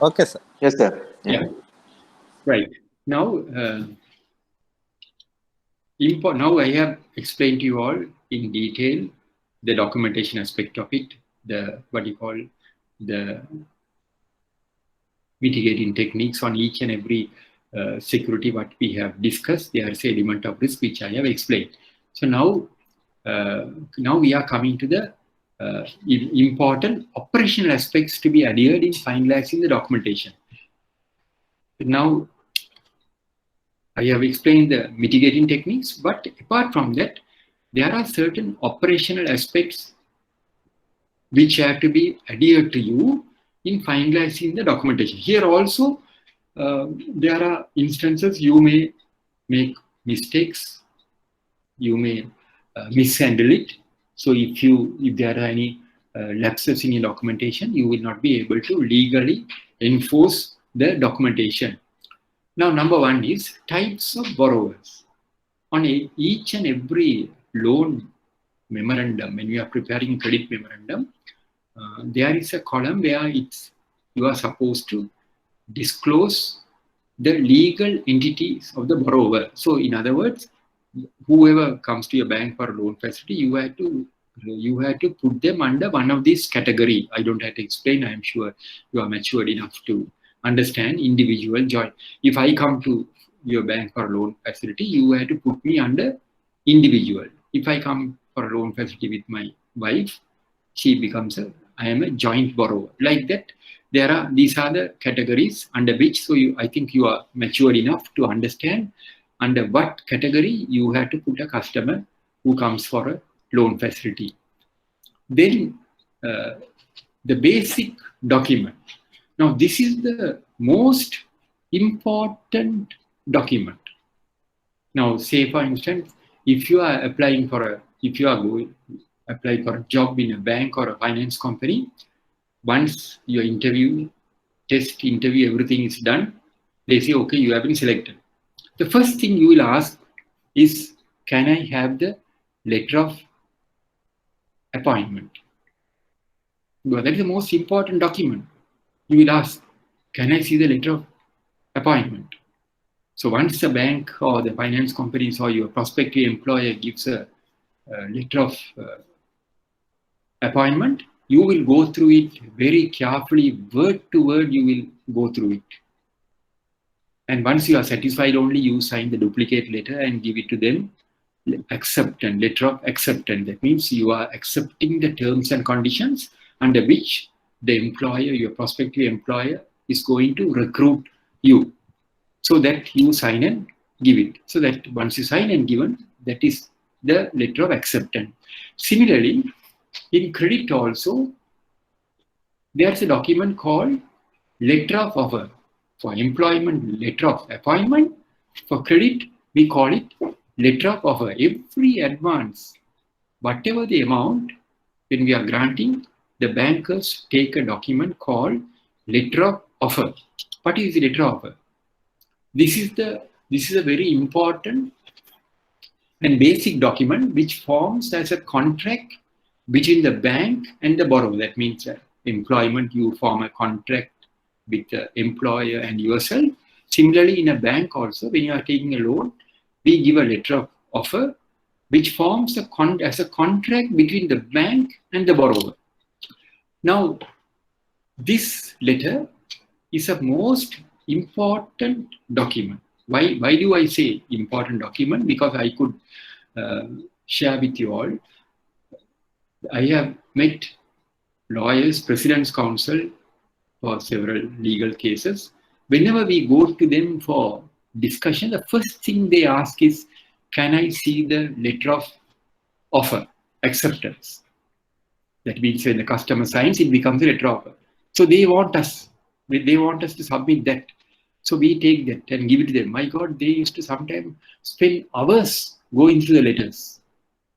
Okay, sir. Yes, sir. Yeah. Right. Now, now I have explained to you all in detail the documentation aspect of it, the mitigating techniques on each and every security what we have discussed. There is an element of risk which I have explained. So now we are coming to the important operational aspects to be adhered in finalizing the documentation. Now, I have explained the mitigating techniques, but apart from that, there are certain operational aspects which have to be adhered to you in finalizing the documentation. Here also, there are instances you may make mistakes, you may mishandle it. So if there are any lapses in your documentation, you will not be able to legally enforce the documentation. Now, number one is types of borrowers. On each and every loan memorandum, when you are preparing credit memorandum, there is a column where you are supposed to disclose the legal entities of the borrower. So, in other words, whoever comes to your bank for a loan facility, you have to put them under one of these category. I don't have to explain. I am sure you are matured enough to understand individual joint. If I come to your bank for a loan facility, you have to put me under individual. If I come for a loan facility with my wife, I am a joint borrower. Like that, these are the categories under which, I think you are matured enough to understand under what category you have to put a customer who comes for a loan facility. Then the basic document. Now, this is the most important document. Now, say for instance, if you are applying for a job in a bank or a finance company, once your test interview, everything is done, they say, okay, you have been selected. The first thing you will ask is, can I have the letter of appointment? Well, that is the most important document. You will ask, can I see the letter of appointment? So once the bank or the finance companies or your prospective employer gives a letter of appointment, you will go through it very carefully, word to word, you will go through it. And once you are satisfied, only you sign the duplicate letter and give it to them. Acceptance, letter of acceptance. That means you are accepting the terms and conditions under which the employer, your prospective employer, is going to recruit you. So that you sign and give it. So that once you sign and given, that is the letter of acceptance. Similarly, in credit also, there's a document called letter of offer. For employment, letter of appointment. For credit, we call it letter of offer. Every advance, whatever the amount, when we are granting, the bankers take a document called letter of offer. What is the letter of offer? This is a very important and basic document which forms as a contract between the bank and the borrower. That means that employment, you form a contract with the employer and yourself. Similarly, in a bank also, when you are taking a loan, we give a letter of offer which forms as a contract between the bank and the borrower. Now, this letter is a most important document. Why do I say important document? Because I could share with you all. I have met lawyers, President's Counsel for several legal cases. Whenever we go to them for discussion, the first thing they ask is, can I see the letter of offer, acceptance? That means when the customer signs, it becomes a letter of offer. So they want us to submit that. So we take that and give it to them. My God, they used to sometimes spend hours going through the letters.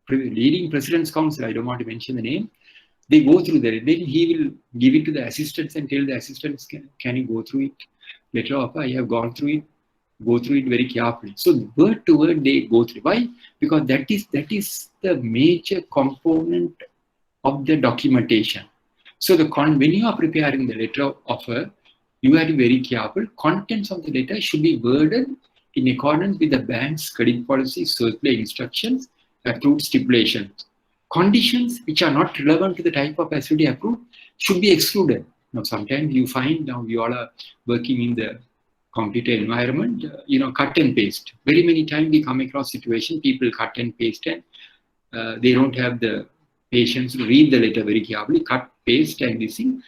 Leading President's Counsel, I don't want to mention the name, they go through that. Then he will give it to the assistants and tell the assistants, can you go through it? Letter of offer, I have gone through it. Go through it very carefully. So word to word, they go through. Why? Because that is the major component of the documentation. So when you are preparing the letter of offer, you have to be very careful. Contents of the letter should be worded in accordance with the bank's credit policy, circular instructions, approved stipulations. Conditions which are not relevant to the type of facility approved should be excluded. Now, sometimes you find, now you all are working in the computer environment, cut and paste. Very many times we come across situation, people cut and paste and they don't have the patience to read the letter very carefully, cut, paste and this thing.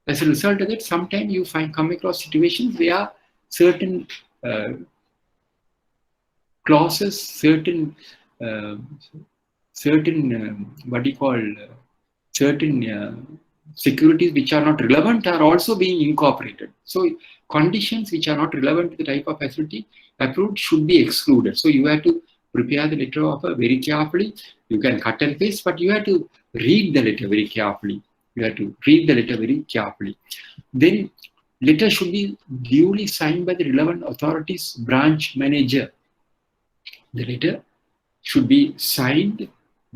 As a result of that, sometimes you come across situations where certain clauses, certain what do you call certain securities which are not relevant are also being incorporated. So conditions which are not relevant to the type of facility approved should be excluded. So you have to prepare the letter offer very carefully. You can cut and paste, but you have to read the letter very carefully. You have to read the letter very carefully. Then letter should be duly signed by the relevant authorities branch manager. The letter should be signed,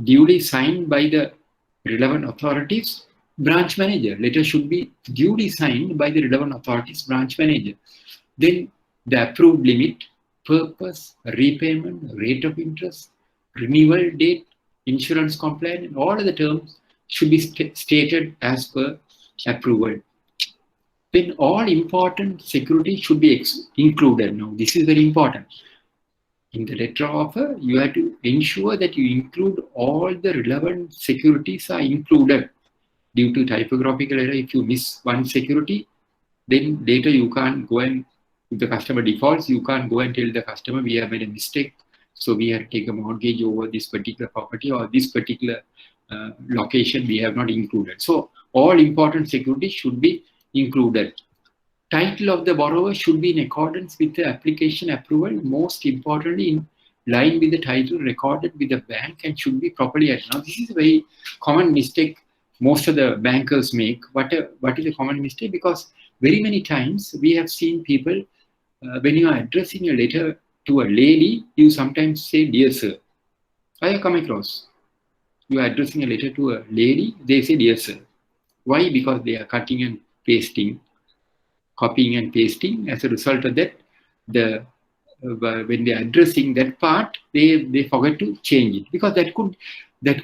duly signed by the relevant authorities branch manager. Letter should be duly signed by the relevant authorities branch manager. Then the approved limit, purpose, repayment, rate of interest, renewal date, insurance compliance, and all of the terms should be stated as per approval. Then all important securities should be included. Now, this is very important. In the letter offer, you have to ensure that you include all the relevant securities are included. Due to typographical error, if you miss one security, then later you can't go and, if the customer defaults, you can't go and tell the customer we have made a mistake, so we have to take a mortgage over this particular property or this particular location we have not included. So all important securities should be included. Title of the borrower should be in accordance with the application approval, most importantly in line with the title recorded with the bank, and should be properly added. Now this is a very common mistake most of the bankers make. What is a common mistake? Because very many times we have seen people, when you are addressing a letter to a lady, you sometimes say, "Dear sir." I have come across. You are addressing a letter to a lady, they say, "Dear sir." Why? Because they are cutting and pasting, copying and pasting. As a result of that, when they are addressing that part, they forget to change it, because that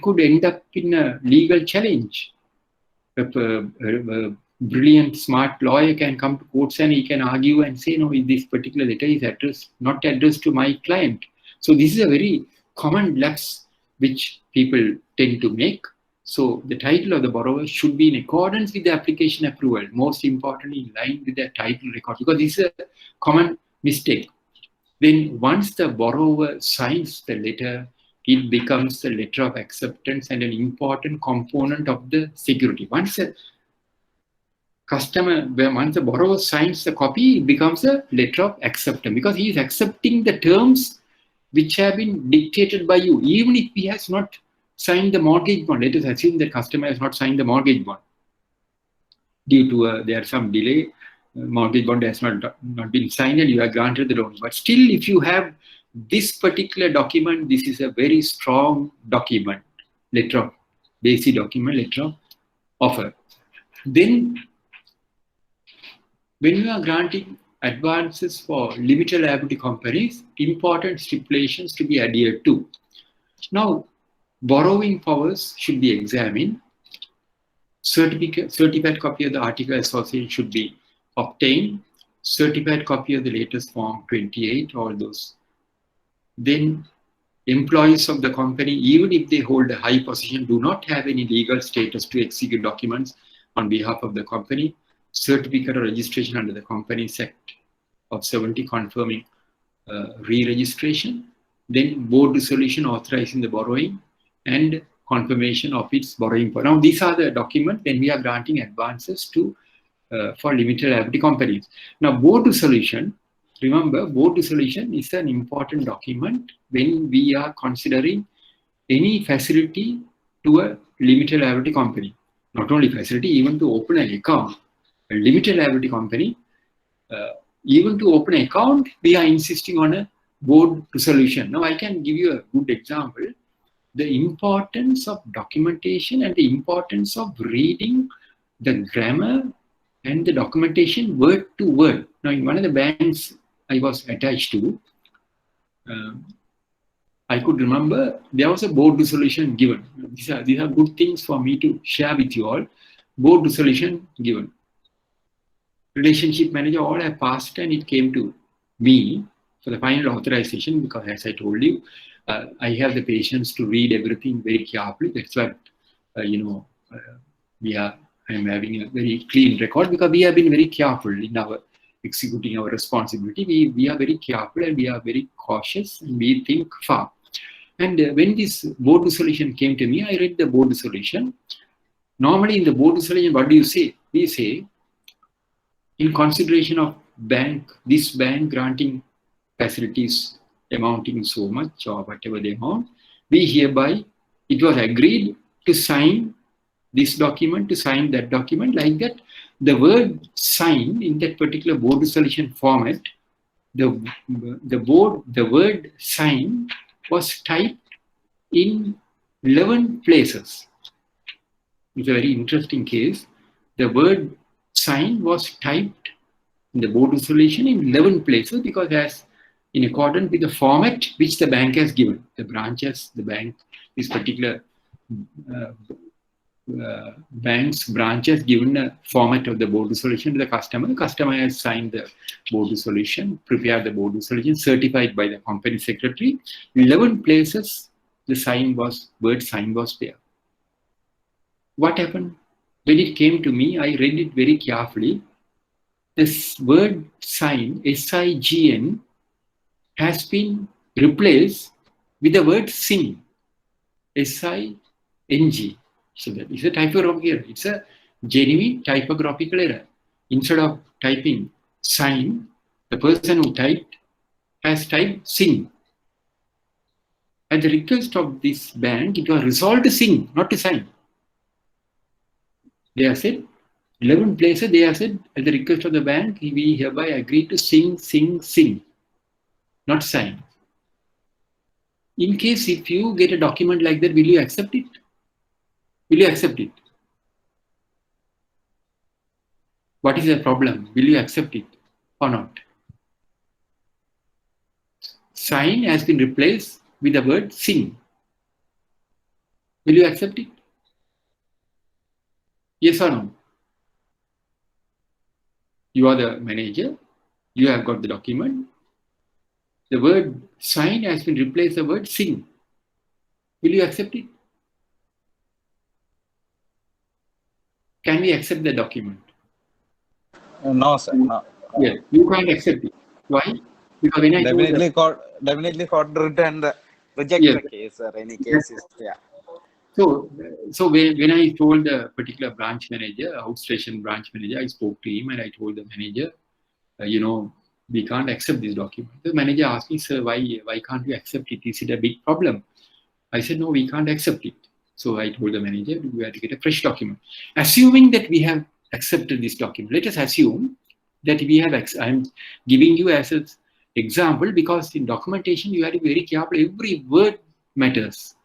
could end up in a legal challenge. A brilliant, smart lawyer can come to courts and he can argue and say, "No, this particular letter is not addressed to my client." So this is a very common lapse which people tend to make. So the title of the borrower should be in accordance with the application approval, most importantly in line with the title record, because this is a common mistake. Then once the borrower signs the letter, it becomes the letter of acceptance and an important component of the security. Once the borrower signs the copy, it becomes a letter of acceptance, because he is accepting the terms which have been dictated by you, even if he has not signed the mortgage bond. Let us assume that customer has not signed the mortgage bond. Due to there's some delay, mortgage bond has not been signed and you are granted the loan. But still, if you have this particular document, this is a very strong document, basic document, letter of offer. Then, when you are granting advances for limited liability companies, important stipulations to be adhered to. Now, borrowing powers should be examined. Certified copy of the article association should be obtained. Certified copy of the latest form 28, all those. Then employees of the company, even if they hold a high position, do not have any legal status to execute documents on behalf of the company. Certificate of registration under the Companies Act of 70 confirming re-registration. Then board resolution authorizing the borrowing and confirmation of its borrowing power. Now these are the documents when we are granting advances to for limited liability companies. Now board resolution, remember, board resolution is an important document when we are considering any facility to a limited liability company. Not only facility, even to open an account. A limited liability company, even to open an account, we are insisting on a board resolution. Now I can give you a good example. The importance of documentation and the importance of reading the grammar and the documentation word to word. Now in one of the banks I was attached to, I could remember there was a board resolution given. These are good things for me to share with you all. Board resolution given. Relationship manager, all have passed and it came to me for the final authorization, because as I told you, I have the patience to read everything very carefully. That's what, I am having a very clean record, because we have been very careful in our executing our responsibility, we are very careful and we are very cautious and we think far. And when this board resolution came to me, I read the board resolution. Normally in the board resolution, what do you say? We say, in consideration of this bank granting facilities amounting so much or whatever the amount, we hereby, it was agreed to sign this document, to sign that document, like that. The word sign in that particular board resolution format, the word sign was typed in 11 places. It's a very interesting case. The word sign was typed in the board resolution in 11 places because as in accordance with the format which the bank has given. The branches, the bank, this particular bank's branch has given a format of the board resolution to the customer. The customer has signed the board resolution, prepared the board resolution, certified by the company secretary. 11 places the word sign was there. What happened? When it came to me, I read it very carefully. This word sign, S-I-G-N, has been replaced with the word sing, S-I-N-G. So that is a typographical error. It's a genuine typographical error. Instead of typing sign, the person who typed has typed sing. At the request of this bank, it was resolved to sing, not to sign. They have said, 11 places, they have said, at the request of the bank, we hereby agree to sing, not sign. In case if you get a document like that, will you accept it? Will you accept it? What is the problem? Will you accept it or not? Sign has been replaced with the word sing. Will you accept it? Yes or no? You are the manager. You have got the document. The word sign has been replaced with the word sing. Will you accept it? Can we accept the document? No, sir. No. Yes, you can't accept it. Why? Because when I Definitely court written reject Yes. the case or any case is there. So when I told the particular branch manager, outstation branch manager, I spoke to him and I told the manager, we can't accept this document. The manager asked me, sir, why can't you accept it? Is it a big problem? I said, no, we can't accept it. So I told the manager, we have to get a fresh document. Assuming that we have accepted this document, let us assume that we have, I'm giving you as an example because in documentation, you have to be very careful, every word matters.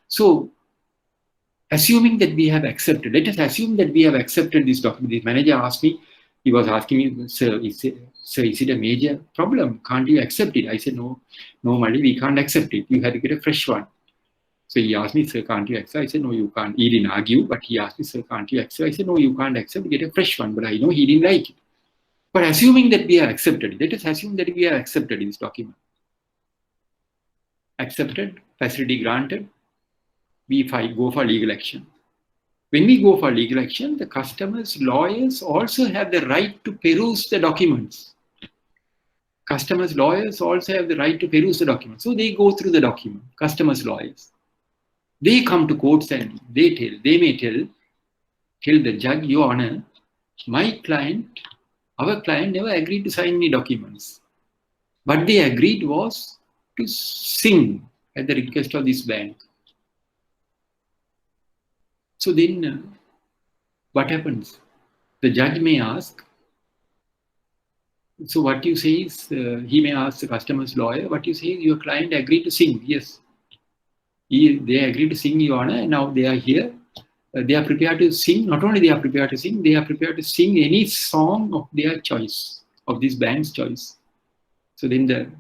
So assuming that we have accepted, let us assume that we have accepted this document. The manager asked me, he was asking me, sir, is it a major problem? Can't you accept it? I said, no, Mali, we can't accept it. You have to get a fresh one. So he asked me, sir, can't you accept? I said, no, you can't. He didn't argue, but he asked me, sir, can't you accept? I said, no, you can't accept, get a fresh one. But I know he didn't like it. But assuming that we have accepted it, let us assume that we have accepted this document. Accepted, facility granted, we go for legal action. When we go for legal action, the customer's lawyers also have the right to peruse the documents. Customer's lawyers also have the right to peruse the documents. So they go through the document, customer's lawyers. They come to courts and they may tell the judge, Your Honor, our client never agreed to sign any documents. But they agreed was to sing at the request of this bank. So then what happens? The judge may ask, so what you say is, he may ask the customer's lawyer, what you say is your client agreed to sing. Yes, they agreed to sing, Your Honor, and now they are here. They are prepared to sing. Not only they are prepared to sing, they are prepared to sing any song of their choice, of this bank's choice. So then the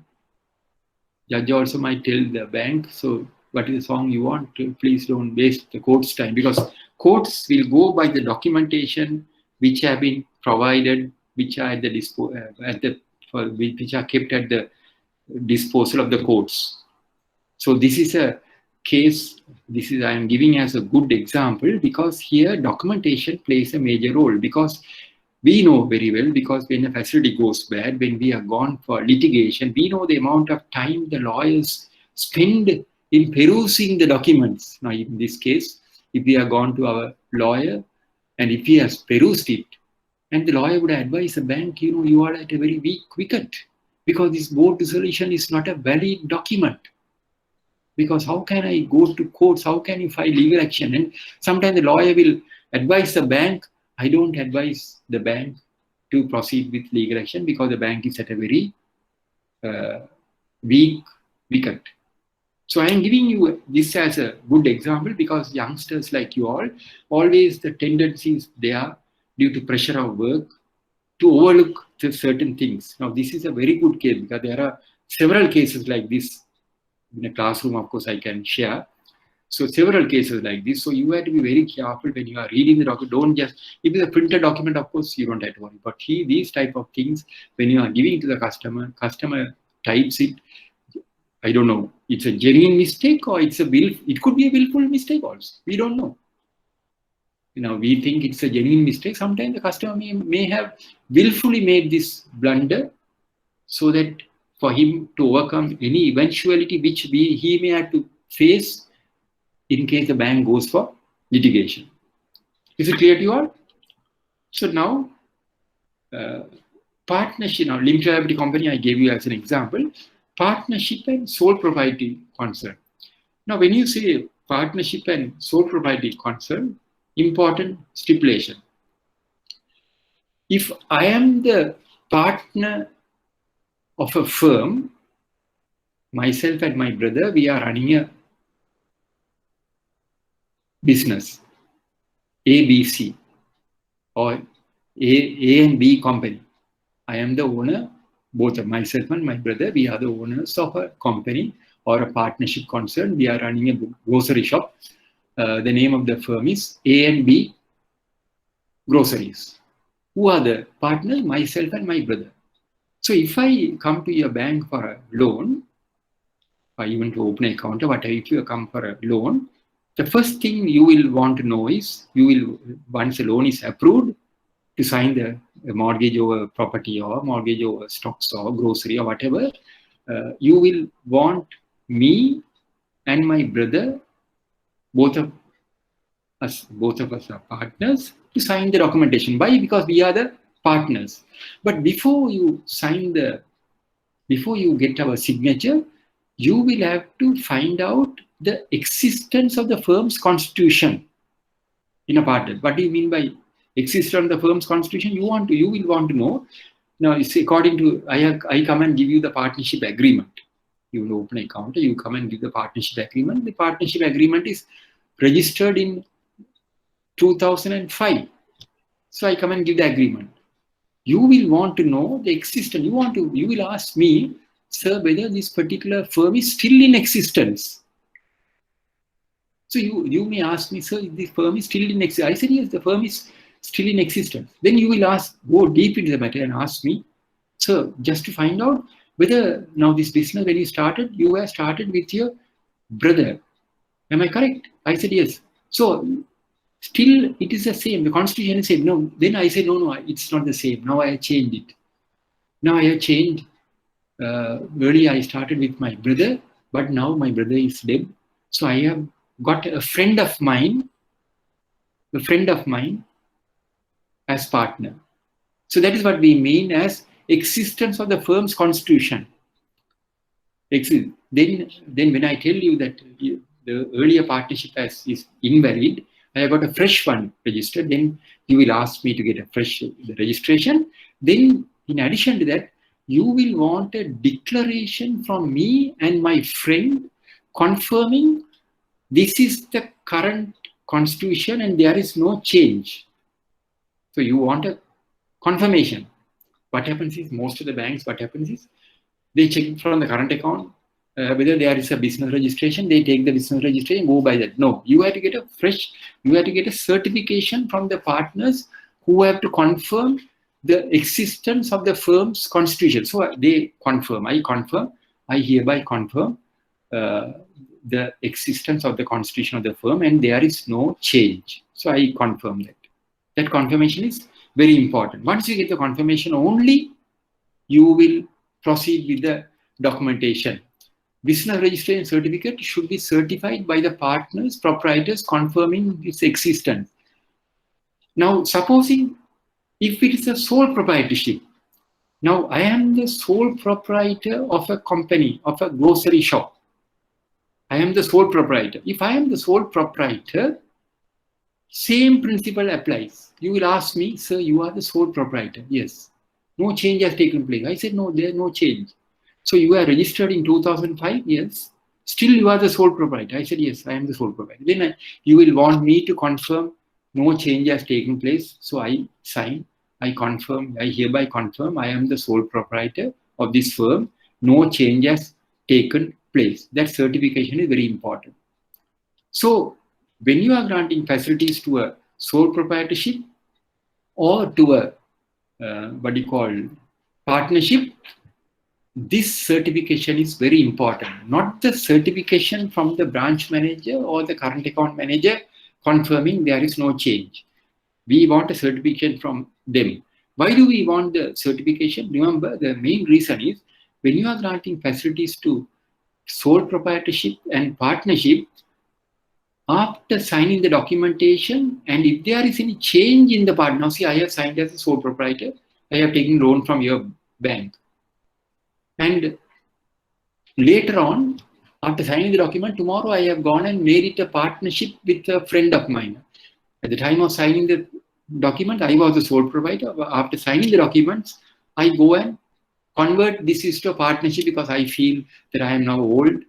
judge also might tell the bank, so what is the song you want? Please don't waste the court's time, because courts will go by the documentation which have been provided, which are at the which are kept at the disposal of the courts. So this is a case. I am giving as a good example because here documentation plays a major role, because We know very well, because when a facility goes bad, when we are gone for litigation, we know the amount of time the lawyers spend in perusing the documents. Now, in this case, if we are gone to our lawyer and if he has perused it, and the lawyer would advise the bank, you are at a very weak wicket, because this board resolution is not a valid document. Because how can I go to courts? How can you file legal action? And sometimes the lawyer will advise the bank. I don't advise the bank to proceed with legal action, because the bank is at a very weak wicket. So I am giving you this as a good example, because youngsters like you all, always the tendency is there due to pressure of work to overlook certain things. Now, this is a very good case, because there are several cases like this. In a classroom, of course, I can share. So several cases like this. So you have to be very careful when you are reading the document. Don't just, if it's a printed document, of course, you don't have to worry. But these type of things, when you are giving to the customer types it, I don't know, it's a genuine mistake or it could be a willful mistake also. We don't know. We think it's a genuine mistake. Sometimes the customer may have willfully made this blunder, so that for him to overcome any eventuality which he may have to face in case the bank goes for litigation. Is it clear to you all? So now, partnership, now limited liability company I gave you as an example, partnership and sole propriety concern. Now when you say partnership and sole propriety concern, important stipulation. If I am the partner of a firm, myself and my brother, we are running a business, ABC, or A and B company. I am the owner, both of myself and my brother, we are the owners of a company or a partnership concern. We are running a grocery shop. The name of the firm is A and B Groceries. Who are the partners? Myself and my brother. So if I come to your bank for a loan, or even to open an account or whatever, if you come for a loan, the first thing you will want to know is, once a loan is approved, to sign the mortgage over property or mortgage over stocks or grocery or whatever, you will want me and my brother, both of us are partners, to sign the documentation. Why? Because we are the partners. But before you get our signature, you will have to find out the existence of the firm's constitution in a partner. What do you mean by existence of the firm's constitution? You will want to know. Now, it's according to, I come and give you the partnership agreement. You will open an account, you come and give the partnership agreement. The partnership agreement is registered in 2005. So I come and give the agreement. You will want to know the existence. You will ask me, sir, whether this particular firm is still in existence. So you may ask me, sir, if the firm is still in existence. I said, yes, the firm is still in existence. Then you will go deep into the matter and ask me, sir, just to find out whether now this business, when you started, you were started with your brother. Am I correct? I said, yes. So still it is the same. The constitution is the same. No. Then I said, no, it's not the same. Now I have changed it. Now I have changed. Earlier I started with my brother, but now my brother is dead. So I have got a friend of mine as partner. So that is what we mean as existence of the firm's constitution. Then when I tell you that the earlier partnership is invalid, I have got a fresh one registered, then you will ask me to get a fresh registration. Then in addition to that, you will want a declaration from me and my friend confirming this is the current constitution and there is no change. So you want a confirmation. What happens is, most of the banks, they check from the current account whether there is a business registration. They take the business registration, go by that. No, you have to get a certification from the partners who have to confirm the existence of the firm's constitution. So they confirm, I hereby confirm the existence of the constitution of the firm and there is no change. So I confirm that. That confirmation is Very important. Once you get the confirmation, only you will proceed with the documentation. Business registration certificate should be certified by the partners, proprietors, confirming its existence. Now, supposing if it is a sole proprietorship, now I am the sole proprietor of a company, of a grocery shop. I am the sole proprietor. If I am the sole proprietor, same principle applies. You will ask me, sir, you are the sole proprietor. Yes. No change has taken place. I said, no, there is no change. So you are registered in 2005? Yes. Still you are the sole proprietor. I said, yes, I am the sole proprietor. Then you will want me to confirm no change has taken place. So I sign, I confirm, I hereby confirm I am the sole proprietor of this firm. No change has taken place. That certification is very important. So when you are granting facilities to a sole proprietorship or to a partnership, this certification is very important. Not the certification from the branch manager or the current account manager confirming there is no change. We want a certification from them. Why do we want the certification? Remember, the main reason is when you are granting facilities to sole proprietorship and partnership, after signing the documentation, and if there is any change in the partner, now see, I have signed as a sole proprietor, I have taken loan from your bank. And later on, after signing the document, tomorrow I have gone and made it a partnership with a friend of mine. At the time of signing the document, I was the sole proprietor. After signing the documents, I go and convert this to a partnership because I feel that I am now old,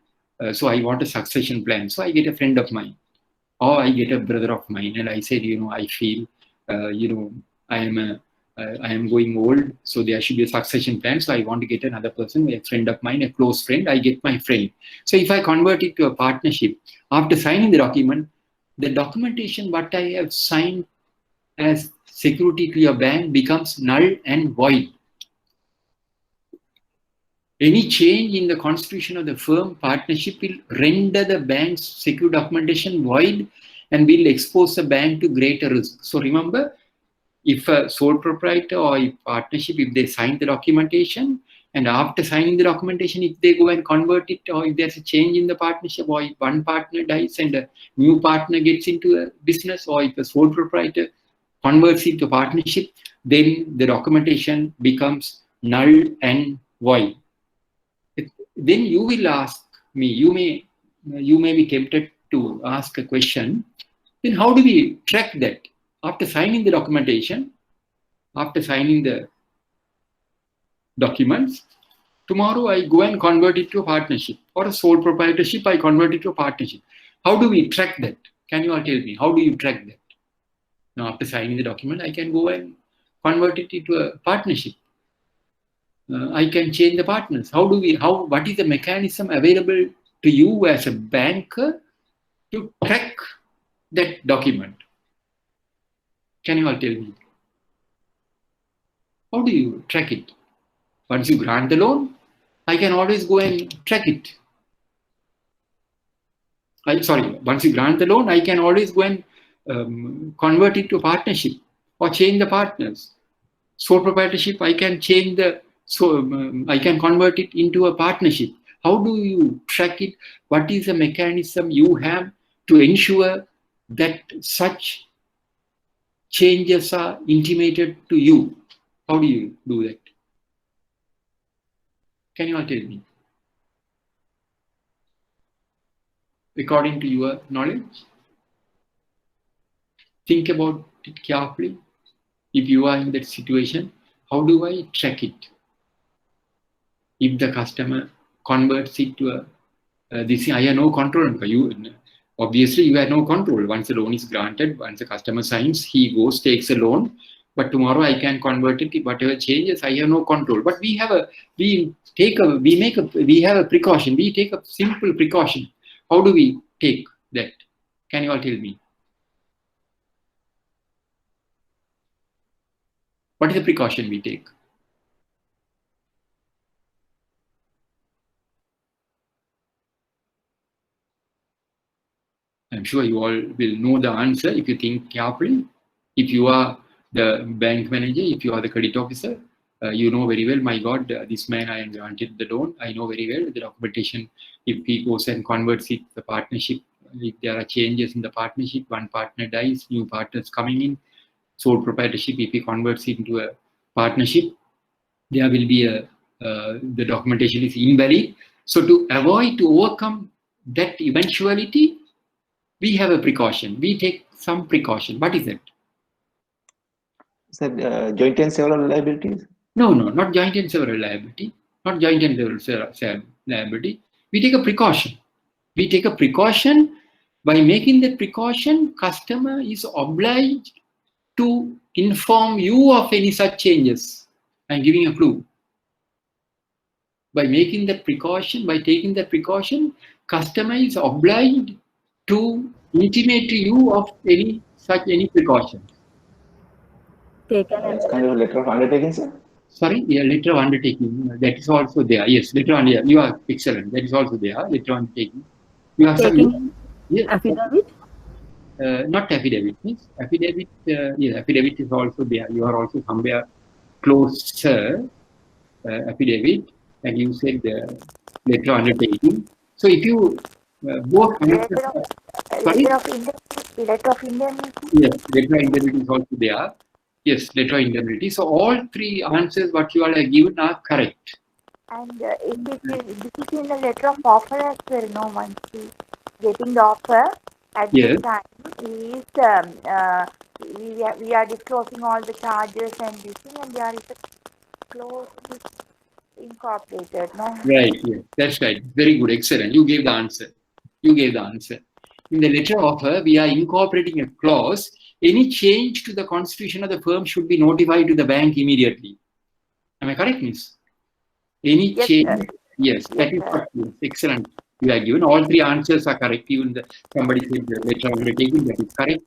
so I want a succession plan. So I get a friend of mine, or I get a brother of mine, and I said, I feel, I am going old, so there should be a succession plan. So I want to get another person, a friend of mine, a close friend. I get my friend. So if I convert it to a partnership, after signing the document, the documentation what I have signed as security to your bank becomes null and void. Any change in the constitution of the firm partnership will render the bank's secure documentation void and will expose the bank to greater risk. So remember, if a sole proprietor or a partnership, if they sign the documentation, and after signing the documentation, if they go and convert it, or if there's a change in the partnership, or if one partner dies and a new partner gets into a business, or if a sole proprietor converts into a partnership, then the documentation becomes null and void. Then you will ask me, you may be tempted to ask a question, then how do we track that? After signing the documentation, after signing the documents, tomorrow I go and convert it to a partnership, or a sole proprietorship, I convert it to a partnership. How do we track that? Can you all tell me, how do you track that? Now, after signing the document, I can go and convert it into a partnership. I can change the partners. What is the mechanism available to you as a banker to track that document? Can you all tell me? How do you track it? Once you grant the loan, I can always go and track it. Once you grant the loan, I can always go and convert it to a partnership or change the partners. Sole proprietorship, I can change I can convert it into a partnership. How do you track it? What is the mechanism you have to ensure that such changes are intimated to you? How do you do that? Can you all tell me? According to your knowledge, think about it carefully. If you are in that situation, how do I track it? If the customer converts it to this, I have no control. Obviously, you have no control. Once the loan is granted, once the customer signs, he goes, takes a loan. But tomorrow I can convert it. Whatever changes, I have no control. But we have a precaution. We take a simple precaution. How do we take that? Can you all tell me? What is the precaution we take? I'm sure you all will know the answer if you think carefully. If you are the bank manager, if you are the credit officer, you know very well, my God, this man I am granted the loan. I know very well the documentation. If he goes and converts it, the partnership, if there are changes in the partnership, one partner dies, new partners coming in, sole proprietorship, if he converts it into a partnership, there will be the documentation is invalid. So to overcome that eventuality, we have a precaution. We take some precaution. What is it? Is that joint and several liabilities? No, not joint and several liability. Not joint and several liability. We take a precaution. We take a precaution. By making that precaution, customer is obliged to inform you of any such changes. I'm giving a clue. By making that precaution, by taking that precaution, customer is obliged to intimate to you of any precaution. It's kind of a letter of undertaking, sir. Sorry, yeah, letter of undertaking. That is also there. Yes, letter of undertaking. You are excellent. That is also there. Letter of undertaking. You have some. Yes. Affidavit? Not affidavit. Yes. Affidavit. Yes, affidavit is also there. You are also somewhere closer. Affidavit, and you said letter of undertaking. So if you both Letter of indemnity? Yes, letter of indemnity is also there. Yes, letter of indemnity. So all three answers what you all have given are correct. And this is in the letter of offer as well, no, once we getting the offer at this time is we are disclosing all the charges and this thing, and there is a clause incorporated, no? Right, yes, that's right. Very good, excellent. You gave the answer. You gave the answer. In the letter of offer, we are incorporating a clause. Any change to the constitution of the firm should be notified to the bank immediately. Am I correct, miss? Any change? Yes, that is what, yes, excellent. You are given. All three answers are correct. Even somebody said the letter of undertaking, that is correct.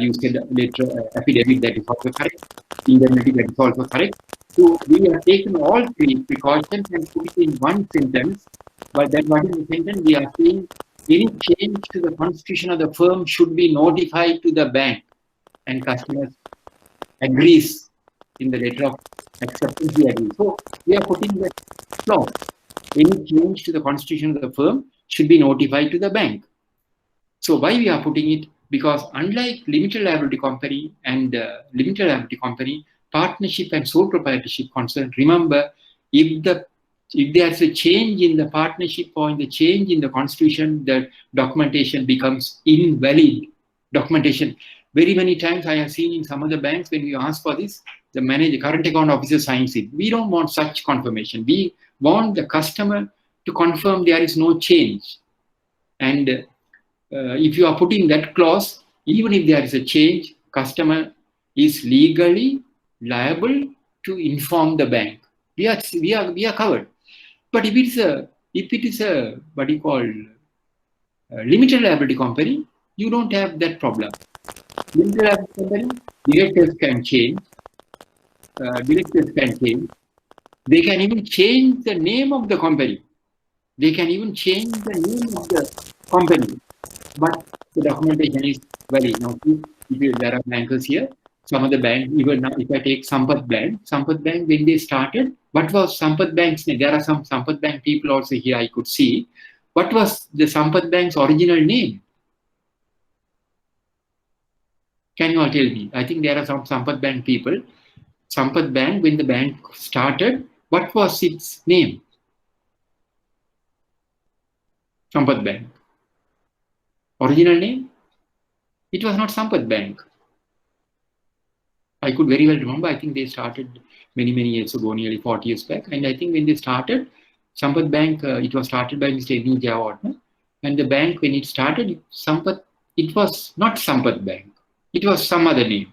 You said letter affidavit, that is also correct. Indemnity, that is also correct. So we have taken all three precautions and put it in one sentence. But then what is the sentence? We are saying any change to the constitution of the firm should be notified to the bank, and customers agrees in the letter of acceptance. We agree. So we are putting the clause. Any change to the constitution of the firm should be notified to the bank. So why we are putting it? Because unlike limited liability company and limited liability company, partnership and sole proprietorship concern, remember, if there's a change in the partnership or in the change in the constitution, the documentation becomes invalid. Documentation. Very many times I have seen in some of the banks, when we ask for this, the manager, current account officer signs it. We don't want such confirmation. We want the customer to confirm there is no change. And if you are putting that clause, even if there is a change, customer is legally liable to inform the bank. We are covered. But if it is a what do you call limited liability company, you don't have that problem. Limited liability company, directors can change. They can even change the name of the company. They can even change the name of the company. But the documentation is valid. Now, if there are bankers here, some of the banks, even now, if I take Sampath Bank, when they started, what was Sampath Bank's name? There are some Sampath Bank people also here I could see. What was the Sampath Bank's original name? Can you all tell me? I think there are some Sampath Bank people. Sampath Bank, when the bank started, what was its name? Sampath Bank. Original name? It was not Sampath Bank. I could very well remember. I think they started many years ago, nearly 40 years back. And I think when they started, Sampath Bank, it was started by Mr. New Jawadna. And the bank, when it started, it was not Sampath Bank. It was some other name.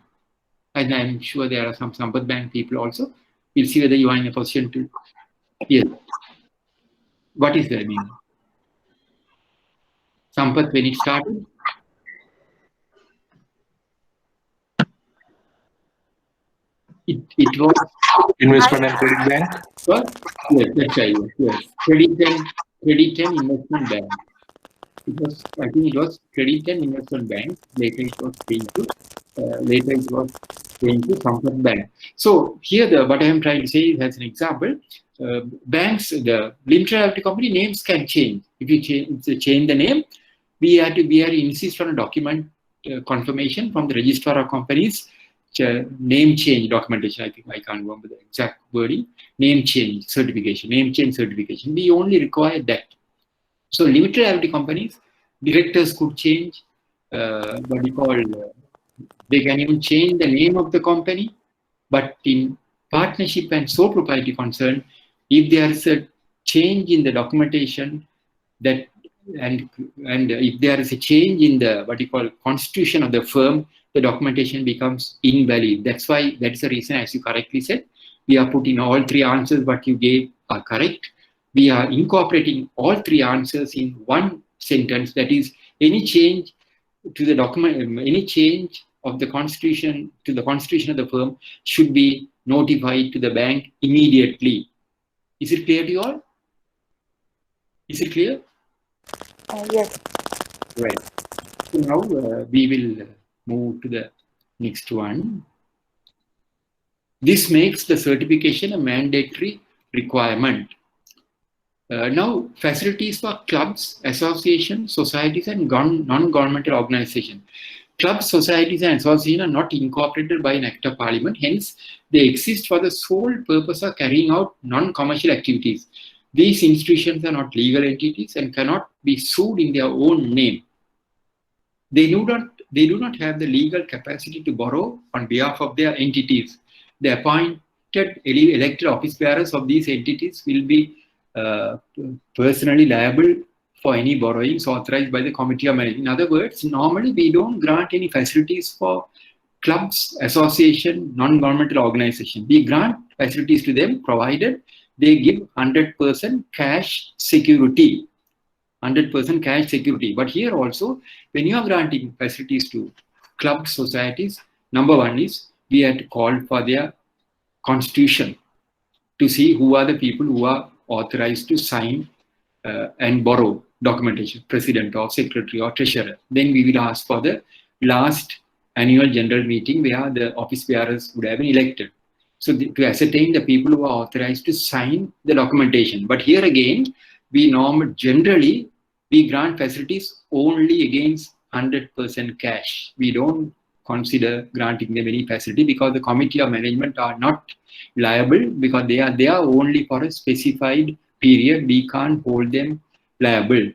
And I'm sure there are some Sampath Bank people also. We'll see whether you are in a position to. Yes. What is their name? Sampath, when it started? It was Investment and Credit Bank. What? Yes, that's right. Yes. Credit and Investment Bank. I think it was Credit and Investment Bank. Later it was changed to. Later it was going to Comfort Bank. So here, what I am trying to say is, as an example, banks, the limited liability company names can change. If you change the name, we have to insist on a document confirmation from the registrar of companies. Name change documentation. I think I can't remember the exact wording. Name change certification. Name change certification. We only require that. So limited liability companies, directors could change. What we call. They can even change the name of the company. But in partnership and sole propriety concern, if there is a change in the documentation, that and if there is a change in the what you call constitution of the firm, the documentation becomes invalid. That's why, that's the reason, as you correctly said, we are putting all three answers what you gave are correct. We are incorporating all three answers in one sentence, that is, any change to the document, any change of the constitution to the constitution of the firm should be notified to the bank immediately. Is it clear to you all? Is it clear? Yes. Right. So now we will move to the next one. This makes the certification a mandatory requirement. Now, facilities for clubs, associations, societies, and non-governmental organizations. Clubs, societies, and associations are not incorporated by an act of parliament. Hence, they exist for the sole purpose of carrying out non-commercial activities. These institutions are not legal entities and cannot be sued in their own name. They do not have the legal capacity to borrow on behalf of their entities. The appointed elected office bearers of these entities will be personally liable for any borrowings authorized by the Committee of Management. In other words, normally we don't grant any facilities for clubs, association, non-governmental organization. We grant facilities to them provided they give 100% cash security. 100% cash security. But here also, when you are granting facilities to clubs, societies, number one is we have to call for their constitution to see who are the people who are authorized to sign and borrow documentation, president or secretary or treasurer. Then we will ask for the last annual general meeting where the office bearers would have been elected. So to ascertain the people who are authorized to sign the documentation. But here again, we generally grant facilities only against 100% cash. We don't consider granting them any facility because the Committee of Management are not liable because they are only for a specified period. We can't hold them liable.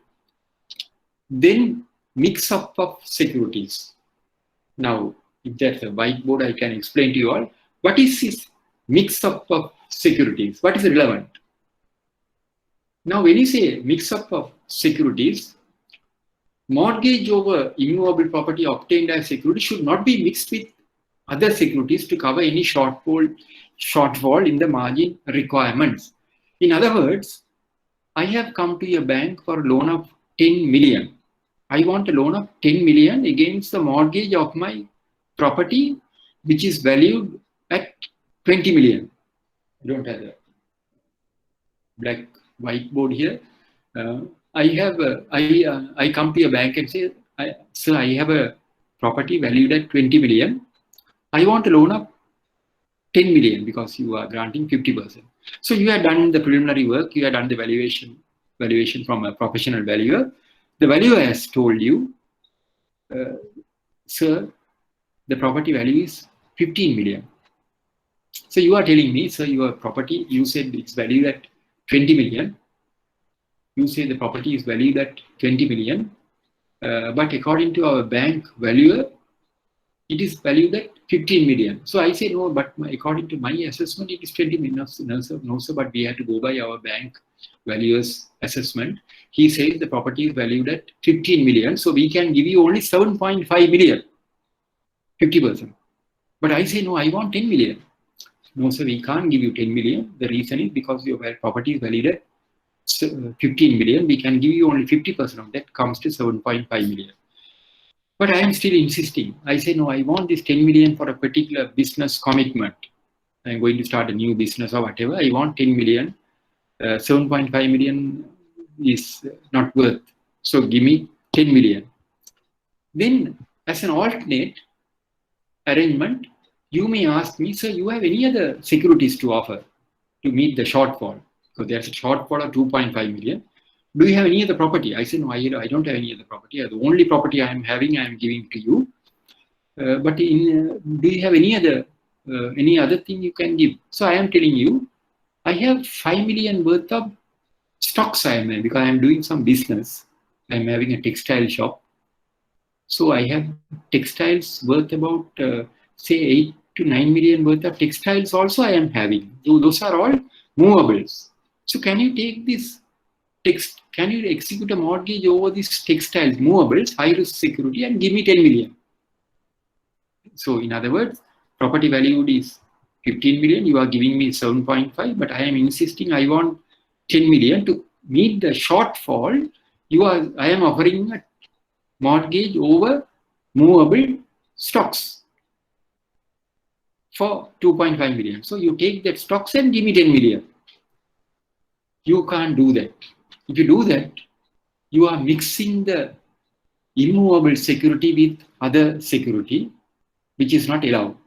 Then mix up of securities. Now, if there's a whiteboard, I can explain to you all. What is this mix up of securities? What is relevant? Now, when you say mix up of securities, mortgage over immovable property obtained as security should not be mixed with other securities to cover any shortfall in the margin requirements. In other words, I have come to a bank for a loan of 10 million. I want a loan of 10 million against the mortgage of my property, which is valued at 20 million. I don't have a black whiteboard here. I come to a bank and say, sir, I have a property valued at 20 million. I want a loan of 10 million because you are granting 50%. So you have done the preliminary work, you have done the valuation from a professional valuer. The valuer has told you, sir, the property value is 15 million. So you are telling me, sir, your property, you said it's valued at 20 million. You say the property is valued at 20 million. But according to our bank valuer, it is valued at 15 million. So I say, no, but according to my assessment, it is 20 million. No, sir, but we have to go by our bank valuer's assessment. He says the property is valued at 15 million. So we can give you only 7.5 million, 50%. But I say, no, I want 10 million. No, sir, we can't give you 10 million. The reason is because your property is valued at 15 million. We can give you only 50% of that, comes to 7.5 million. But I am still insisting. I say, no, I want this 10 million for a particular business commitment. I'm going to start a new business or whatever. I want 10 million. 7.5 million is not worth. So give me 10 million. Then, as an alternate arrangement, You may ask me, sir, you have any other securities to offer to meet the shortfall? So there's a shortfall of 2.5 million. Do you have any other property? I said, no, I don't have any other property. The only property I am having, I am giving to you. But do you have any other thing you can give? So I am telling you, I have 5 million worth of stocks I am having because I am doing some business. I am having a textile shop. So I have textiles worth about, say, 8 to 9 million worth of textiles also I am having. Those are all movables. So can you take this can you execute a mortgage over these textiles, movables, high risk security, and give me 10 million? So in other words, property valued is 15 million, you are giving me 7.5, but I am insisting I want 10 million to meet the shortfall. I am offering a mortgage over movable stocks for 2.5 million. So you take that stocks and give me 10 million. You can't do that. If you do that, you are mixing the immovable security with other security, which is not allowed.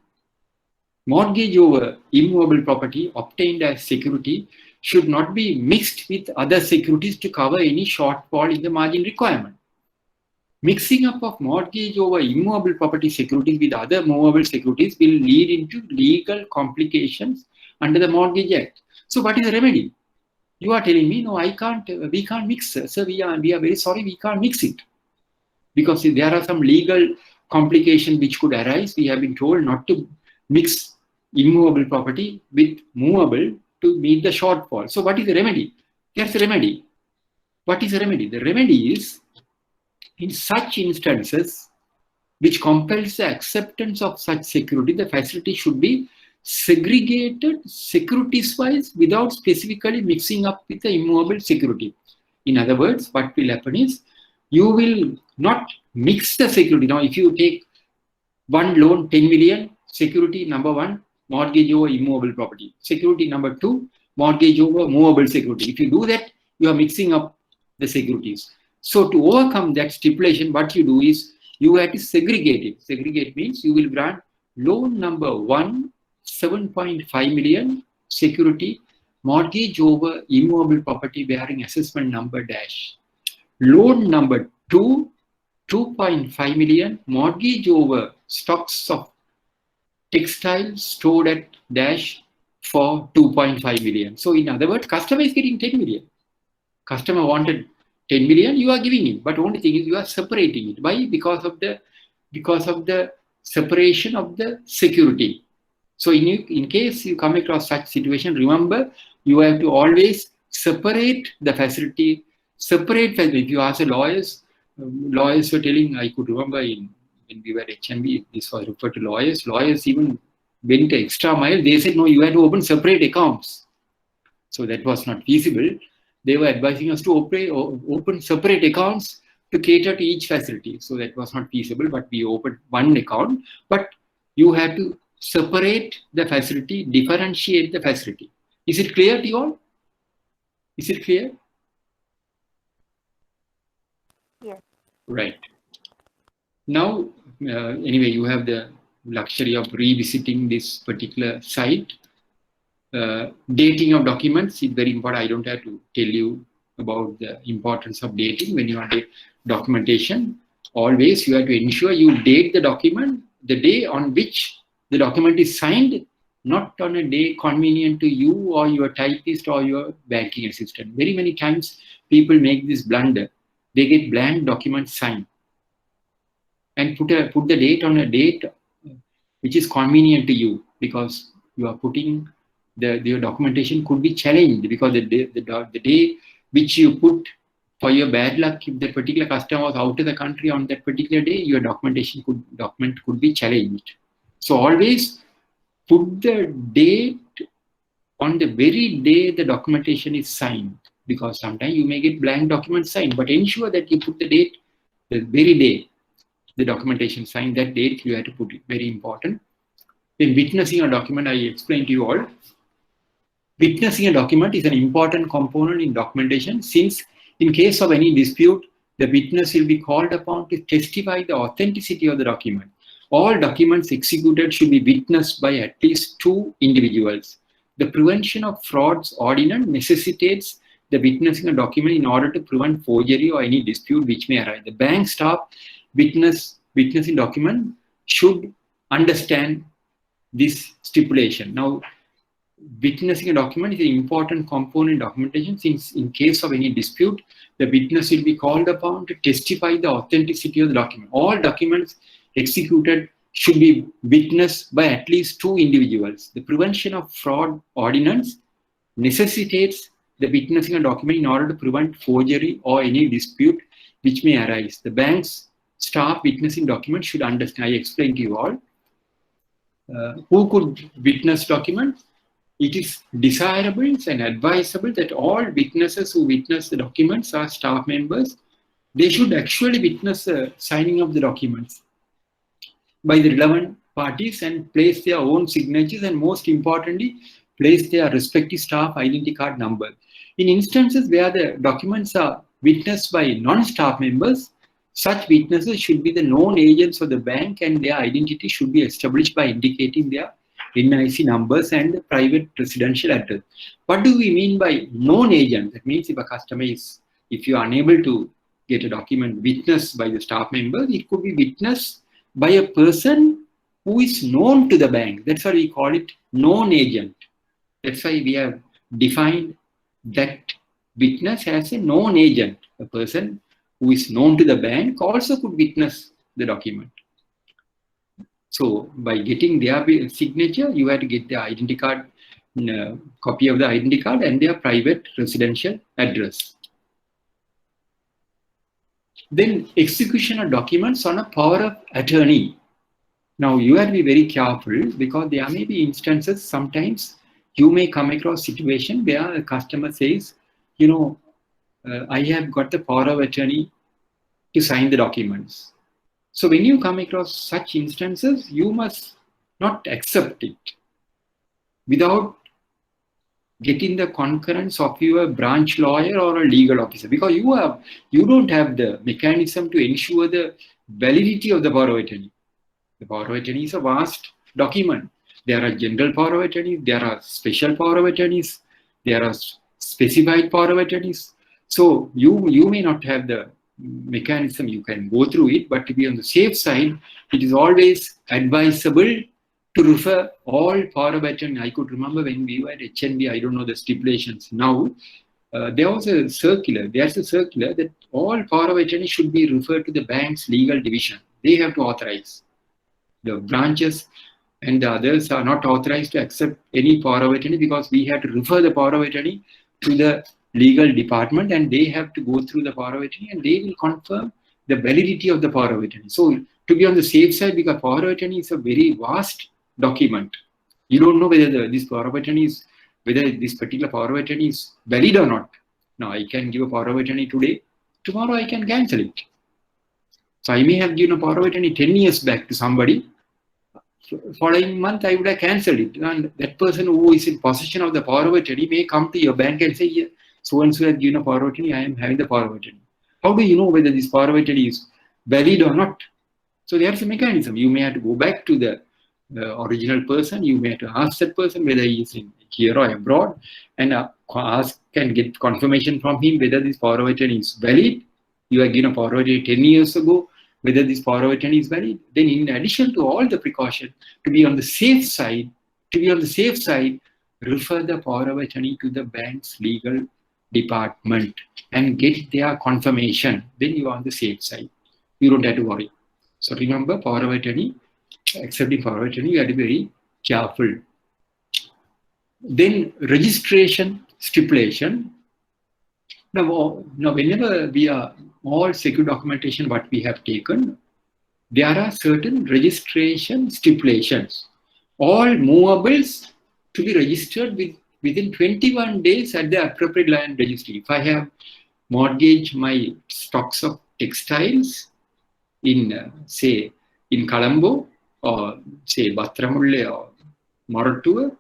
Mortgage over immovable property obtained as security should not be mixed with other securities to cover any shortfall in the margin requirement. Mixing up of mortgage over immovable property securities with other movable securities will lead into legal complications under the Mortgage Act. So what is the remedy? You are telling me, no, we can't mix, sir. We are very sorry, we can't mix it. Because there are some legal complications which could arise. We have been told not to mix immovable property with movable to meet the shortfall. So what is the remedy? There's a remedy. What is the remedy? The remedy is, in such instances which compels the acceptance of such security, the facility should be segregated securities-wise without specifically mixing up with the immovable security. In other words, what will happen is, you will not mix the security. Now, if you take one loan, 10 million, security number 1, mortgage over immovable property. Security number 2, mortgage over movable security. If you do that, you are mixing up the securities. So to overcome that stipulation, what you do is, you have to segregate it. Segregate means you will grant loan number 1, 7.5 million security, mortgage over immovable property bearing assessment number dash. Loan number 2, 2.5 million, mortgage over stocks of textiles stored at dash for 2.5 million. So in other words, customer is getting 10 million. Customer wanted 10 million, you are giving him. But only thing is, you are separating it. Why? Because of the separation of the security. So in case you come across such situation, remember, you have to always separate the facility. If you ask the lawyers were telling, I could remember when we were at HMB, this was referred to lawyers. Lawyers even went an extra mile. They said, no, you have to open separate accounts. So that was not feasible. They were advising us to open separate accounts to cater to each facility. So that was not feasible, but we opened one account. But you have to separate the facility, differentiate the facility. Is it clear to you all? Is it clear? Yes. Right. Now, anyway, you have the luxury of revisiting this particular site. Dating of documents is very important. I don't have to tell you about the importance of dating when you are documentation. Always you have to ensure you date the document the day on which the document is signed, not on a day convenient to you or your typist or your banking assistant. Very many times people make this blunder. They get blank documents signed and put the date on a date which is convenient to you, because you are putting your documentation could be challenged, because the day which you put for your bad luck, if that particular customer was out of the country on that particular day, your document could be challenged. So always put the date on the very day the documentation is signed, because sometimes you may get blank documents signed, but ensure that you put the date the very day the documentation signed. That date you have to put it, very important. In witnessing a document, I explained to you all, witnessing a document is an important component in documentation, since in case of any dispute, the witness will be called upon to testify the authenticity of the document. All documents executed should be witnessed by at least 2 individuals. The Prevention of Frauds Ordinance necessitates the witnessing a document in order to prevent forgery or any dispute which may arise. The bank staff witnessing document should understand this stipulation. Now, witnessing a document is an important component in documentation, since in case of any dispute, the witness will be called upon to testify the authenticity of the document. All documents executed should be witnessed by at least 2 individuals. The Prevention of Fraud Ordinance necessitates the witnessing a document in order to prevent forgery or any dispute which may arise. The bank's staff witnessing documents should understand. I explained to you all. Who could witness documents? It is desirable and advisable that all witnesses who witness the documents are staff members. They should actually witness the signing of the documents by the relevant parties and place their own signatures, and most importantly, place their respective staff identity card number. In instances where the documents are witnessed by non-staff members, such witnesses should be the known agents of the bank, and their identity should be established by indicating their NIC numbers and the private residential address. What do we mean by known agent? That means if a customer is, if you are unable to get a document witnessed by the staff members, it could be witnessed by a person who is known to the bank. That's why we call it known agent. That's why we have defined that witness as a known agent. A person who is known to the bank also could witness the document. So by getting their signature, you have to get their identity card, copy of the identity card and their private residential address. Then execution of documents on a power of attorney. Now you have to be very careful, because there may be instances, sometimes you may come across a situation where a customer says, you know, I have got the power of attorney to sign the documents. So when you come across such instances, you must not accept it without getting the concurrence of your branch lawyer or a legal officer, because you don't have the mechanism to ensure the validity of the power of attorney. The power of attorney is a vast document. There are general power of attorneys, there are special power of attorneys, there are specified power of attorneys. So you may not have the mechanism, you can go through it, but to be on the safe side, it is always advisable to refer all power of attorney. I could remember when we were at HNB, I don't know the stipulations now, there was a circular, there's a circular that all power of attorney should be referred to the bank's legal division. They have to authorize. The branches and the others are not authorized to accept any power of attorney, because we have to refer the power of attorney to the legal department, and they have to go through the power of attorney and they will confirm the validity of the power of attorney. So to be on the safe side, because power of attorney is a very vast document, you don't know whether this power of attorney is, whether this particular power of attorney is valid or not. Now I can give a power of attorney today, tomorrow I can cancel it. So I may have given a power of attorney 10 years back to somebody. Following month I would have cancelled it, and that person who is in possession of the power of attorney may come to your bank and say, yeah, so and so has given a power of attorney, I am having the power of attorney. How do you know whether this power of attorney is valid or not? So there's a mechanism. You may have to go back to the original person, you may have to ask that person whether he is in here or abroad, and ask and get confirmation from him whether this power of attorney is valid. You have given a power of attorney 10 years ago, whether this power of attorney is valid. Then in addition to all the precaution, to be on the safe side, refer the power of attorney to the bank's legal department and get their confirmation. Then you are on the safe side. You don't have to worry. So remember, power of attorney, accepting power of attorney, you have to be very careful. Then registration stipulation. Now whenever we are all secure documentation what we have taken, there are certain registration stipulations. All movables to be registered within 21 days at the appropriate land registry. If I have mortgaged my stocks of textiles in say in Colombo or say Batramulle or Moratuwa,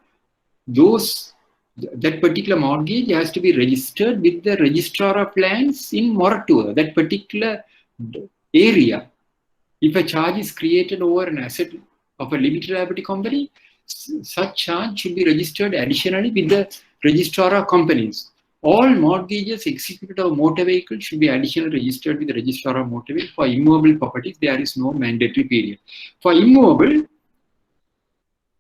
that particular mortgage has to be registered with the registrar of lands in Moratuwa, that particular area. If a charge is created over an asset of a limited liability company, such charge should be registered additionally with the registrar of companies. All mortgages executed on motor vehicles should be additionally registered with the registrar of motor vehicle. For immovable properties, there is no mandatory period. For immovable,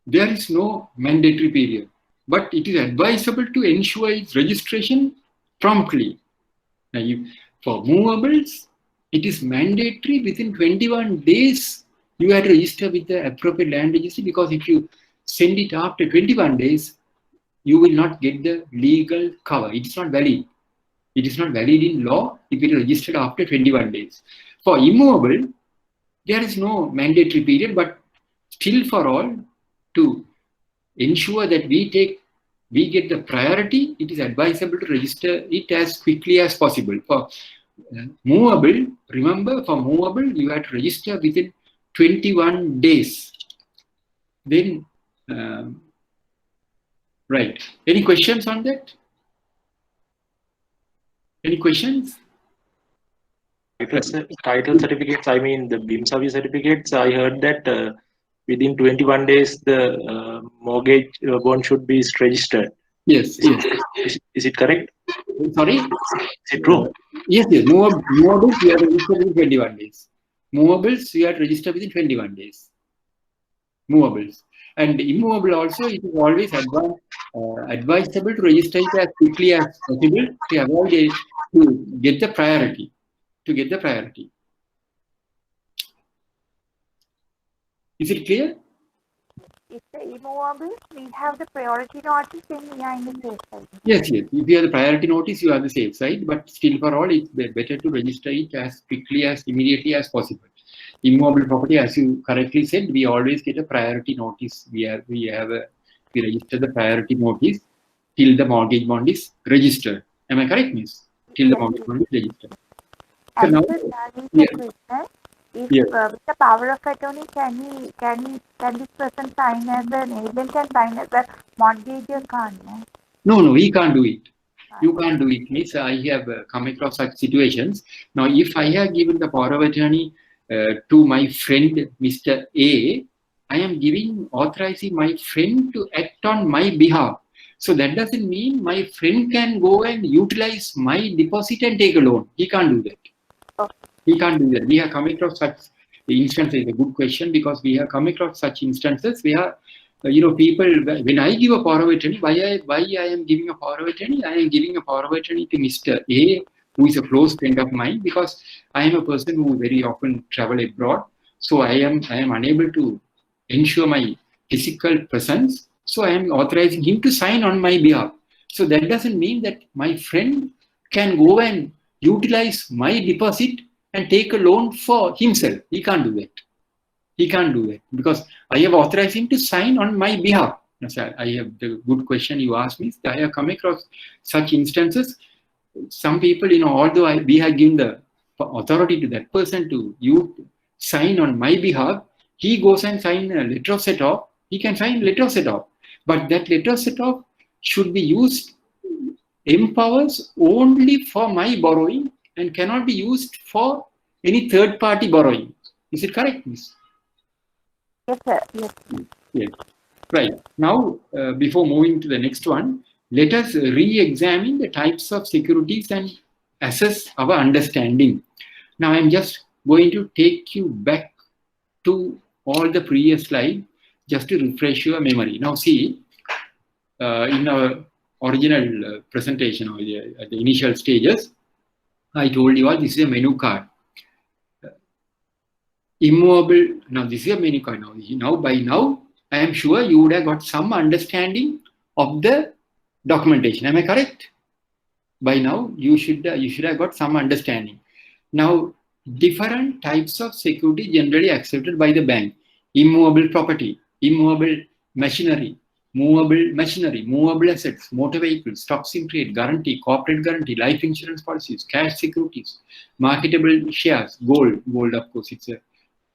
there is no mandatory period, but it is advisable to ensure its registration promptly. Now, for movables, it is mandatory within 21 days you have to register with the appropriate land registry, because if you send it after 21 days, you will not get the legal cover. It is not valid. It is not valid in law if it is registered after 21 days. For immovable, there is no mandatory period, but still for all, to ensure that we get the priority, it is advisable to register it as quickly as possible. For movable, remember, for movable, you have to register within 21 days. Then, right. Any questions on that? Any questions? Title certificates, I mean the BIM service certificates, I heard that within 21 days the mortgage bond should be registered. Yes, yes. Is it correct? Sorry? Is it true? Yes, yes. Movables, we have to register within 21 days. Movables, we have to register within 21 days. Movables. And immovable also, it is always advisable to register it as quickly as possible to avoid it, to get the priority. Is it clear? If the immovable, we have the priority notice, then we are in the safe side. Yes, yes. If you have the priority notice, you are the safe side. But still, for all, it's better to register it as quickly as immediately as possible. Immovable property, as you correctly said, we always get a priority notice. We register the priority notice till the mortgage bond is registered. Am I correct, Miss? Till the mortgage bond is registered. So And now, there is a question. If with the power of attorney, can this person sign as an agent and sign as a mortgager? Can't? No, he can't do it. You can't do it, Miss. I have come across such situations. Now, if I have given the power of attorney to my friend, Mr. A, I am authorizing my friend to act on my behalf. So that doesn't mean my friend can go and utilize my deposit and take a loan. He can't do that. He can't do that. We have come across such instances. It's a good question, because we have come across such instances where, people, when I give a power of attorney, why I am giving a power of attorney? I am giving a power of attorney to Mr. A, who is a close friend of mine, because I am a person who very often travel abroad. So I am unable to ensure my physical presence. So I am authorizing him to sign on my behalf. So that doesn't mean that my friend can go and utilize my deposit and take a loan for himself. He can't do that. He can't do that, because I have authorized him to sign on my behalf. I have the good question you asked me. I have come across such instances. Some people, although we have given the authority to that person to sign on my behalf, he goes and sign a letter of set off. He can sign letter of set off, but that letter of set off should be used, empowers only for my borrowing and cannot be used for any third party borrowing. Is it correct, Miss? Yes, sir. Yes. Yes. Right. Now, before moving to the next one, let us re-examine the types of securities and assess our understanding. Now, I'm just going to take you back to all the previous slides just to refresh your memory. Now, see, in our original presentation, or at the initial stages, I told you all this is a menu card. Immovable, now this is a menu card. Now, by now, I am sure you would have got some understanding of the documentation. Am I correct? By now, you should have got some understanding. Now, different types of security generally accepted by the bank: immovable property, immovable machinery, movable assets, motor vehicles, stocks in trade, guarantee, corporate guarantee, life insurance policies, cash securities, marketable shares, gold, of course, it's a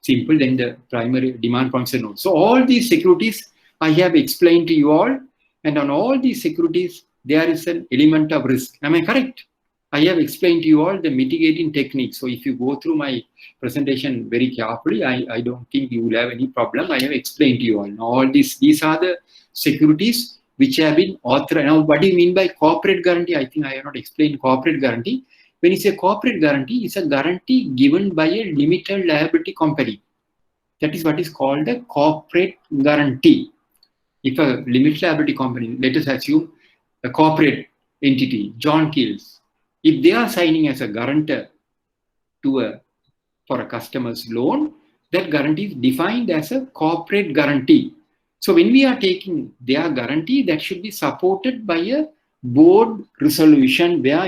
simple, then the primary demand function note. So all these securities I have explained to you all, and on all these securities, there is an element of risk. Am I correct? I have explained to you all the mitigating techniques. So if you go through my presentation very carefully, I don't think you will have any problem. I have explained to you all. Now, all these are the securities which have been authorized. Now, what do you mean by corporate guarantee? I think I have not explained corporate guarantee. When you say corporate guarantee, it's a guarantee given by a limited liability company. That is what is called a corporate guarantee. If a limited liability company, let us assume a corporate entity, John Kills, if they are signing as a guarantor for a customer's loan, that guarantee is defined as a corporate guarantee. So when we are taking their guarantee, that should be supported by a board resolution where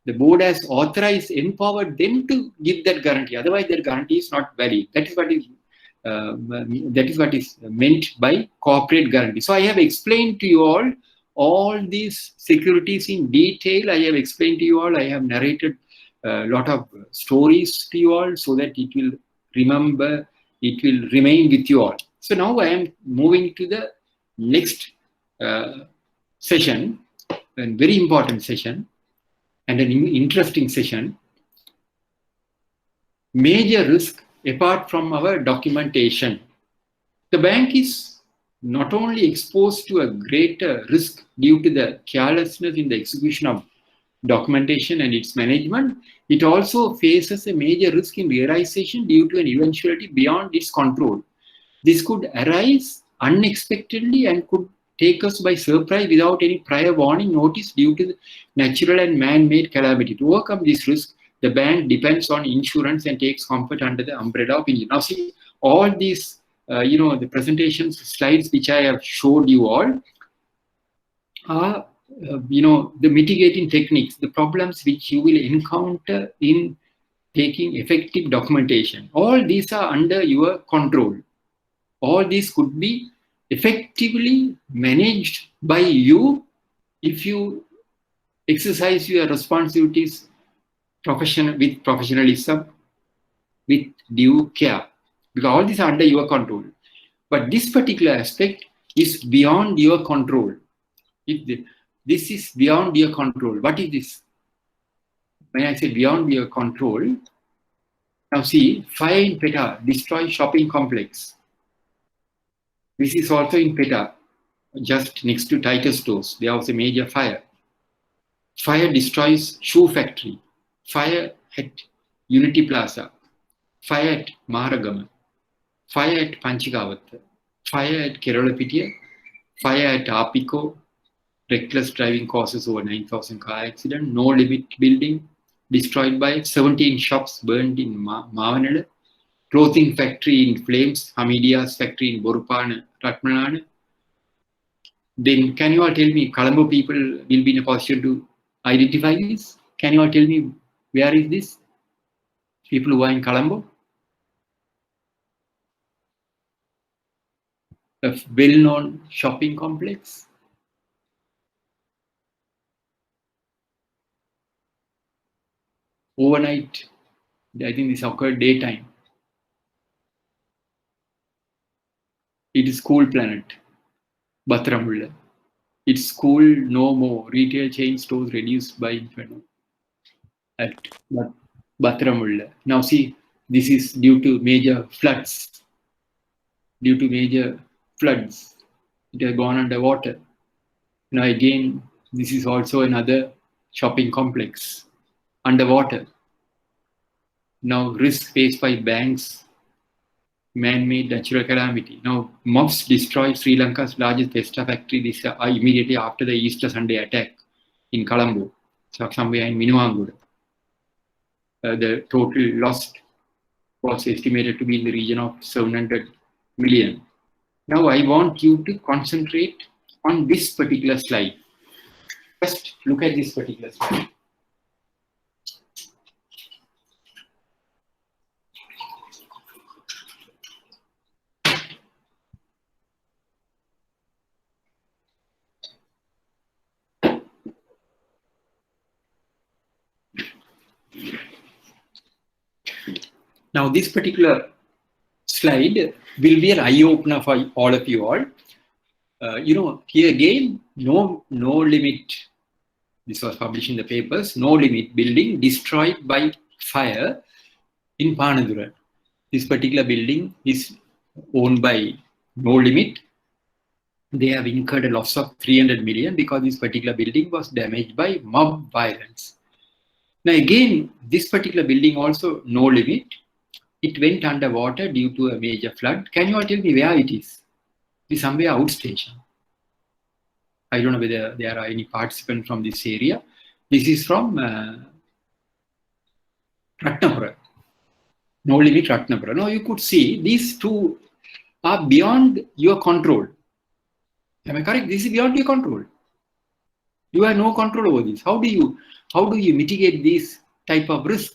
the board has authorized, empowered them to give that guarantee. Otherwise, their guarantee is not valid. That is what is meant by corporate guarantee. So I have explained to you all these securities in detail. I have explained to you all. I have narrated a lot of stories to you all so that it will remain with you all. So now I am moving to the next session, a very important session and an interesting session. Major risk apart from our documentation. The bank is not only exposed to a greater risk due to the carelessness in the execution of documentation and its management, it also faces a major risk in realization due to an eventuality beyond its control. This could arise unexpectedly and could take us by surprise without any prior warning notice due to the natural and man-made calamity. To overcome this risk, the bank depends on insurance and takes comfort under the umbrella of insurance. Now see, all these, the presentations, slides which I have showed you all are, the mitigating techniques, the problems which you will encounter in taking effective documentation. All these are under your control. All these could be effectively managed by you if you exercise your responsibilities with professionalism, with due care, because all these are under your control. But this particular aspect is beyond your control. This is beyond your control. What is this? When I say beyond your control, now see, fire in Peta destroys shopping complex. This is also in Peta, just next to Titus stores. There was a major fire. Fire destroys shoe factory. Fire at Unity Plaza. Fire at Maharagama. Fire at Panchikavatta. Fire at Keralapitiya. Fire at Apico. Reckless driving causes over 9,000 car accident. No limit building destroyed by 17 shops burned in Mavanala. Clothing factory in flames. Hamidiya's factory in Borupana, Ratmanana. Then can you all tell me, Colombo people will be in a position to identify this? Can you all tell me where is this? People who are in Colombo? A well-known shopping complex. Overnight, I think this occurred daytime. It is Cool Planet, Bathramulla. It's cool, no more. Retail chain stores reduced by Inferno at Bathramulla. Now see, this is due to major floods. Due to major floods, it has gone underwater. Now again, this is also another shopping complex, underwater. Now risk faced by banks, man-made natural calamity. Now mobs destroyed Sri Lanka's largest pasta factory this immediately after the Easter Sunday attack in Colombo, so somewhere in Minuanguda. The total loss was estimated to be in the region of 700 million. Now I want you to concentrate on this particular slide. Just look at this particular slide. Now this particular slide will be an eye-opener for all of you all. Here again, no limit. This was published in the papers. No Limit building destroyed by fire in Panadura. This particular building is owned by No Limit. They have incurred a loss of 300 million because this particular building was damaged by mob violence. Now again, this particular building also No Limit. It went underwater due to a major flood. Can you all tell me where it is? It is somewhere outstation. I don't know whether there are any participants from this area. This is from Ratnapura. No Limit Ratnapura. Now you could see these two are beyond your control. Am I correct? This is beyond your control. You have no control over this. How do you mitigate this type of risk?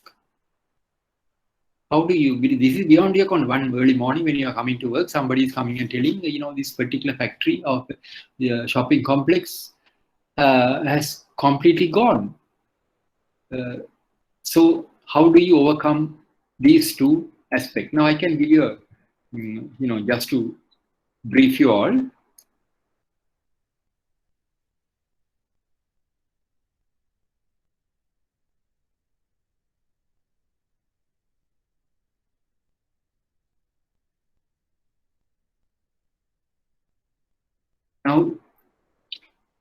How do you, this is beyond your control. One early morning when you are coming to work, somebody is coming and telling, this particular factory or the shopping complex has completely gone. So how do you overcome these two aspects? Now I can give you a, just to brief you all. Now,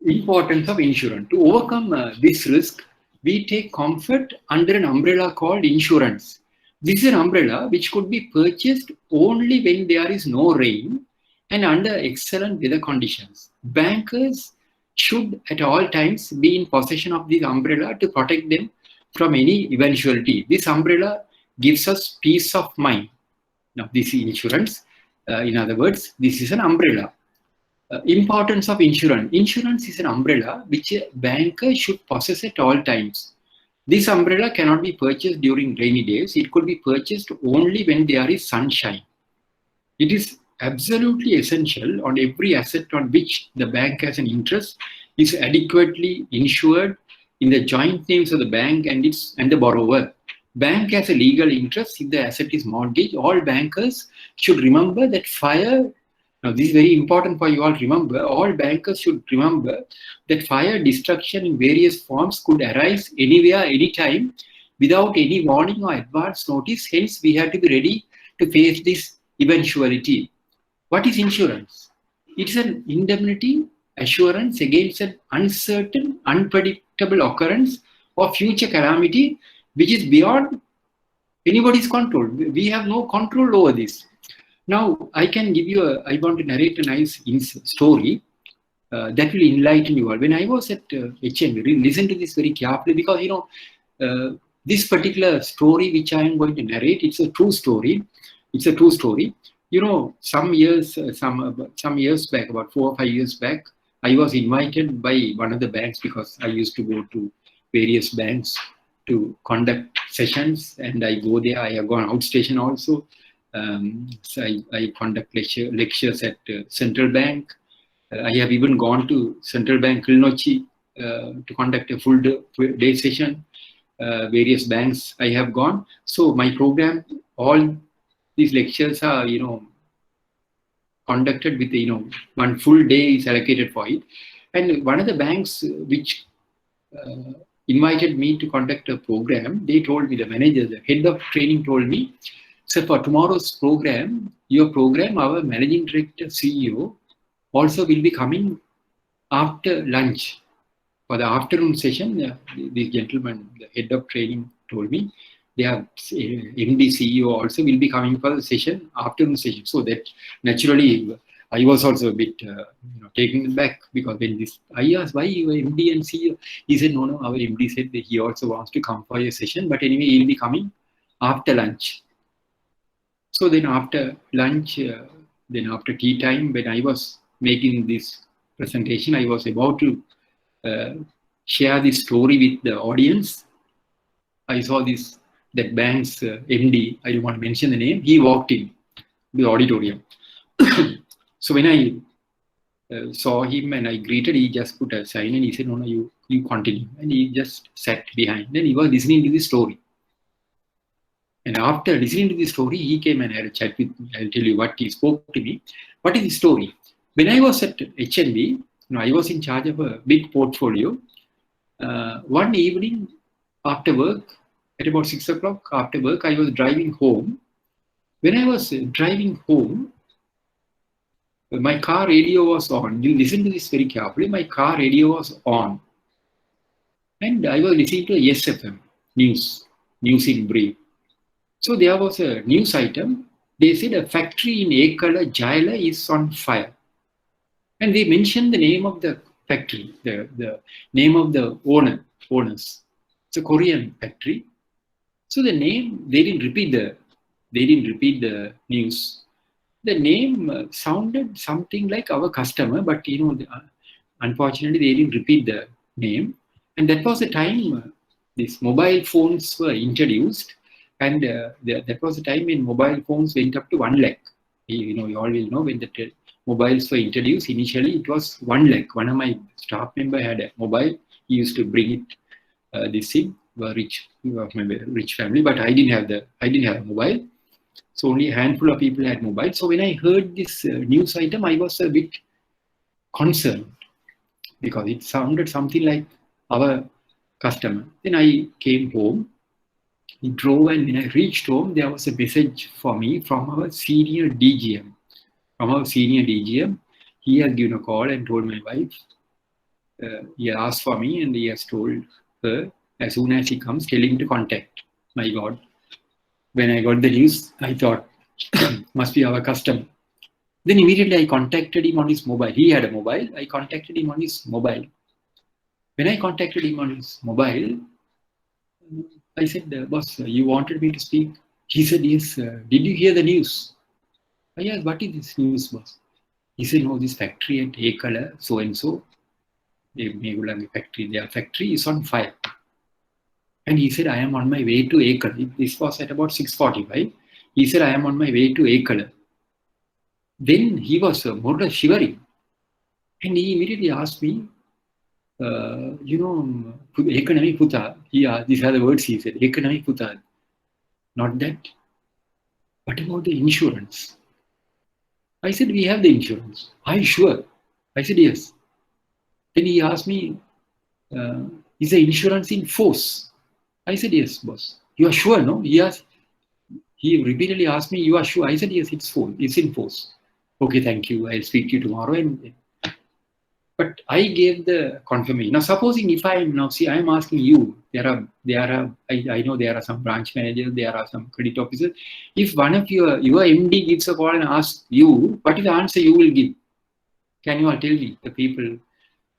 importance of insurance. To overcome this risk, we take comfort under an umbrella called insurance. This is an umbrella which could be purchased only when there is no rain and under excellent weather conditions. Bankers should at all times be in possession of this umbrella to protect them from any eventuality. This umbrella gives us peace of mind. Now, this is insurance. In other words, this is an umbrella. Importance of insurance. Insurance is an umbrella which a banker should possess at all times. This umbrella cannot be purchased during rainy days. It could be purchased only when there is sunshine. It is absolutely essential on every asset on which the bank has an interest is adequately insured in the joint names of the bank and the borrower. Bank has a legal interest if the asset is mortgaged. All bankers should remember that fire. Now, this is very important for you all to remember. All bankers should remember that fire destruction in various forms could arise anywhere, anytime, without any warning or advance notice. Hence, we have to be ready to face this eventuality. What is insurance? It is an indemnity assurance against an uncertain, unpredictable occurrence of future calamity, which is beyond anybody's control. We have no control over this. Now, I can give you I want to narrate a nice story that will enlighten you all. When I was at HNB, listen to this very carefully because, this particular story which I am going to narrate, it's a true story. It's a true story. Some years back, about 4 or 5 years back, I was invited by one of the banks because I used to go to various banks to conduct sessions, and I go there. I have gone outstation also. So I conduct lectures at Central Bank. I have even gone to Central Bank Kilnochi to conduct a full day session. Various banks I have gone. So my program, all these lectures are, conducted with, one full day is allocated for it. And one of the banks which invited me to conduct a program, they told me, the manager, the head of training told me, so for tomorrow's program, our managing director, CEO, also will be coming after lunch. For the afternoon session, the gentleman, the head of training told me, their MD, CEO also will be coming for the session, afternoon session. So that naturally, I was also a bit taken back because when I asked why you are MD and CEO, he said, no, our MD said that he also wants to come for your session, but anyway, he will be coming after lunch. So then after lunch, then after tea time, when I was making this presentation, I was about to share this story with the audience. I saw that bank's MD, I don't want to mention the name, he walked in the auditorium. So when I saw him and I greeted, he just put a sign and he said, no, you continue. And he just sat behind. Then he was listening to the story. And after listening to the story, he came and had a chat with me. I'll tell you what he spoke to me. What is the story? When I was at HNB, I was in charge of a big portfolio. One evening after work, at about 6 o'clock after work, I was driving home. When I was driving home, my car radio was on. You listen to this very carefully. My car radio was on. And I was listening to SFM, news in brief. So there was a news item. They said a factory in Ekala, Jaila is on fire. And they mentioned the name of the factory, the name of the owners. It's a Korean factory. So the name, they didn't repeat the news. The name sounded something like our customer, but unfortunately they didn't repeat the name. And that was the time these mobile phones were introduced, and that was the time when mobile phones went up to 1 lakh. You always know when the mobiles were introduced. Initially, it was 1 lakh. One of my staff member had a mobile. He used to bring it. This thing, rich family, but I didn't have a mobile. So only a handful of people had mobile. So when I heard this news item, I was a bit concerned because it sounded something like our customer. Then I came home, I drove, and when I reached home, there was a message for me from our senior DGM. He has given a call and told my wife. He asked for me and he has told her, as soon as he comes, tell him to contact. My God. When I got the news, I thought, must be our customer. Then immediately I contacted him on his mobile. He had a mobile. I contacted him on his mobile. When I contacted him on his mobile, I said, boss, you wanted me to speak? He said, yes. Did you hear the news? I asked, what is this news, boss? He said, no, this factory at Ekala, so-and-so, their factory is on fire. And he said, I am on my way to Ekala. This was at about 6:45. He said, I am on my way to Ekala. Then he was more or less shivering. And he immediately asked me, Economic Puta. These are the words he said, Economic Puta. Not that. What about the insurance? I said, we have the insurance. Are you sure? I said, yes. Then he asked me, is the insurance in force? I said, yes, boss. You are sure, no? He repeatedly asked me, you are sure? I said, yes, it's in force. Okay, thank you. I'll speak to you tomorrow. But I gave the confirmation. Now, supposing if I am asking you, I know there are some branch managers, there are some credit officers. If one of your MD gives a call and asks you, what is the answer you will give? Can you all tell me, the people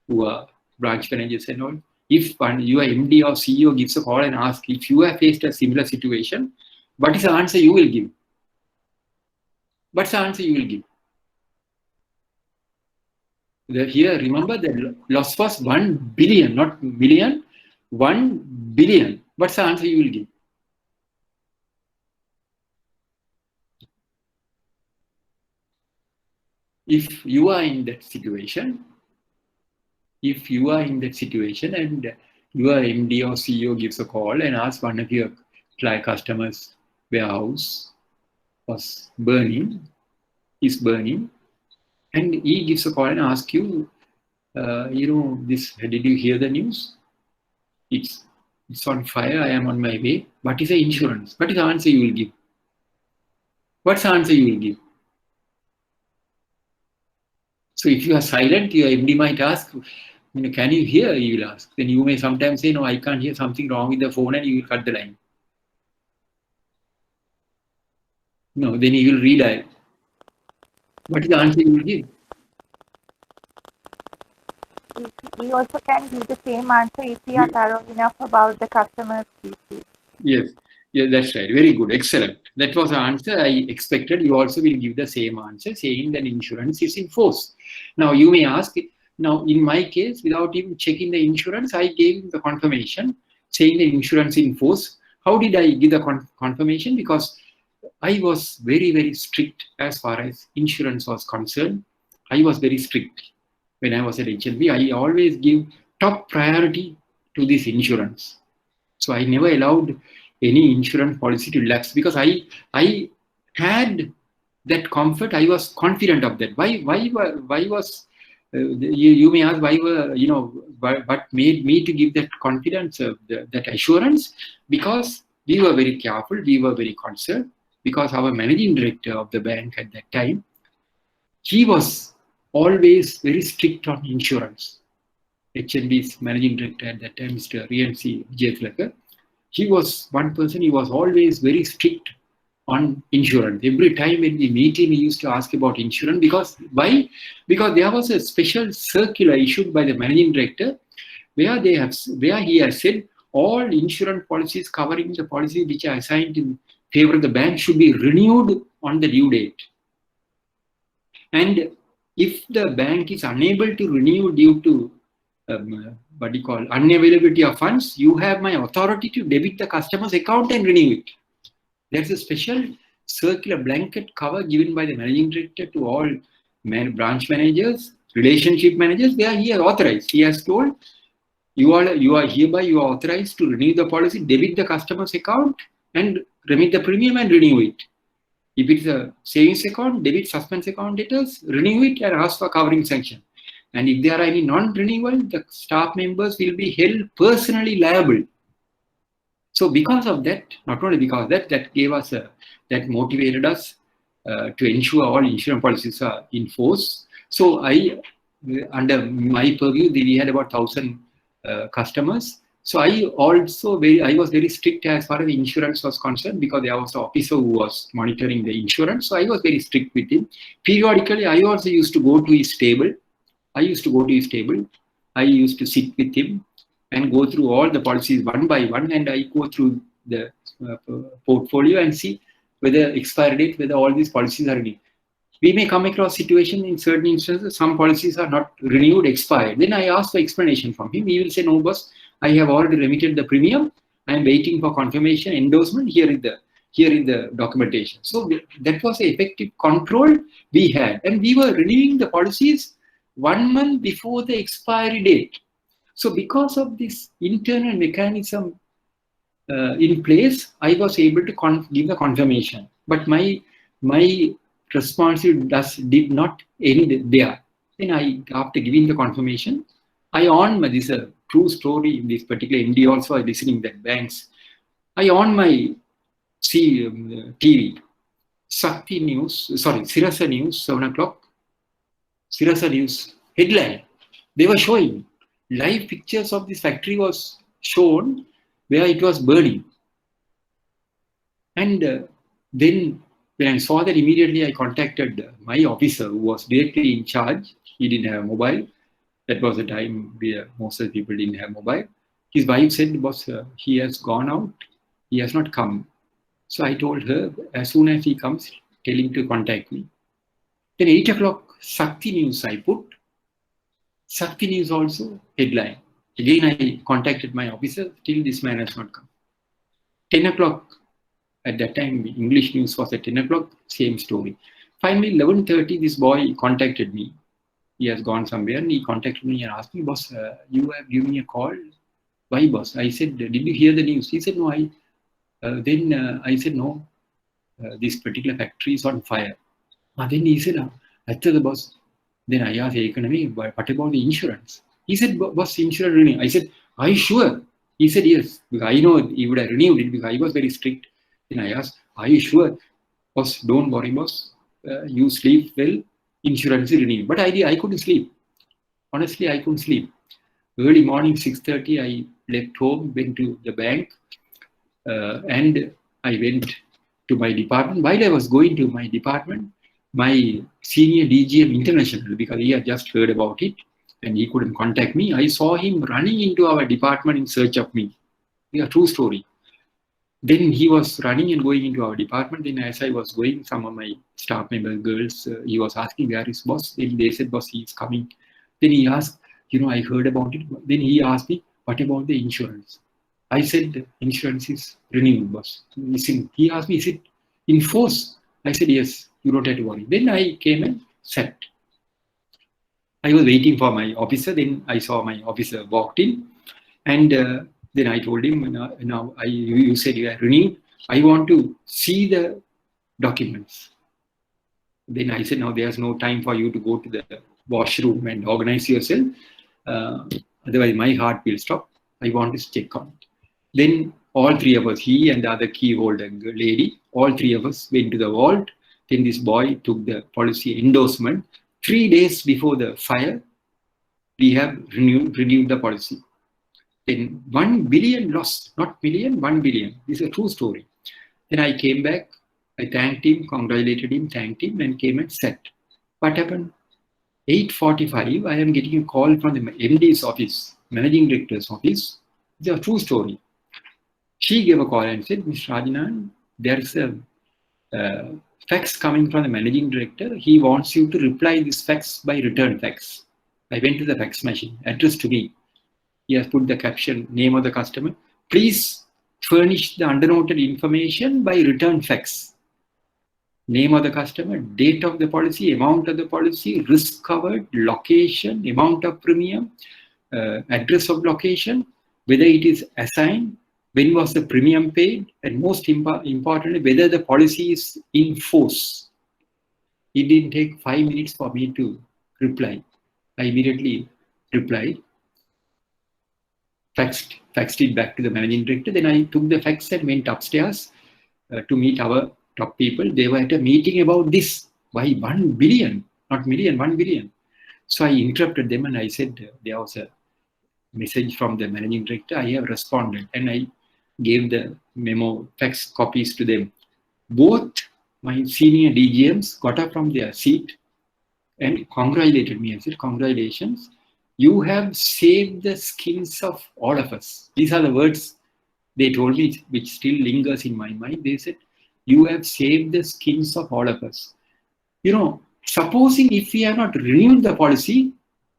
who are branch managers and all? If your MD or CEO gives a call and asks, if you have faced a similar situation, what is the answer you will give? What's the answer you will give? Here, remember the loss was 1 billion, not million, 1 billion. What's the answer you will give? If you are in that situation, and your MD or CEO gives a call and asks one of your customers' warehouse is burning, and he gives a call and asks you, did you hear the news? It's on fire, I am on my way. What is the insurance? What is the answer you will give? What's the answer you will give? So if you are silent, your MD might ask, can you hear? You will ask. Then you may sometimes say, no, I can't hear, something wrong with the phone, and you will cut the line. No, then you will redial. What is the answer you will give? We also can give the same answer if we are thorough enough about the customer's issues. Yes, that's right. Very good. Excellent. That was the answer I expected. You also will give the same answer, saying that insurance is in force. Now, you may ask, now in my case, without even checking the insurance, I gave the confirmation, saying the insurance in force. How did I give the confirmation? Because I was very, very strict as far as insurance was concerned. I was very strict when I was at HLB. I always give top priority to this insurance. So I never allowed any insurance policy to lapse because I had that comfort. I was confident of that. Why was You may ask why were, what made me to give that confidence, that assurance? Because we were very careful, we were very concerned, because our managing director of the bank at that time, he was always very strict on insurance. HNB's managing director at that time, Mr. RNC Vijayathlakar, he was one person, he was always very strict on insurance. Every time when we meet him, he used to ask about insurance. Because why? Because there was a special circular issued by the managing director where he has said all insurance policies covering the policies which are assigned in favor of the bank should be renewed on the due date. And if the bank is unable to renew due to unavailability of funds, you have my authority to debit the customer's account and renew it. There's a special circular blanket cover given by the managing director to all branch managers, relationship managers, where he has authorized. He has told, you are authorized to renew the policy, debit the customer's account and remit the premium and renew it. If it's a savings account, debit suspense account debtors, renew it and ask for covering sanction. And if there are any non-renewal, the staff members will be held personally liable. So because of that, not only because of that, that gave us that motivated us to ensure all insurance policies are in force. So under my purview, we had about 1,000 customers. So I was very strict as far as insurance was concerned, because there was an officer who was monitoring the insurance. So I was very strict with him. Periodically, I also used to go to his table. I used to sit with him and go through all the policies one by one, and I go through the portfolio and see whether expiry date, whether all these policies are renewed. We may come across situation in certain instances, some policies are not renewed, expired. Then I ask for explanation from him. He will say, no boss, I have already remitted the premium. I am waiting for confirmation, endorsement. Here is the documentation. So that was the effective control we had. And we were renewing the policies 1 month before the expiry date. So because of this internal mechanism in place, I was able to give the confirmation. But my responsibility did not end there. Then after giving the confirmation, this is a true story in this particular MD also listening that banks. I on my TV, Sirasa News, 7 o'clock, Sirasa News headline. They were showing live pictures of this factory was shown where it was burning. And then when I saw that, immediately I contacted my officer who was directly in charge. He didn't have a mobile. That was the time where most of the people didn't have mobile. His wife said, boss, he has gone out. He has not come. So I told her, as soon as he comes, tell him to contact me. Then 8 o'clock, Shakti News I put. Shakti News also, headline. Again, I contacted my officer, till this man has not come. 10 o'clock, at that time, English news was at 10 o'clock, same story. Finally, 11:30, this boy contacted me. He has gone somewhere and he contacted me and asked me, boss, you have given me a call. Why, boss? I said, did you hear the news? He said, no, I said, no, this particular factory is on fire. Then he said, after the boss. Then I asked economy, what about the insurance? He said, boss, insurance renewing. I said, are you sure? He said, yes, because I know he would have renewed it because I was very strict. Then I asked, are you sure? Boss, don't worry, boss. You sleep well, insurance is renewed. But I couldn't sleep. Honestly, I couldn't sleep. Early morning, 6:30, I left home, went to the bank, and I went to my department. While I was going to my department, my senior DGM International, because he had just heard about it and he couldn't contact me, I saw him running into our department in search of me. Yeah, true story. Then he was running and going into our department. Then as I was going, some of my staff members, girls, he was asking, where is boss? Then they said, boss, he is coming. Then he asked, I heard about it. Then he asked me, what about the insurance? I said, insurance is renewed, boss. He asked me, is it in force? I said, yes, you don't have to worry. Then I came and sat. I was waiting for my officer. Then I saw my officer walked in. And then I told him, now you said you are renewed. I want to see the documents. Then I said, no, there's no time for you to go to the washroom and organize yourself. Otherwise, my heart will stop. I want to check on it. Then all three of us, he and the other key holder lady, all three of us went to the vault. Then this boy took the policy endorsement. 3 days before the fire, we have renewed the policy. Then 1 billion lost, not million, 1 billion. This is a true story. Then I came back, I thanked him, congratulated him, thanked him, and came and sat. What happened? 8:45, I am getting a call from the MD's office, Managing Director's office. It's a true story. She gave a call and said, Mr. Rajanan, there's a fax coming from the Managing Director. He wants you to reply this fax by return fax. I went to the fax machine, addressed to me. He has put the caption, name of the customer. Please furnish the undernoted information by return fax. Name of the customer, date of the policy, amount of the policy, risk covered, location, amount of premium, address of location, whether it is assigned, when was the premium paid, and most importantly, whether the policy is in force. It didn't take 5 minutes for me to reply. I immediately replied, faxed it back to the Managing Director. Then I took the fax and went upstairs to meet our top people. They were at a meeting about this. Why 1 billion? Not million, 1 billion. So I interrupted them and I said, there was a message from the Managing Director. I have responded and I gave the memo fax copies to them. Both my senior DGMs got up from their seat and congratulated me. I said, congratulations. You have saved the skins of all of us. These are the words they told me, which still lingers in my mind. They said, you have saved the skins of all of us. You know, supposing if we have not renewed the policy,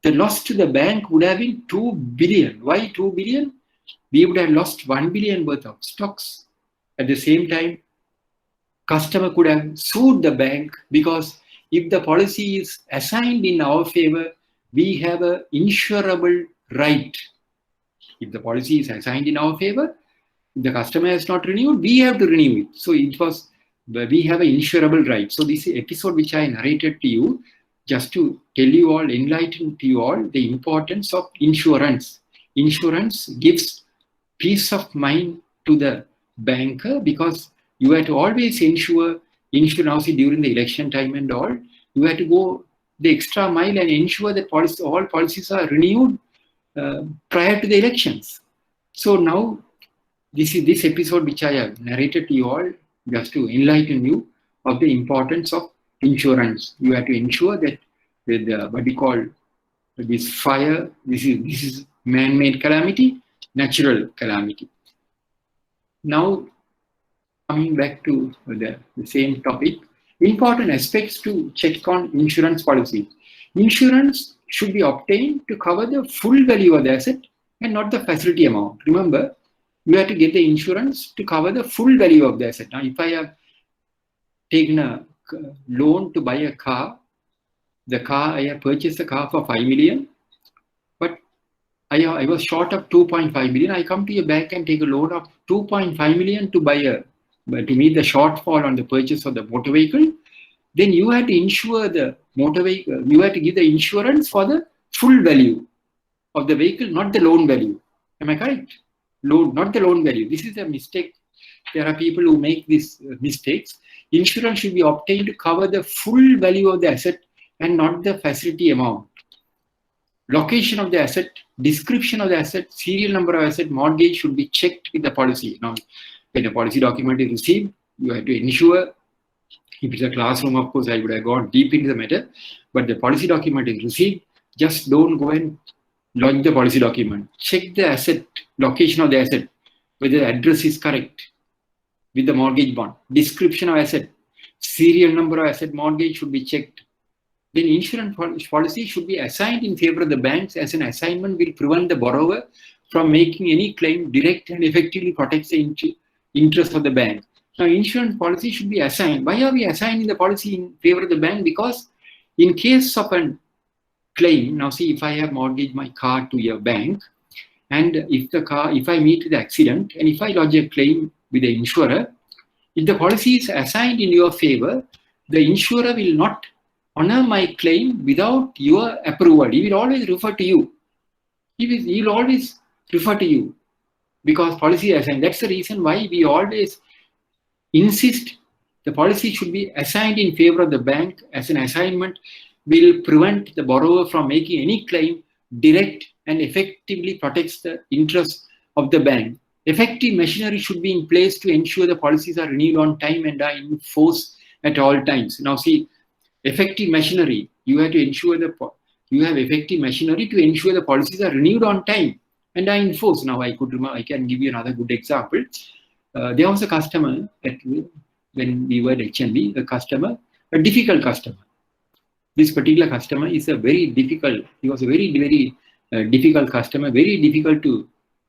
the loss to the bank would have been 2 billion. Why 2 billion? We would have lost 1 billion worth of stocks. At the same time, customer could have sued the bank because if the policy is assigned in our favor, we have an insurable right. If the policy is assigned in our favor, if the customer has not renewed, we have to renew it. So it was, we have an insurable right. So this episode which I narrated to you, just to tell you all, enlighten to you all the importance of insurance. Insurance gives peace of mind to the banker because you have to always ensure insurance during the election time and all. You have to go the extra mile and ensure that all policies are renewed prior to the elections. So now this is this episode which I have narrated to you all just to enlighten you of the importance of insurance. You have to ensure that with what we call this fire, this is man-made calamity, natural calamity. Now coming back to the same topic, important aspects to check on insurance policy. Insurance should be obtained to cover the full value of the asset and not the facility amount. Remember, you have to get the insurance to cover the full value of the asset. Now, if I have taken a loan to buy a car, I have purchased a car for 5 million, but I was short of 2.5 million. I come to your bank and take a loan of 2.5 million to to meet the shortfall on the purchase of the motor vehicle. Then you have to insure the motor vehicle. You have to give the insurance for the full value of the vehicle, not the loan value. Am I correct? Loan, not the loan value. This is a mistake. There are people who make these mistakes. Insurance should be obtained to cover the full value of the asset and not the facility amount. Location of the asset, description of the asset, serial number of asset, mortgage should be checked with the policy. Now, when a policy document is received, you have to ensure, if it's a classroom, of course, I would have gone deep into the matter, but the policy document is received, just don't go and lodge the policy document. Check the asset, location of the asset, whether the address is correct with the mortgage bond. Description of asset, serial number of asset, mortgage should be checked. Then insurance policy should be assigned in favor of the banks, as an assignment will prevent the borrower from making any claim direct and effectively protects the interest of the bank. Now, insurance policy should be assigned. Why are we assigning the policy in favor of the bank? Because in case of a claim, now see, if I have mortgaged my car to your bank, and if I meet with the accident, and if I lodge a claim with the insurer, if the policy is assigned in your favor, the insurer will not honor my claim without your approval. He will always refer to you. He will always refer to you because policy is assigned. That's the reason why we always insist the policy should be assigned in favor of the bank, as an assignment will prevent the borrower from making any claim direct and effectively protects the interests of the bank. Effective machinery should be in place to ensure the policies are renewed on time and are in force at all times. Now see, effective machinery, you have to ensure you have effective machinery to ensure the policies are renewed on time and are in force. Now I can give you another good example. There was a customer when we were at HNB, a difficult customer. This particular customer is he was a very, very difficult customer, very difficult to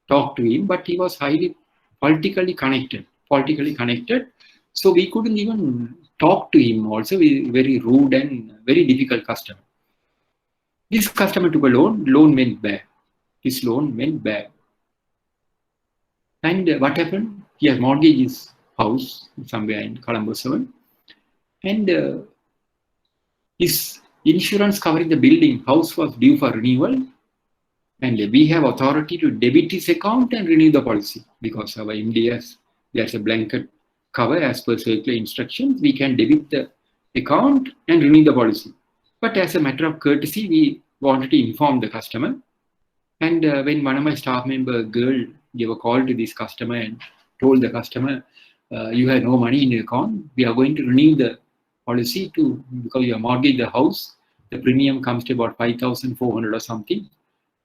talk to him, but he was highly politically connected. So we couldn't even talk to him also, very rude and very difficult customer. This customer took a loan went bad. His loan went bad. And what happened? He has mortgaged his house somewhere in Colombo 7. And his insurance covering the building house was due for renewal. And we have authority to debit his account and renew the policy because our MDS, there's a blanket cover as per circular instructions. We can debit the account and renew the policy. But as a matter of courtesy, we wanted to inform the customer. And when one of my staff member girl gave a call to this customer and told the customer, you have no money in your account, we are going to renew the policy because you have mortgaged the house, the premium comes to about 5,400 or something.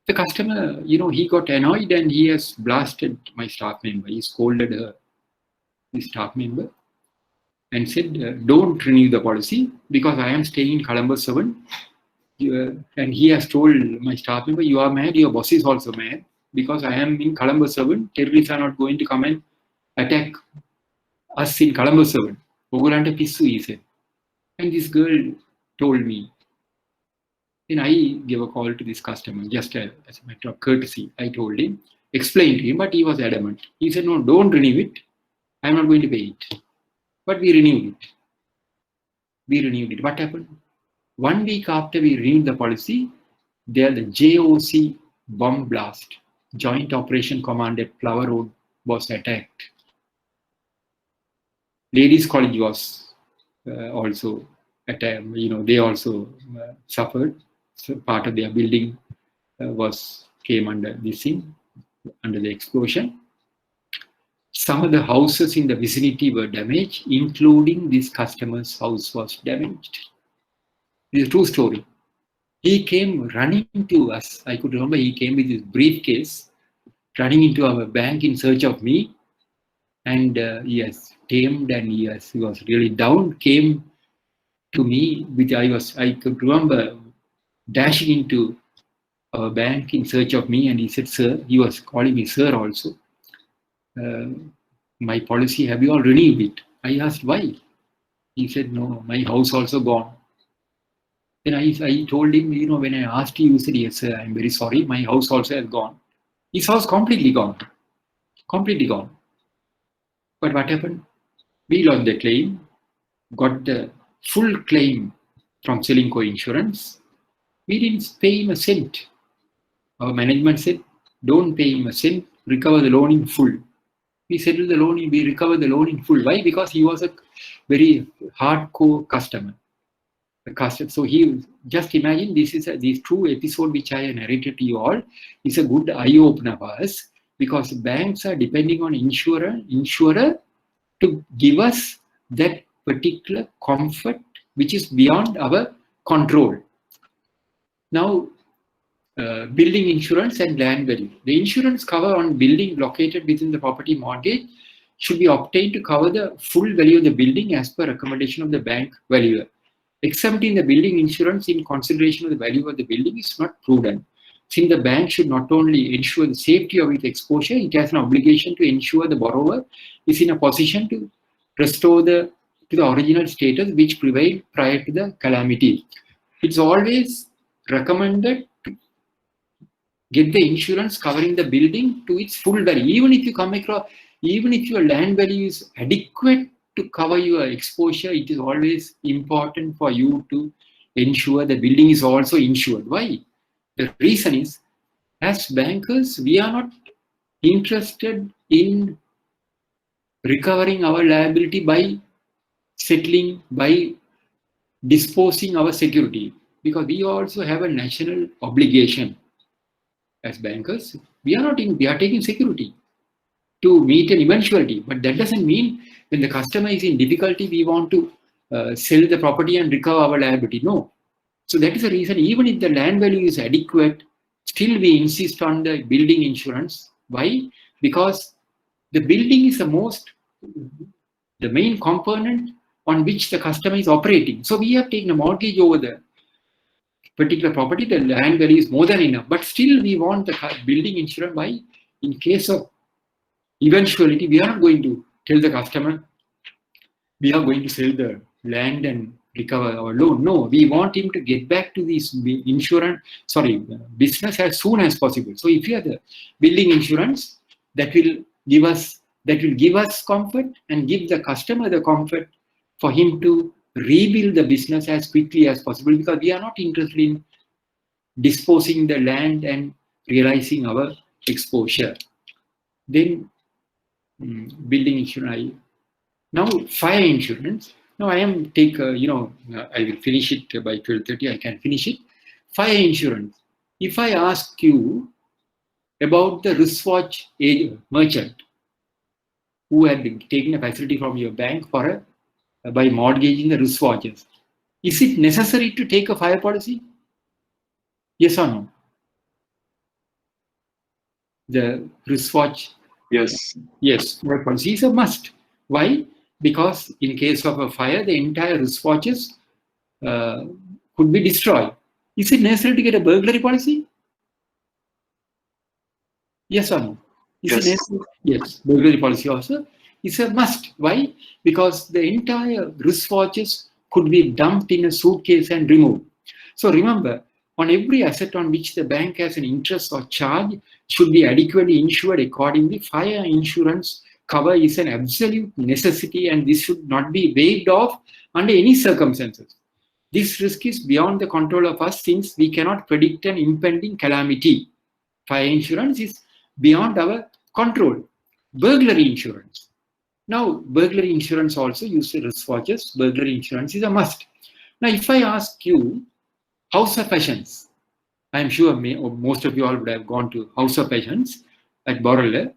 The customer, he got annoyed and he has blasted my staff member. He scolded the staff member and said, don't renew the policy because I am staying in Colombo 7. And he has told my staff member, you are mad, your boss is also mad because I am in Colombo 7. Terrorists are not going to come and attack us in Colombo 7. Ogulanta pissu, he said. And this girl told me. Then I gave a call to this customer, just as a matter of courtesy. I told him, explained to him, but he was adamant. He said, no, don't renew it. I'm not going to pay it. But we renewed it. What happened? 1 week after we renewed the policy, the JOC bomb blast, Joint Operation Command at Flower Road, was attacked. Ladies' College was also attacked. They also suffered. So part of their building came under this thing, under the explosion. Some of the houses in the vicinity were damaged, including this customer's house was damaged. This is a true story. He came running to us. I could remember he came with his briefcase, running into our bank in search of me. And he has tamed and he was really down, came to me, I could remember dashing into our bank in search of me, and he said, sir, he was calling me sir also. My policy, have you all renewed it? I asked why. He said, no, my house also gone. Then I told him, when I asked you, you said, yes sir, I'm very sorry, my house also has gone. His house completely gone. But what happened? We lost the claim, got the full claim from Selinco Insurance. We didn't pay him a cent. Our management said, don't pay him a cent, recover the loan in full. We settled the loan, we recovered the loan in full. Why? Because he was a very hardcore customer. So just imagine, this true episode which I narrated to you all is a good eye-opener for us, because banks are depending on insurer to give us that particular comfort which is beyond our control. Now, building insurance and land value. The insurance cover on building located within the property mortgage should be obtained to cover the full value of the building as per recommendation of the bank valuer. Accepting the building insurance in consideration of the value of the building is not prudent, since the bank should not only ensure the safety of its exposure, it has an obligation to ensure the borrower is in a position to restore to the original status which prevailed prior to the calamity. It's always recommended to get the insurance covering the building to its full value. Even if your land value is adequate to cover your exposure, it is always important for you to ensure the building is also insured. Why? The reason is, as bankers, we are not interested in recovering our liability by settling, by disposing our security, because we also have a national obligation as bankers. We are taking security to meet an eventuality, but that doesn't mean when the customer is in difficulty, we want to sell the property and recover our liability. No. So that is the reason, even if the land value is adequate, still we insist on the building insurance. Why? Because the building is the main component on which the customer is operating. So we have taken a mortgage over the particular property, the land value is more than enough, but still we want the building insurance. Why? In case of eventuality, we are not going to tell the customer we are going to sell the land and recover our loan. No, we want him to get back to this business as soon as possible. So if you have the building insurance, that will give us comfort and give the customer the comfort for him to rebuild the business as quickly as possible, because we are not interested in disposing the land and realizing our exposure. Then building insurance. Now fire insurance. Now I am I will finish it by 12:30. I can finish it. Fire insurance. If I ask you about the wristwatch merchant who had taken a facility from your bank by mortgaging the wristwatches, is it necessary to take a fire policy? Yes or no? The wristwatch. Yes. Yes, fire policy is a must. Why? Because in case of a fire, the entire wristwatches could be destroyed. Is it necessary to get a burglary policy? Yes or no? Is it necessary? Yes, burglary policy also is a must. Why? Because the entire wristwatches could be dumped in a suitcase and removed. So remember, on every asset on which the bank has an interest or charge should be adequately insured accordingly. Fire insurance cover is an absolute necessity, and this should not be waived off under any circumstances. This risk is beyond the control of us, since we cannot predict an impending calamity. Fire insurance is beyond our control. Burglary insurance. Now, burglary insurance also uses wristwatches. Burglary insurance is a must. Now, if I ask you, House of Passions, I am sure most of you all would have gone to House of Passions at Borrell.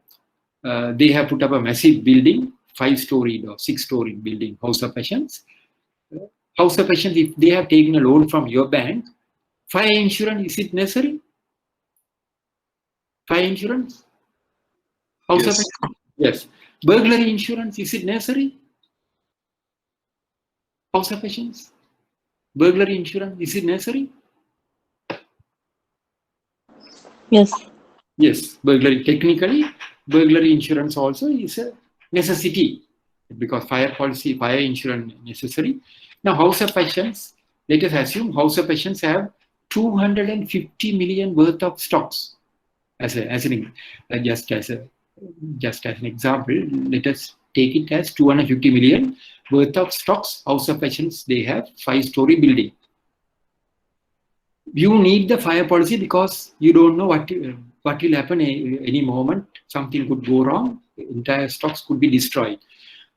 They have put up a massive building, 5-storied or 6-storied building, House of Passions. House of Passions, if they have taken a loan from your bank, fire insurance, is it necessary? Fire insurance? House of Passions? Yes. Burglary insurance, is it necessary? House of Passions? Burglary insurance, is it necessary? Yes. Yes, technically, burglary insurance also is a necessity, because fire insurance necessary. Now, House of Passions, let us assume House of Passions have 250 million worth of stocks. Just as an example, let us take it as 250 million worth of stocks. House of Passions, they have 5-story building. You need the fire policy because you don't know what will happen any moment. Something could go wrong. Entire stocks could be destroyed.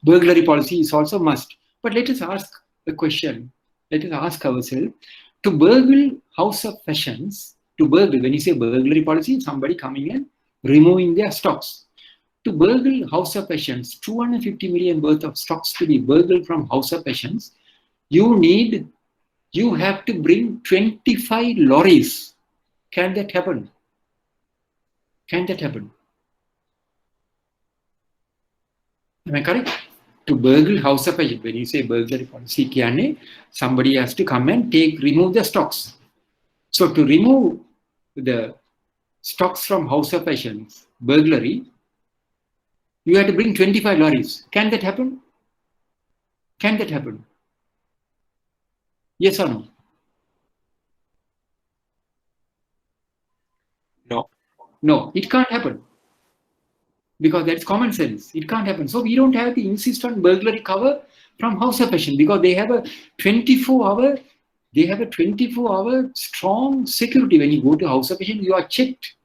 Burglary policy is also must. But let us ask a question. Let us ask ourselves, to burgle House of Passions, when you say burglary policy, somebody coming and removing their stocks. To burgle House of Passions, 250 million worth of stocks to be burgled from House of Passions, you have to bring 25 lorries. Can that happen? Can that happen? Am I correct? To burgle House of Passions, when you say burglary policy, somebody has to come and remove the stocks. So to remove the stocks from House of Passions, burglary, you have to bring 25 lorries. Can that happen? Can that happen? Yes or no? No. No, it can't happen. Because that's common sense. It can't happen. So we don't have to insist on burglary cover from House of Passions, because they have a 24-hour They have a 24-hour strong security. When you go to house of patient, you are checked.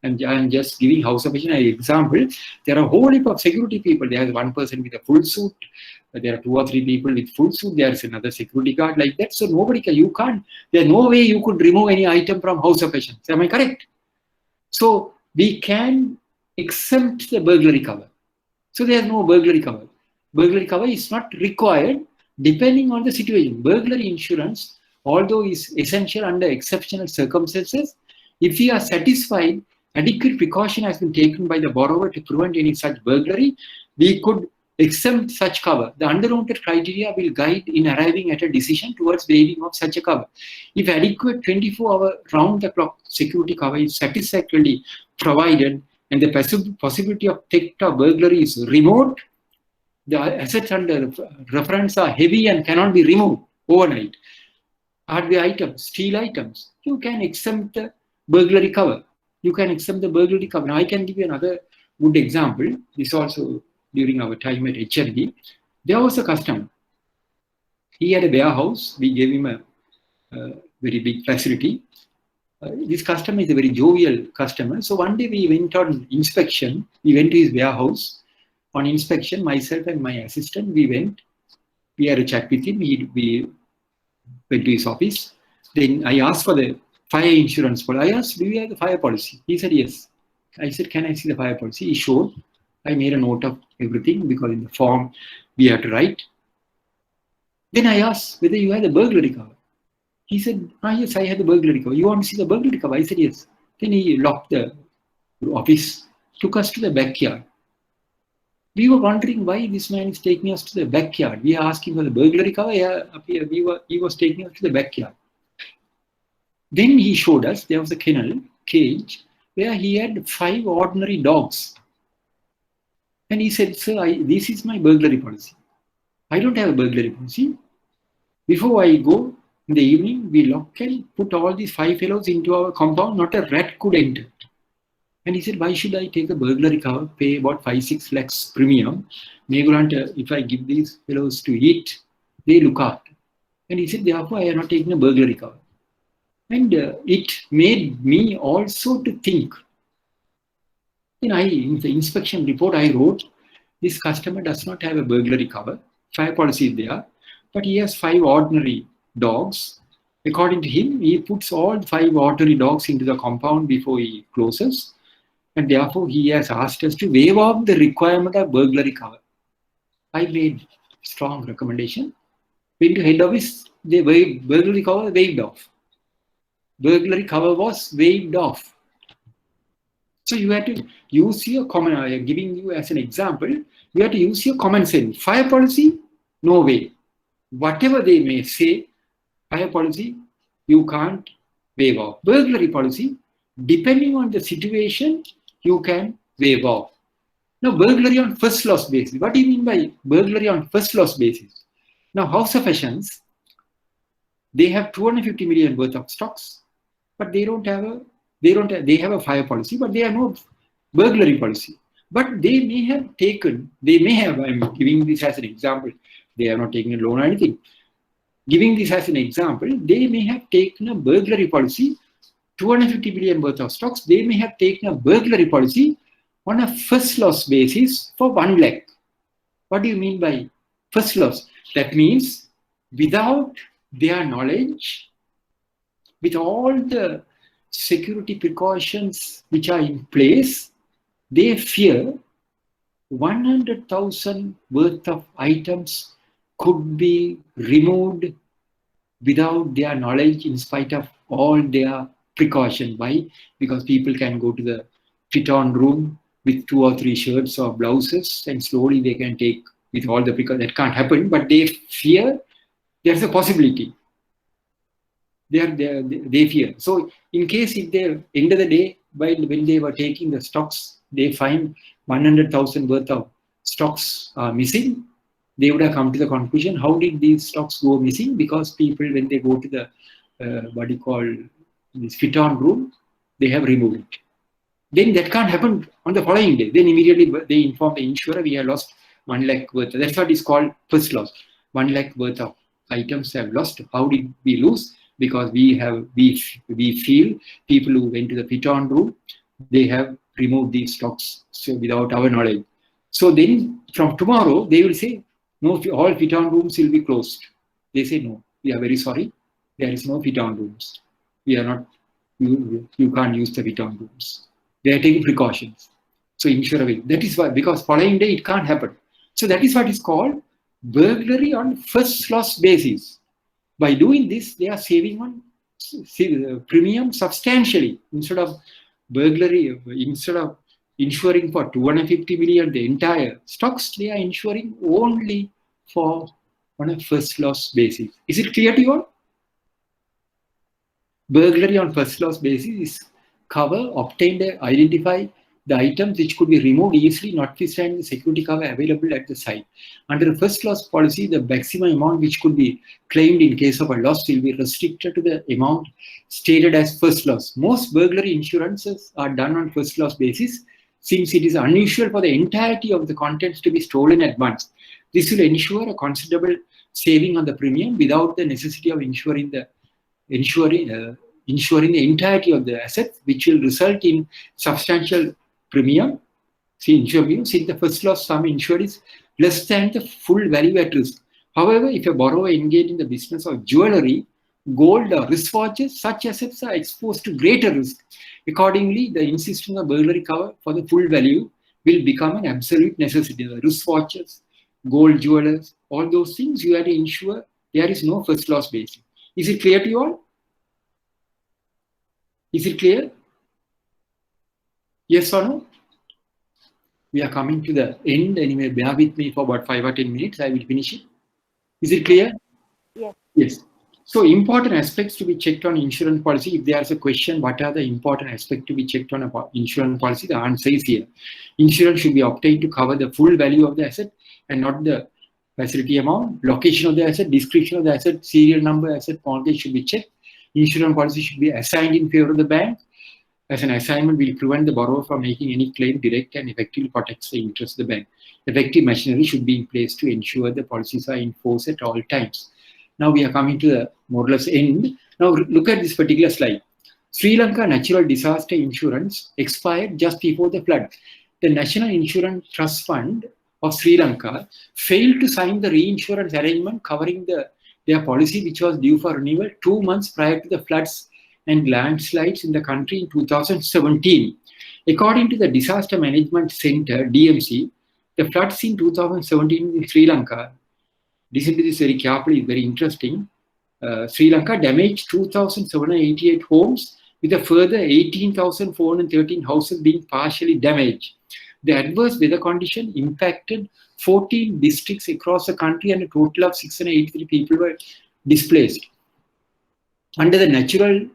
And I'm just giving house of patient an example. There are a whole heap of security people. There is one person with a full suit. There are 2 or 3 people with full suit. There is another security guard like that. So nobody can, you can't, there's no way you could remove any item from house of patients. Am I correct? So we can exempt the burglary cover. So there's no burglary cover. Burglary cover is not required depending on the situation. Burglary insurance, although is essential under exceptional circumstances, if we are satisfied adequate precaution has been taken by the borrower to prevent any such burglary, we could exempt such cover. The under-noted criteria will guide in arriving at a decision towards waiving of such a cover. If adequate 24-hour round-the-clock security cover is satisfactorily provided and the possibility of theft or burglary is remote, the assets under reference are heavy and cannot be removed overnight. Are the items, steel items, you can exempt the burglary cover. You can exempt the burglary cover. Now I can give you another good example. This also during our time at HRD. There was a customer. He had a warehouse. We gave him a very big facility. This customer is a very jovial customer. So one day we went on inspection. We went to his warehouse on inspection. Myself and my assistant, we had a chat with him. We went to his office. Then I asked for the fire insurance policy. I asked, do you have the fire policy? He said, yes. I said, can I see the fire policy? He showed. I made a note of everything because in the form we have to write. Then I asked whether you had the burglary cover. He said, yes, I had the burglary cover. You want to see the burglary cover? I said, yes. Then he locked the office, took us to the backyard. We were wondering why this man is taking us to the backyard. We are asking for the burglary cover. Yeah, up here, he was taking us to the backyard. Then he showed us there was a cage, where he had 5 ordinary dogs. And he said, sir, this is my burglary policy. I don't have a burglary policy. Before I go in the evening, we lock and put all these 5 fellows into our compound. Not a rat could enter. And he said, why should I take a burglary cover, pay about 5-6 lakhs premium? If I give these fellows to eat, they look after. And he said, therefore, I am not taking a burglary cover. And it made me also to think. In the inspection report, I wrote, this customer does not have a burglary cover. Fire policy is there, but he has 5 ordinary dogs. According to him, he puts all 5 ordinary dogs into the compound before he closes. And therefore, he has asked us to waive off the requirement of burglary cover. I made strong recommendation. Went to head office, burglary cover waived off. Burglary cover was waived off. So you have to use your common, I am giving you as an example, you have to use your common sense. Fire policy, no way. Whatever they may say, fire policy, you can't waive off. Burglary policy, depending on the situation, you can waive off. Now, burglary on first loss basis. What do you mean by burglary on first loss basis? Now, House of Assions, they have 250 million worth of stocks, but they have a fire policy, but they have no burglary policy. But they may have, I'm giving this as an example, they have not taken a loan or anything. Giving this as an example, they may have taken a burglary policy, 250 million worth of stocks, they may have taken a burglary policy on a first loss basis for 1 lakh. What do you mean by first loss? That means without their knowledge, with all the security precautions which are in place, they fear 100,000 worth of items could be removed without their knowledge in spite of all their precaution. Why? Because people can go to the fit-on room with 2 or 3 shirts or blouses and slowly they can take with all the precautions. That can't happen, but they fear there's a possibility. They fear. So in case if they, end of the day, when they were taking the stocks, they find 100,000 worth of stocks are missing, they would have come to the conclusion, how did these stocks go missing? Because people, when they go to the, this fit-on room, they have removed it. Then that can't happen on the following day. Then immediately they inform the insurer, we have lost 1 lakh worth. That's what is called first loss, 1 lakh worth of items have lost. How did we lose? Because we feel people who went to the fit-on room, they have removed these stocks so without our knowledge. So then from tomorrow, they will say, no, all fit-on rooms will be closed. They say, no, we are very sorry. There is no fit-on rooms. We are not, you can't use the fit-on rooms. They are taking precautions. So ensure away. That is why, because following day it can't happen. So that is what is called burglary on first loss basis. By doing this, they are saving on premium substantially. Instead of burglary, instead of insuring for 250 million the entire stocks, they are insuring only for on a first loss basis. Is it clear to you all? Burglary on first loss basis is cover obtained, identify the items which could be removed easily, notwithstanding the security cover available at the site. Under the first loss policy, the maximum amount which could be claimed in case of a loss will be restricted to the amount stated as first loss. Most burglary insurances are done on first loss basis, since it is unusual for the entirety of the contents to be stolen at once. This will ensure a considerable saving on the premium without the necessity of ensuring the entirety of the assets, which will result in substantial premium. Since the first loss sum insured is less than the full value at risk. However, if a borrower engaged in the business of jewelry, gold or wristwatches, such assets are exposed to greater risk. Accordingly, the insistence on burglary cover for the full value will become an absolute necessity. The wristwatches, gold jewelers, all those things you have to ensure there is no first loss basis. Is it clear to you all? Is it clear? Yes or no? We are coming to the end. Anyway, bear with me for about 5 or 10 minutes. I will finish it. Is it clear? Yes. Yes. So important aspects to be checked on insurance policy. If there is a question, what are the important aspects to be checked on about insurance policy? The answer is here. Insurance should be obtained to cover the full value of the asset and not the facility amount. Location of the asset, description of the asset, serial number, asset mortgage should be checked. Insurance policy should be assigned in favor of the bank, as an assignment will prevent the borrower from making any claim direct and effectively protects the interest of the bank. Effective machinery should be in place to ensure the policies are in force at all times. Now we are coming to the more or less end. Now look at this particular slide. Sri Lanka Natural Disaster Insurance expired just before the flood. The National Insurance Trust Fund of Sri Lanka failed to sign the reinsurance arrangement covering their policy, which was due for renewal 2 months prior to the floods and landslides in the country in 2017. According to the Disaster Management Center, DMC, the floods in 2017 in Sri Lanka, listen to this very carefully, very interesting. Sri Lanka damaged 2,788 homes, with a further 18,413 houses being partially damaged. The adverse weather condition impacted 14 districts across the country, and a total of 683 people were displaced. Under the National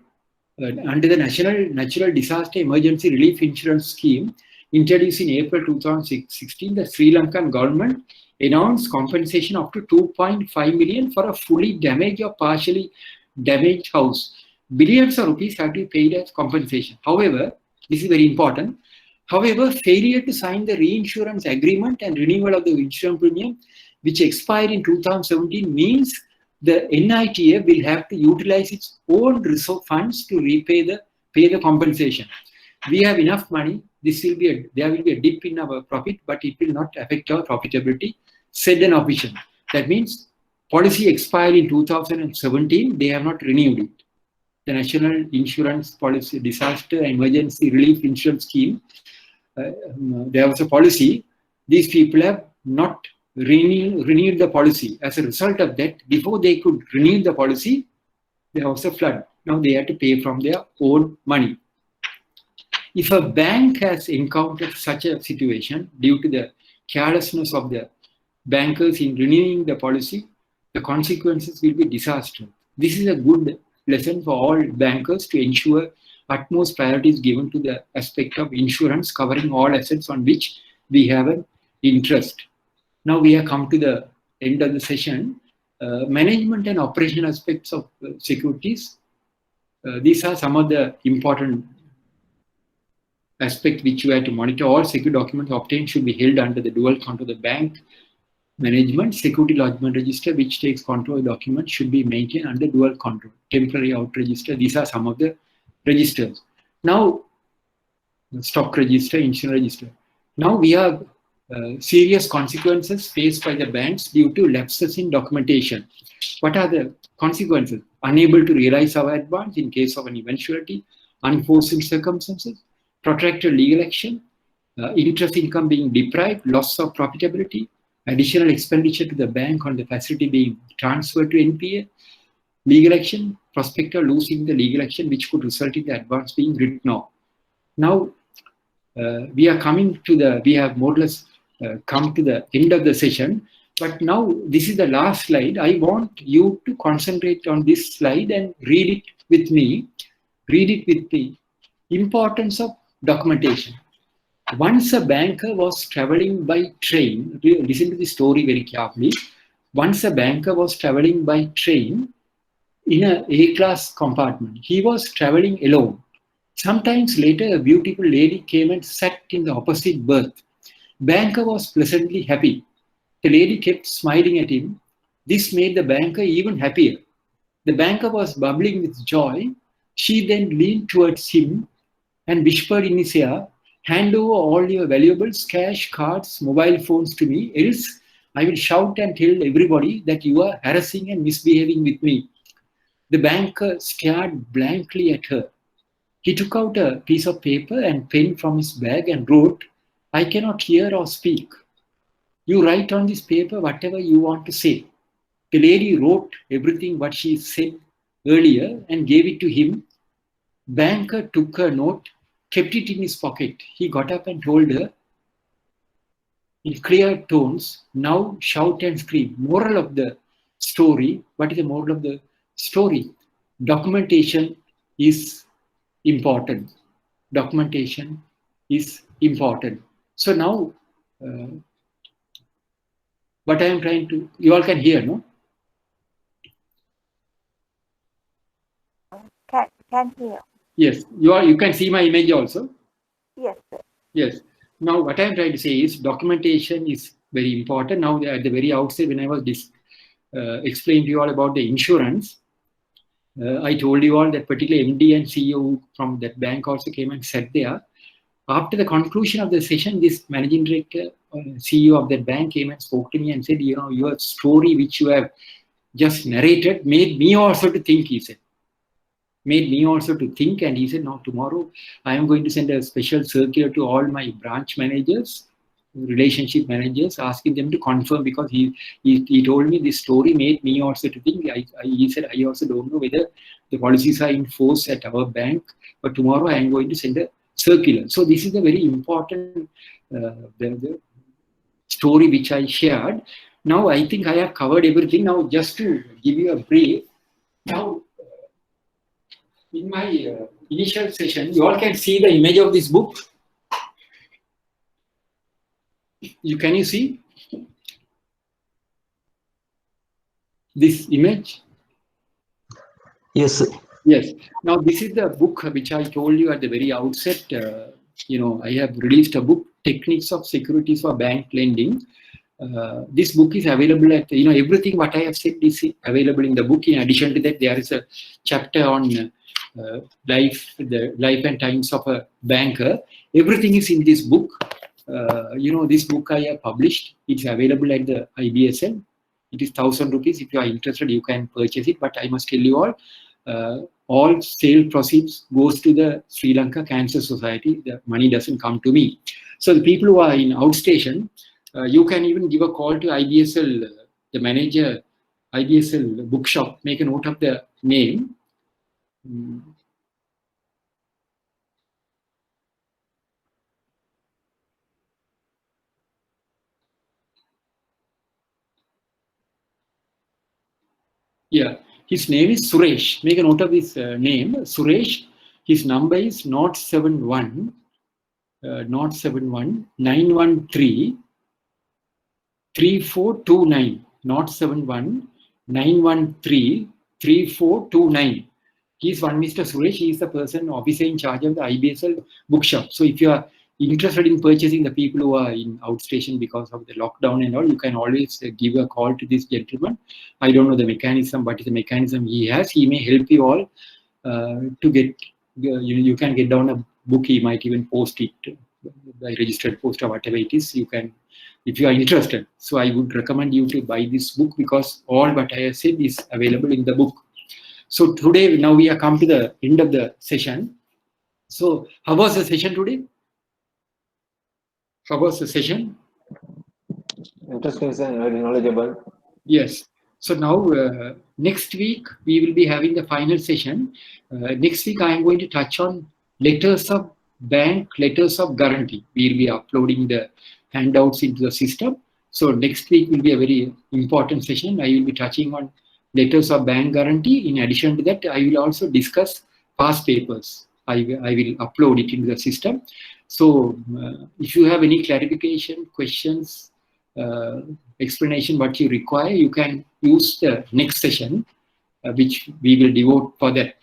Natural Disaster Emergency Relief Insurance Scheme, introduced in April 2016, the Sri Lankan government announced compensation up to 2.5 million for a fully damaged or partially damaged house. Billions of rupees have to be paid as compensation. However, this is very important. However, failure to sign the reinsurance agreement and renewal of the insurance premium, which expired in 2017, means the NITA will have to utilize its own reserve funds to pay the compensation. We have enough money. There will be a dip in our profit, but it will not affect our profitability, said an official. That means policy expired in 2017. They have not renewed it. The National Insurance Policy Disaster Emergency Relief Insurance Scheme, there was a policy. These people have not renewed the policy. As a result of that, before they could renew the policy, there was a flood. Now they had to pay from their own money. If a bank has encountered such a situation due to the carelessness of the bankers in renewing the policy, the consequences will be disastrous. This is a good lesson for all bankers to ensure utmost priority is given to the aspect of insurance covering all assets on which we have an interest. Now we have come to the end of the session. Management and operation aspects of securities. These are some of the important aspects which you have to monitor. All secure documents obtained should be held under the dual count of the bank. management, security lodgement register, which takes control of documents, should be maintained under dual control. Temporary out register, these are some of the registers. Now, stock register, insurance register. Now we have serious consequences faced by the banks due to lapses in documentation. What are the consequences? Unable to realize our advance in case of an eventuality, unforeseen circumstances, protracted legal action, interest income being deprived, loss of profitability, additional expenditure to the bank on the facility being transferred to NPA, legal action, prospector losing the legal action which could result in the advance being written off. Now, we are coming to we have more or less come to the end of the session, but now this is the last slide. I want you to concentrate on this slide and read it with me. Read it with the importance of documentation. Once a banker was traveling by train, listen to the story very carefully. Once a banker was traveling by train in a A-class compartment. He was traveling alone. Sometimes later, a beautiful lady came and sat in the opposite berth. Banker was pleasantly happy. The lady kept smiling at him. This made the banker even happier. The banker was bubbling with joy. She then leaned towards him and whispered in his ear, "Hand over all your valuables, cash, cards, mobile phones to me, else I will shout and tell everybody that you are harassing and misbehaving with me." The banker stared blankly at her. He took out a piece of paper and pen from his bag and wrote, "I cannot hear or speak. You write on this paper whatever you want to say." The lady wrote everything what she said earlier and gave it to him. Banker took her note, kept it in his pocket. He got up and told her in clear tones, "Now shout and scream." Moral of the story. What is the moral of the story? Documentation is important. Documentation is important. So now, what I am trying to, you all can hear, no? Can hear. Yes, you can see my image also. Yes, sir. Yes. Now, what I am trying to say is documentation is very important. Now, at the very outset, when I was explaining to you all about the insurance, I told you all that particular MD and CEO from that bank also came and sat there. After the conclusion of the session, this managing director, CEO of that bank came and spoke to me and said, "You know, your story which you have just narrated made me also to think," he said. Made me also to think, and he said, "Now tomorrow I am going to send a special circular to all my branch managers, relationship managers, asking them to confirm," because he told me this story made me also to think. He said, "I also don't know whether the policies are in force at our bank, but tomorrow I am going to send a circular." So this is a very important the story which I shared. Now I think I have covered everything. Now just to give you a brief, now in my initial session, you all can see the image of this book. Can you see this image? Yes, sir. Yes. Now this is the book which I told you at the very outset. I have released a book, Techniques of Securities for Bank Lending. This book is available at, everything what I have said is available in the book. In addition to that, there is a chapter on the life and times of a banker. Everything is in this book. This book I have published. It's available at the IBSL. It is 1,000 rupees. If you are interested, you can purchase it. But I must tell you all sale proceeds goes to the Sri Lanka Cancer Society. The money doesn't come to me. So the people who are in outstation, you can even give a call to IBSL, the manager, IBSL bookshop. Make a note of the name. Yeah, his name is Suresh. Make a note of his name, Suresh. His number is 071 913 3429. 071 913 3429. He is one Mr. Suresh. He is the person officer in charge of the IBSL bookshop. So if you are interested in purchasing, the people who are in outstation because of the lockdown and all, you can always give a call to this gentleman. I don't know the mechanism, but it's a mechanism he has. He may help you all to get, you can get down a book. He might even post it by registered post or whatever it is. You can, if you are interested. So I would recommend you to buy this book, because all what I have said is available in the book. So today, now we have come to the end of the session. So how was the session today? How was the session? Interesting, sir, very knowledgeable. Yes. So now next week we will be having the final session. Next week I am going to touch on letters of bank, letters of guarantee. We will be uploading the handouts into the system. So next week will be a very important session. I will be touching on letters of bank guarantee. In addition to that, I will also discuss past papers. I will upload it into the system. So if you have any clarification, questions, explanation what you require, you can use the next session, which we will devote for that.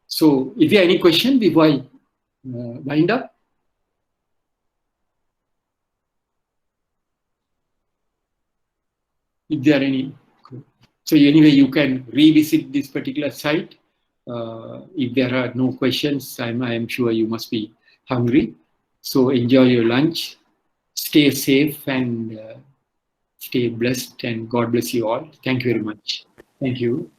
So if you have any question before I wind up? If there are any. So anyway, you can revisit this particular site. If there are no questions, I am sure you must be hungry. So enjoy your lunch, stay safe, and stay blessed, and God bless you all. Thank you very much. Thank you.